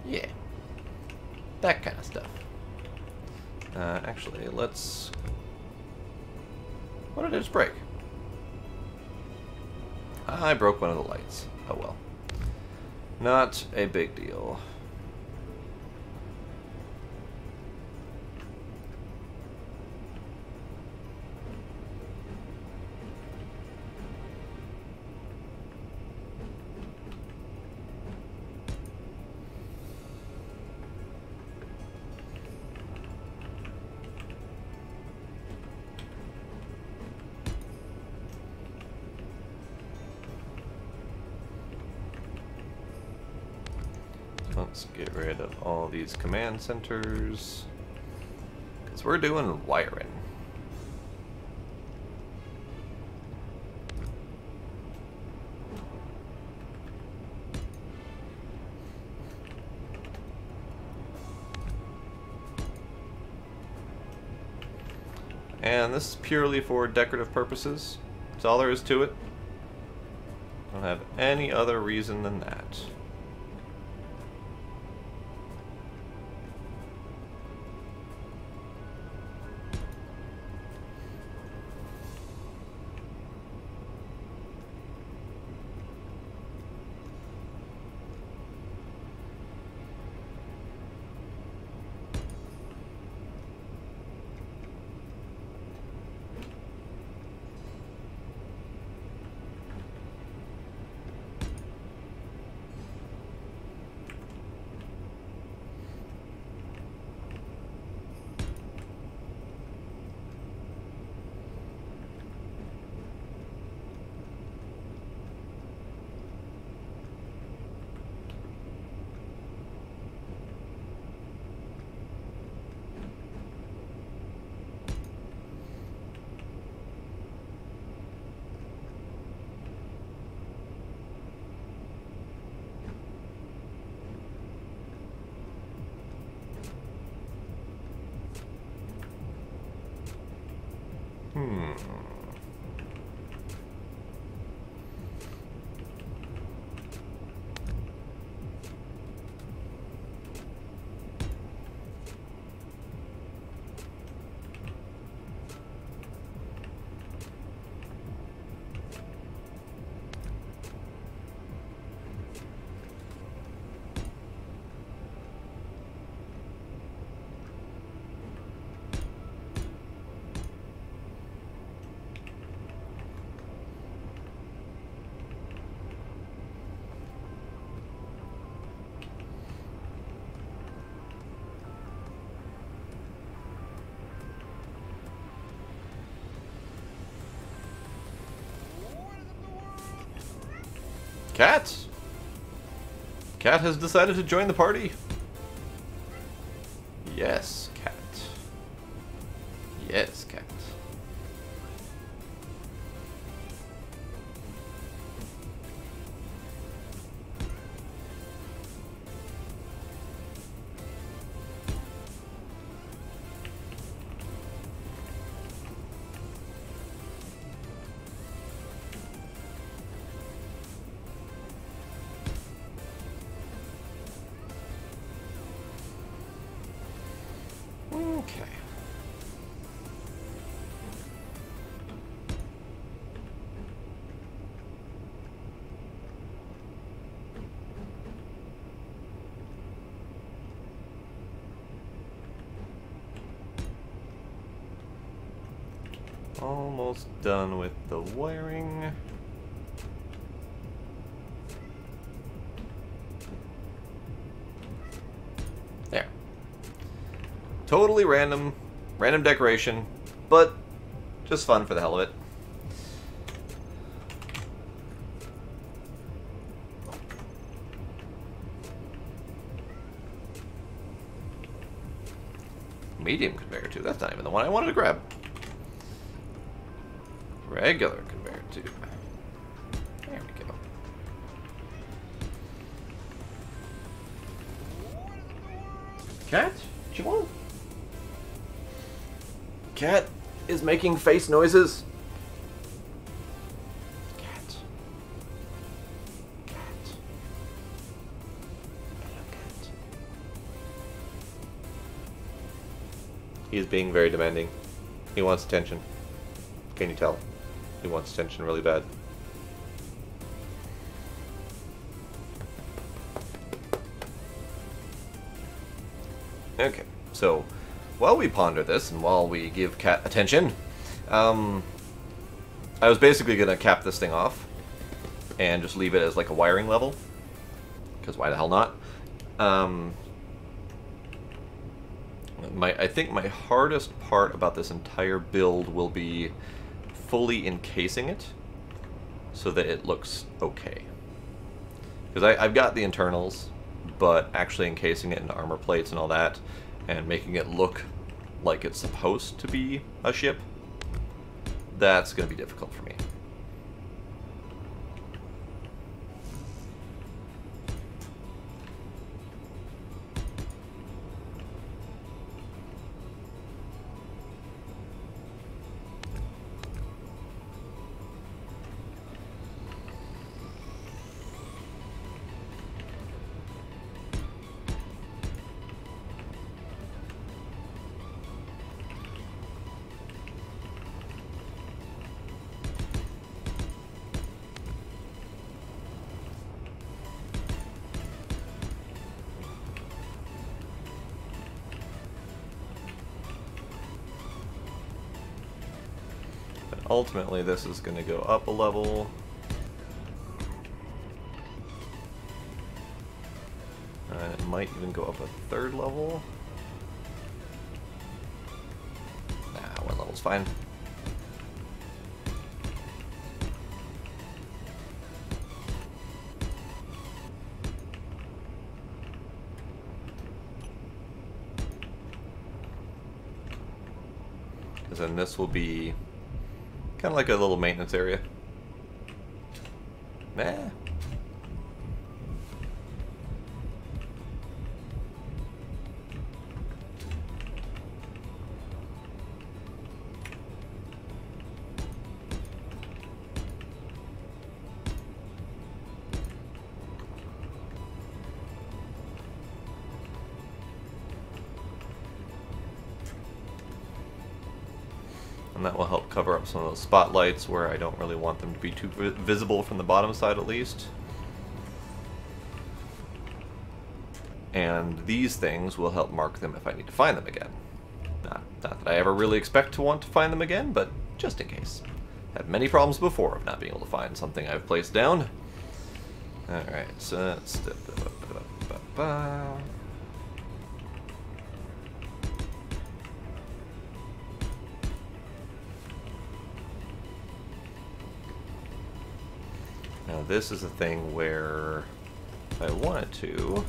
Yeah, that kind of stuff. Actually, let's... What did I just break? I broke one of the lights. Oh well. Not a big deal. Let's get rid of all these command centers, because we're doing wiring. And this is purely for decorative purposes. That's all there is to it. I don't have any other reason than that. Cat? Cat has decided to join the party. Yes, Cat. Yes, Cat. Okay. Almost done with the wiring. There. Totally random decoration, but just fun for the hell of it. Medium conveyor tube, that's not even the one I wanted to grab. Regular conveyor tube. There we go. Cat? What you want? Cat is making face noises. Cat. Cat. Hello, cat. He is being very demanding. He wants attention. Can you tell? He wants attention really bad. Okay, so while we ponder this and while we give Cat attention, I was basically going to cap this thing off and just leave it as like a wiring level, because why the hell not? I think my hardest part about this entire build will be fully encasing it so that it looks okay. Because I've got the internals, but actually encasing it into armor plates and all that, and making it look like it's supposed to be a ship, that's going to be difficult for me. Ultimately, this is going to go up a level. And it might even go up a third level. Nah, one level's fine. Because then this will be kind of like a little maintenance area. Nah. And that will help cover up some of those spotlights where I don't really want them to be too visible from the bottom side at least. And these things will help mark them if I need to find them again. Not that I ever really expect to want to find them again, but just in case. Had many problems before of not being able to find something I've placed down. Alright, so let's... Now this is a thing where, if I wanted to,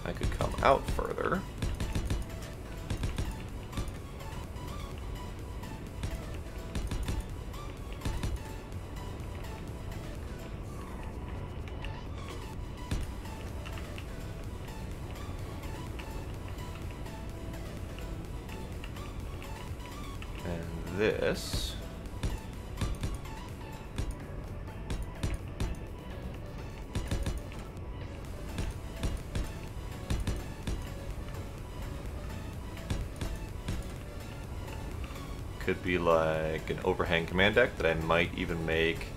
I could come out further. And this... could be like an overhang command deck that I might even make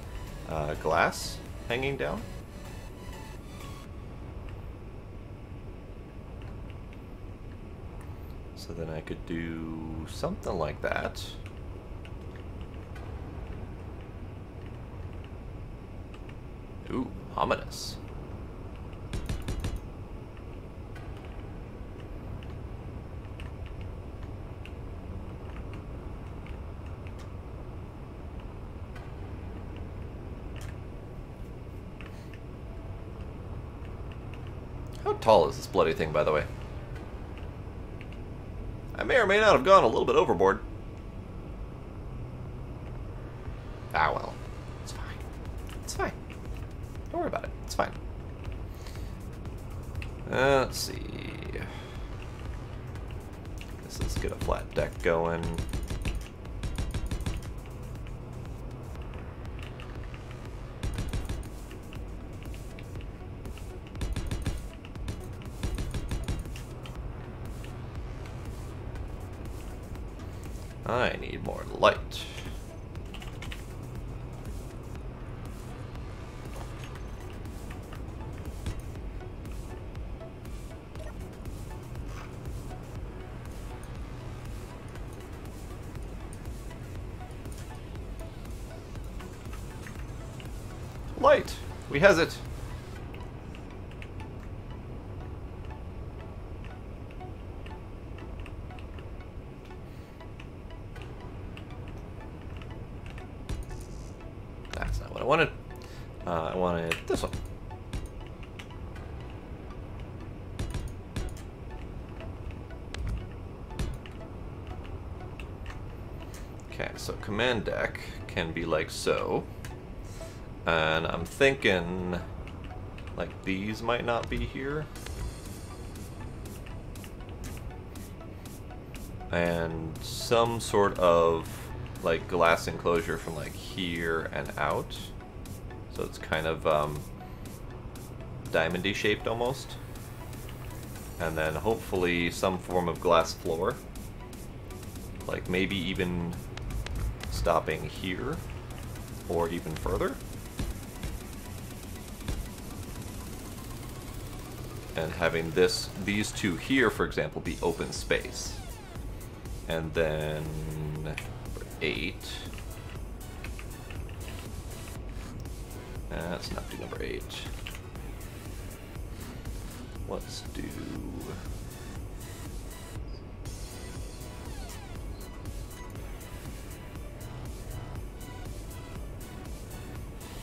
glass hanging down. So then I could do something like that. Ooh, ominous. How tall is this bloody thing, by the way? I may or may not have gone a little bit overboard. Ah, well. It's fine. It's fine. Don't worry about it. It's fine. Let's see. Let's get a flat deck going. I need more light. Light! We has it! That's not what I wanted. I wanted this one. Okay, so command deck can be like so. And I'm thinking like these might not be here. And some sort of like glass enclosure from like here and out. So it's kind of diamondy shaped almost. And then hopefully some form of glass floor. Like maybe even stopping here or even further. And having these two here, for example, be open space. And then number 8. Let's not do number 8. Let's do...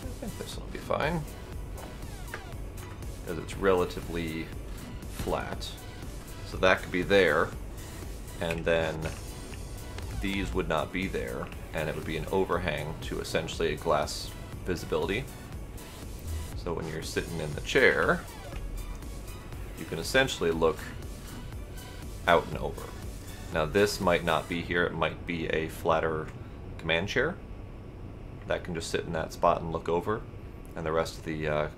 I think this will be fine. Because it's relatively flat. So that could be there, and then these would not be there, and it would be an overhang to essentially a glass visibility. So when you're sitting in the chair, you can essentially look out and over. Now this might not be here, it might be a flatter command chair that can just sit in that spot and look over, and the rest of the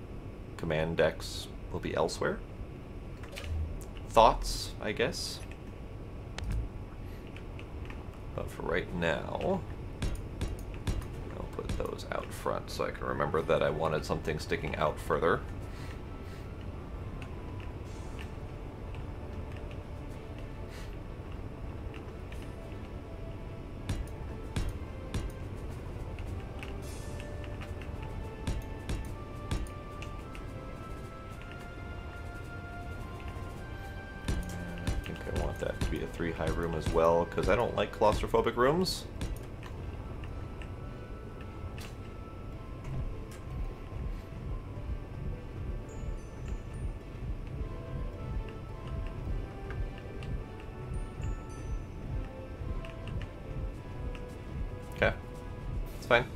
command decks will be elsewhere. Thoughts, I guess. But for right now, I'll put those out front so I can remember that I wanted something sticking out further. That to be a 3 high room as well, because I don't like claustrophobic rooms. Okay, it's fine.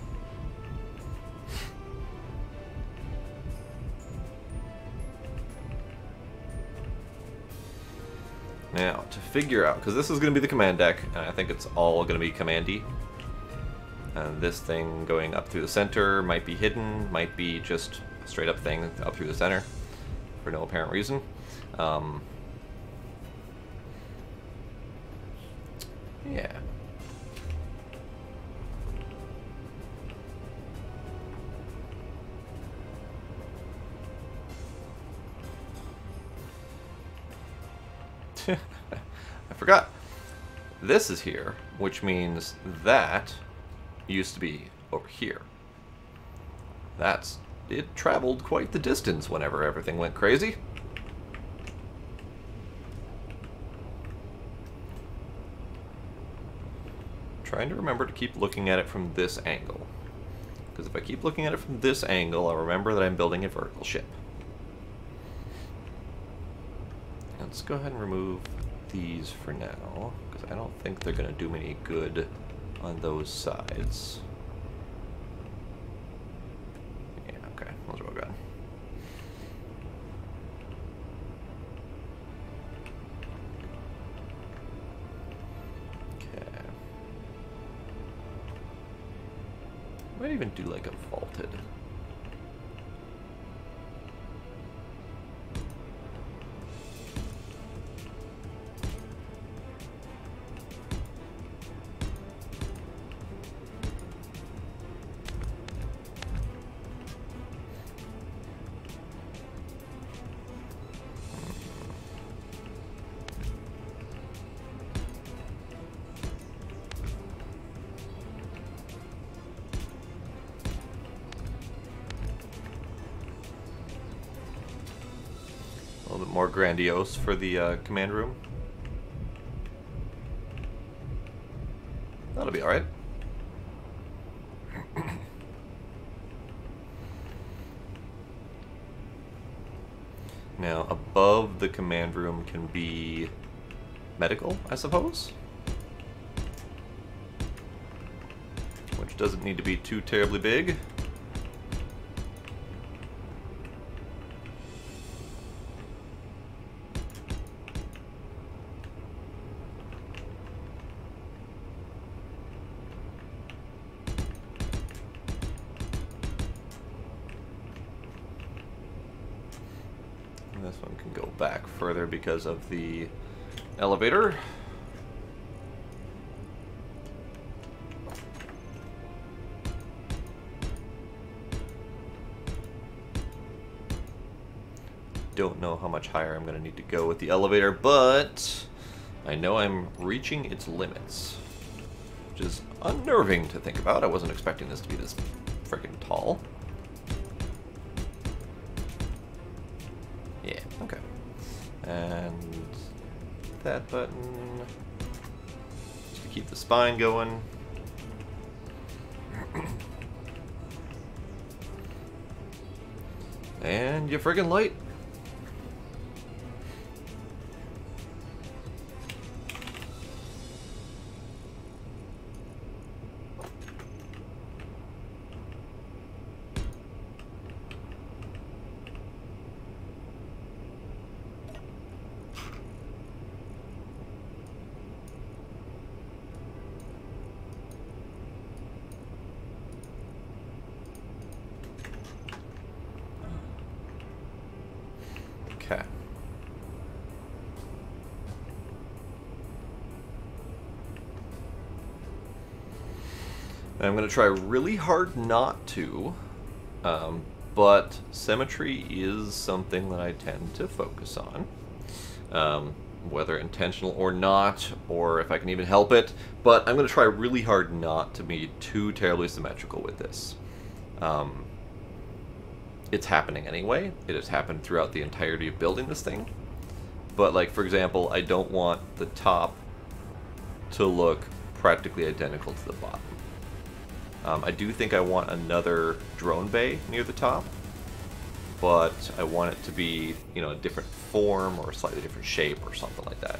Now, to figure out, because this is going to be the command deck, and I think it's all going to be commandy. And this thing going up through the center might be hidden, might be just a straight up thing up through the center for no apparent reason. Yeah. I forgot. This is here, which means that used to be over here. It traveled quite the distance whenever everything went crazy. Trying to remember to keep looking at it from this angle. Because if I keep looking at it from this angle, I'll remember that I'm building a vertical ship. Let's go ahead and remove these for now, because I don't think they're going to do me any good on those sides. Yeah, okay, those are all good. Okay. Might even do like a vaulted. A little bit more grandiose for the command room. That'll be alright. Now, above the command room can be medical, I suppose? Which doesn't need to be too terribly big. This one can go back further because of the elevator. Don't know how much higher I'm going to need to go with the elevator, but I know I'm reaching its limits, which is unnerving to think about. I wasn't expecting this to be this freaking tall. Yeah, okay. And that button, just to keep the spine going. And you friggin' light. Okay. And I'm going to try really hard not to, but symmetry is something that I tend to focus on, whether intentional or not, or if I can even help it. But I'm going to try really hard not to be too terribly symmetrical with this. It's happening anyway. It has happened throughout the entirety of building this thing. But, like, for example, I don't want the top to look practically identical to the bottom. I do think I want another drone bay near the top, but I want it to be, you know, a different form or a slightly different shape or something like that.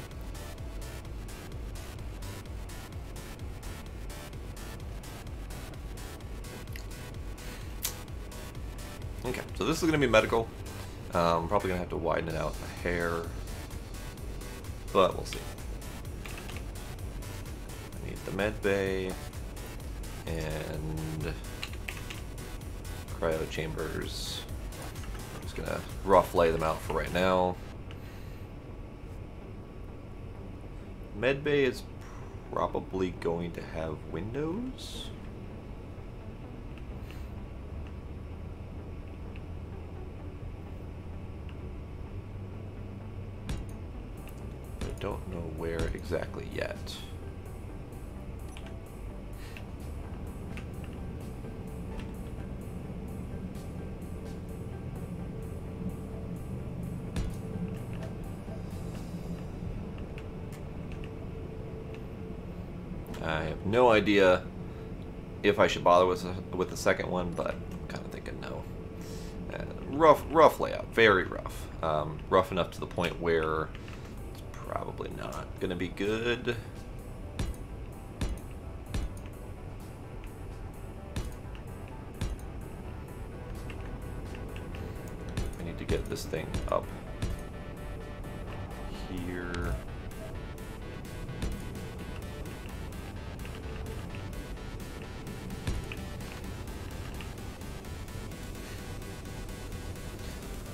Okay, so this is going to be medical. I'm probably going to have to widen it out a hair, but we'll see. I need the med bay and cryo chambers. I'm just going to rough lay them out for right now. Med bay is probably going to have windows. don't know where exactly yet. I have no idea if I should bother with the second one, but I'm kind of thinking no. Rough layout, very rough. Rough enough to the point where it's probably not going to be good. I need to get this thing up here.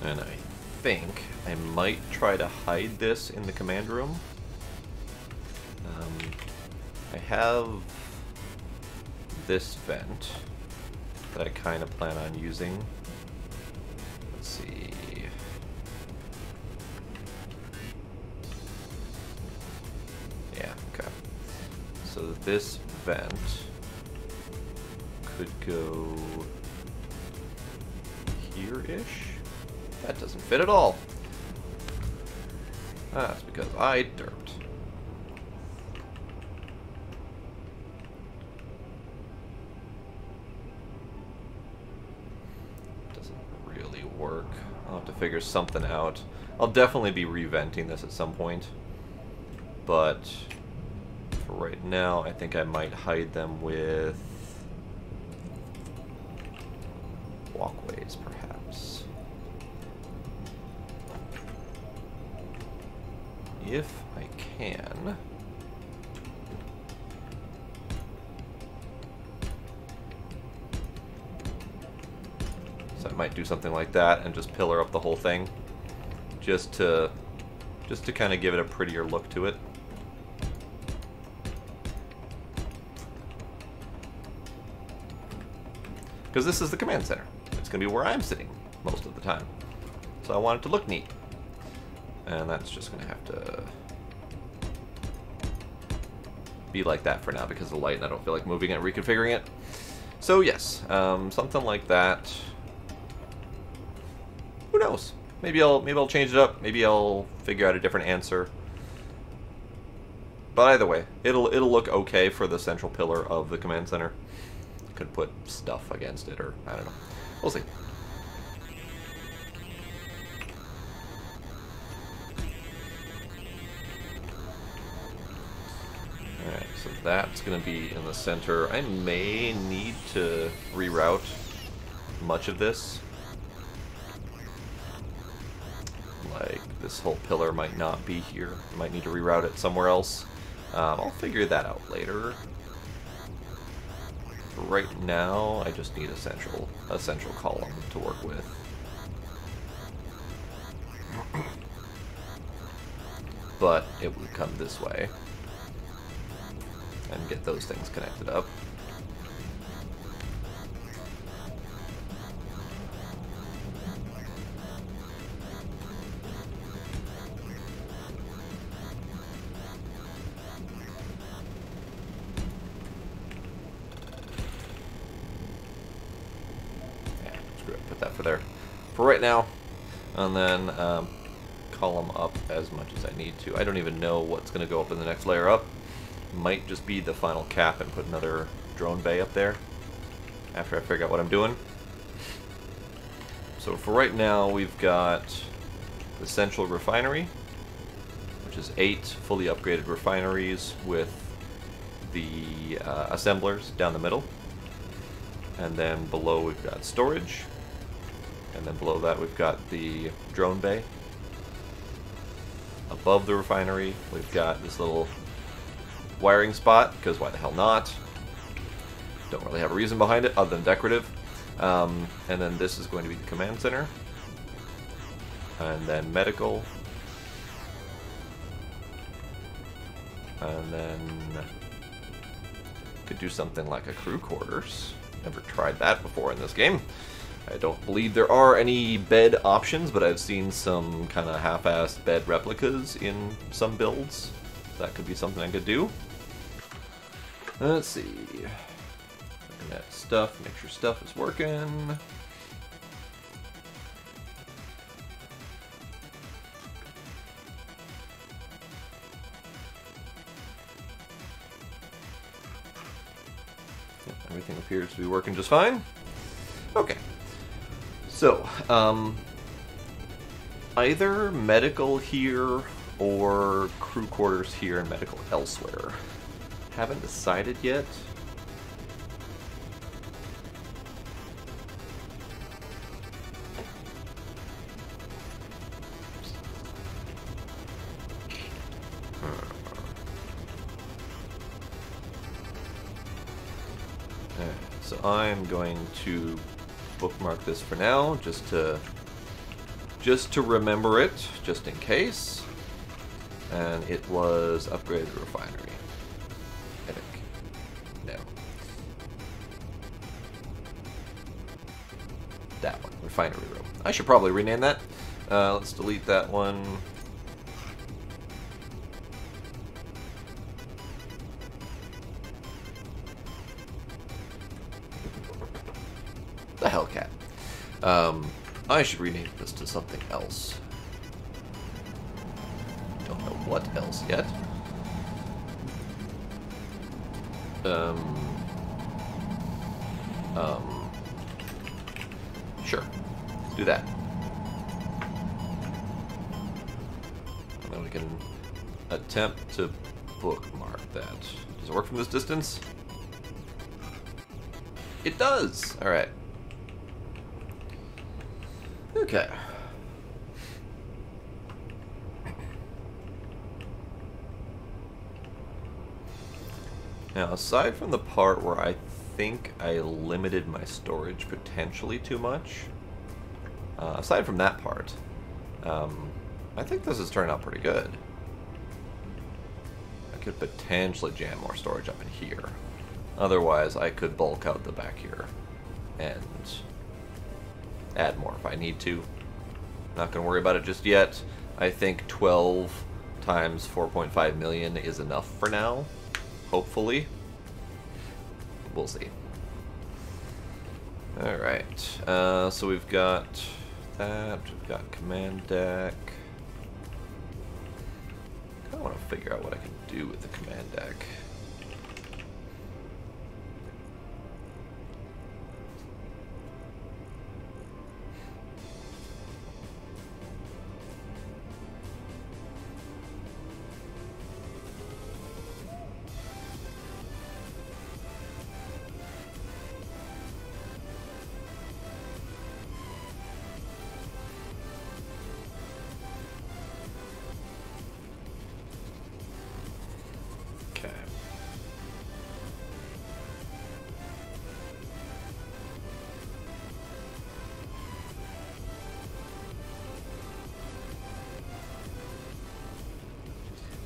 And I think I might try to hide this in the command room. I have this vent that I kind of plan on using. Let's see. Yeah, okay. So this vent could go here-ish. That doesn't fit at all. That's because I derped. Doesn't really work. I'll have to figure something out. I'll definitely be reventing this at some point. But for right now, I think I might hide them with walkways, perhaps. If I can. So I might do something like that and just pillar up the whole thing, just to kind of give it a prettier look to it. Because this is the command center. It's going to be where I'm sitting most of the time. So I want it to look neat. And that's just going to have to be like that for now because of the light and I don't feel like moving it and reconfiguring it. So yes, something like that. Who knows? Maybe I'll change it up. Maybe I'll figure out a different answer. But either way, it'll look okay for the central pillar of the command center. Could put stuff against it, or I don't know. We'll see. Alright, so that's going to be in the center. I may need to reroute much of this. Like, this whole pillar might not be here. I might need to reroute it somewhere else. I'll figure that out later. For right now, I just need a central column to work with. But it would come this way and get those things connected up. Put that for there for right now, and then column up as much as I need to. I don't even know what's going to go up in the next layer up. Might just be the final cap and put another drone bay up there after I figure out what I'm doing. So for right now, we've got the central refinery, which is 8 fully upgraded refineries with the assemblers down the middle. And then below we've got storage. And then below that we've got the drone bay. Above the refinery we've got this little wiring spot, because why the hell not? Don't really have a reason behind it other than decorative. And then this is going to be the command center. And then medical. And then could do something like a crew quarters. Never tried that before in this game. I don't believe there are any bed options, but I've seen some kind of half-assed bed replicas in some builds. That could be something I could do. Let's see. Looking at stuff, make sure stuff is working. Everything appears to be working just fine. Okay. So, either medical here or crew quarters here and medical elsewhere. Haven't decided yet. So I'm going to bookmark this for now, just to remember it, just in case. And it was upgraded refinery, I think. No. That one, refinery room. I should probably rename that. Let's delete that one. The Hellcat. I should rename this to something else. Don't know what else yet. Sure. Let's do that. And then we can attempt to bookmark that. Does it work from this distance? It does! Alright. Okay. Now, aside from the part where I think I limited my storage potentially too much, aside from that part, I think this is turning out pretty good. I could potentially jam more storage up in here. Otherwise, I could bulk out the back here and add more if I need to. Not going to worry about it just yet. I think 12 times 4.5 million is enough for now. Hopefully. We'll see. Alright. So we've got that. We've got command deck. I kind of want to figure out what I can do with the command deck.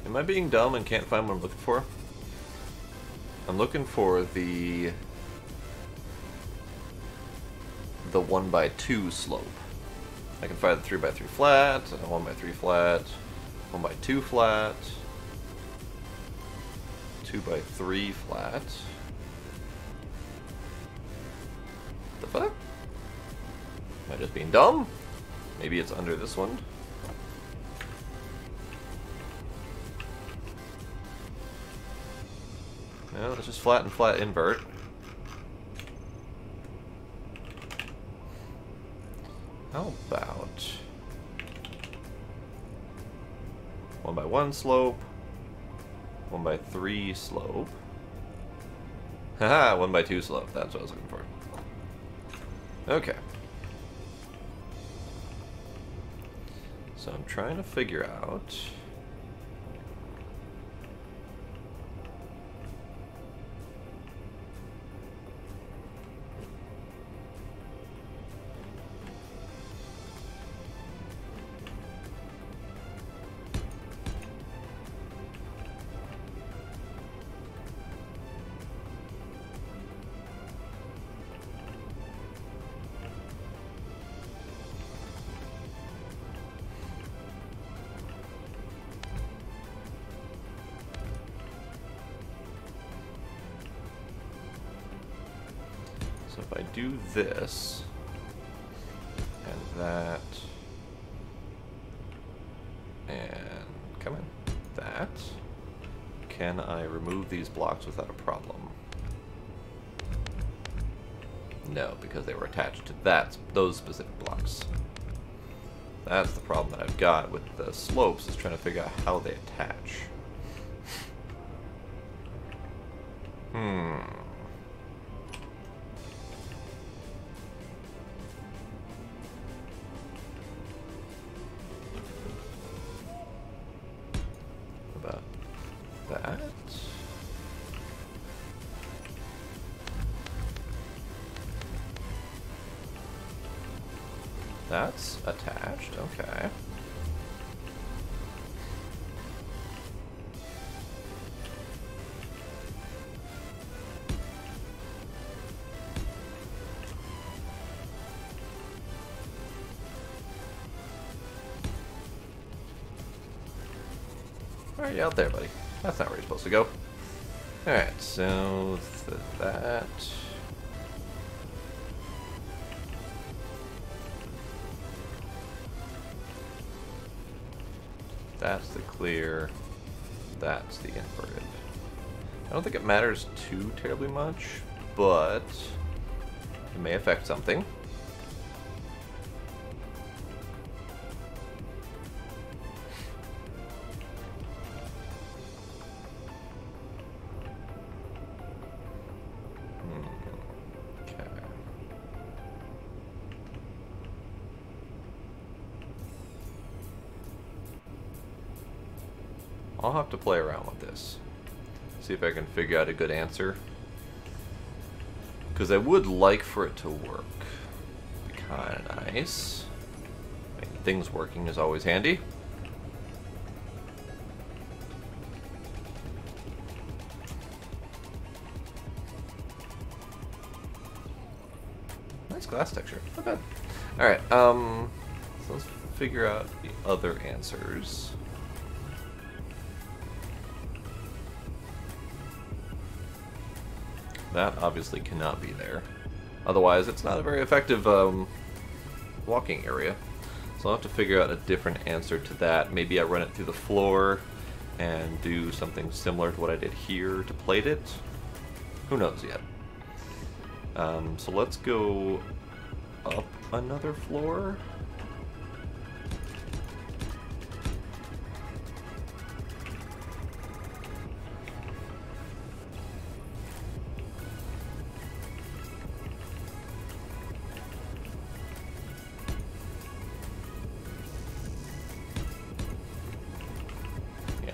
Am I being dumb and can't find what I'm looking for? I'm looking for the 1x2 slope. I can find the 3x3 flat, a 1x3 flat, 1x2 flat, 2x3 flat. The fuck? Am I just being dumb? Maybe it's under this one. No, it's just flat and flat invert. How about 1x1 slope, 1x3 slope. Haha, 1x2 slope. That's what I was looking for. Okay. So I'm trying to figure out. So if I do this, and that, and come in, that, can I remove these blocks without a problem? No, because they were attached to those specific blocks. That's the problem that I've got with the slopes, is trying to figure out how they attach. About that. That's attached, okay. Alright, you out there, buddy. That's not where you're supposed to go. Alright, so that. That's the clear. That's the inverted. I don't think it matters too terribly much, but it may affect something. I'll have to play around with this. See if I can figure out a good answer. Because I would like for it to work. Be kind of nice. I mean, things working is always handy. Nice glass texture. Not bad. Alright, so let's figure out the other answers. That obviously cannot be there. Otherwise, it's not a very effective walking area. So I'll have to figure out a different answer to that. Maybe I run it through the floor and do something similar to what I did here to plate it. Who knows yet. So let's go up another floor.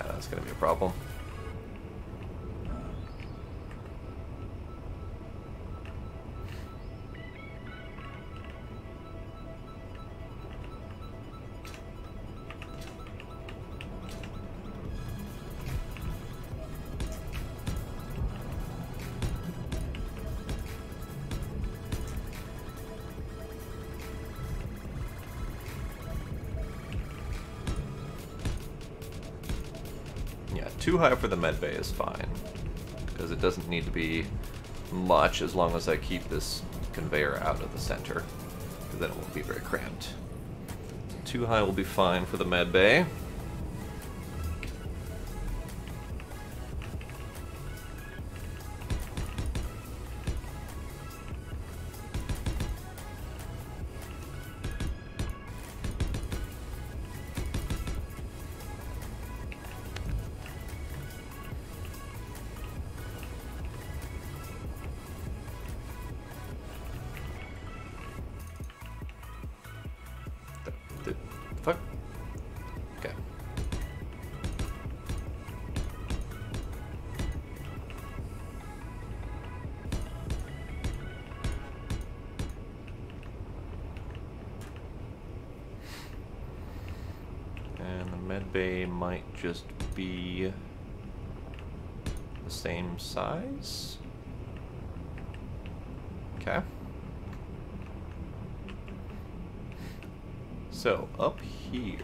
That's going to be a problem. Yeah, too high for the med bay is fine, because it doesn't need to be much as long as I keep this conveyor out of the center, because then it won't be very cramped. So too high will be fine for the med bay. The fuck? Okay. And the med bay might just be the same size. Okay. So, up here...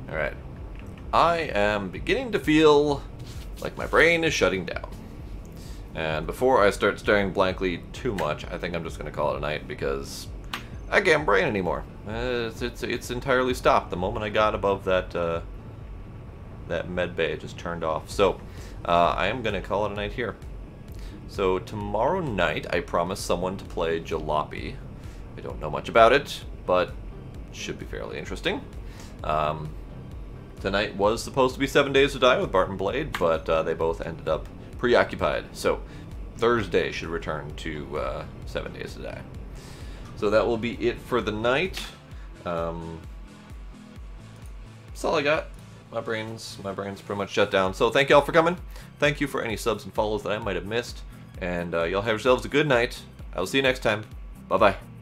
Alright. I am beginning to feel like my brain is shutting down. And before I start staring blankly too much, I think I'm just going to call it a night because I can't brain anymore. It's entirely stopped. The moment I got above that that med bay, it just turned off. So I am going to call it a night here. So tomorrow night, I promised someone to play Jalopy. I don't know much about it, but it should be fairly interesting. Tonight was supposed to be 7 Days to Die with Bart and Blade, but they both ended up preoccupied. So Thursday should return to 7 Days to Die. So that will be it for the night. That's all I got. My brain's pretty much shut down. So thank y'all for coming. Thank you for any subs and follows that I might have missed. And y'all have yourselves a good night. I will see you next time. Bye-bye.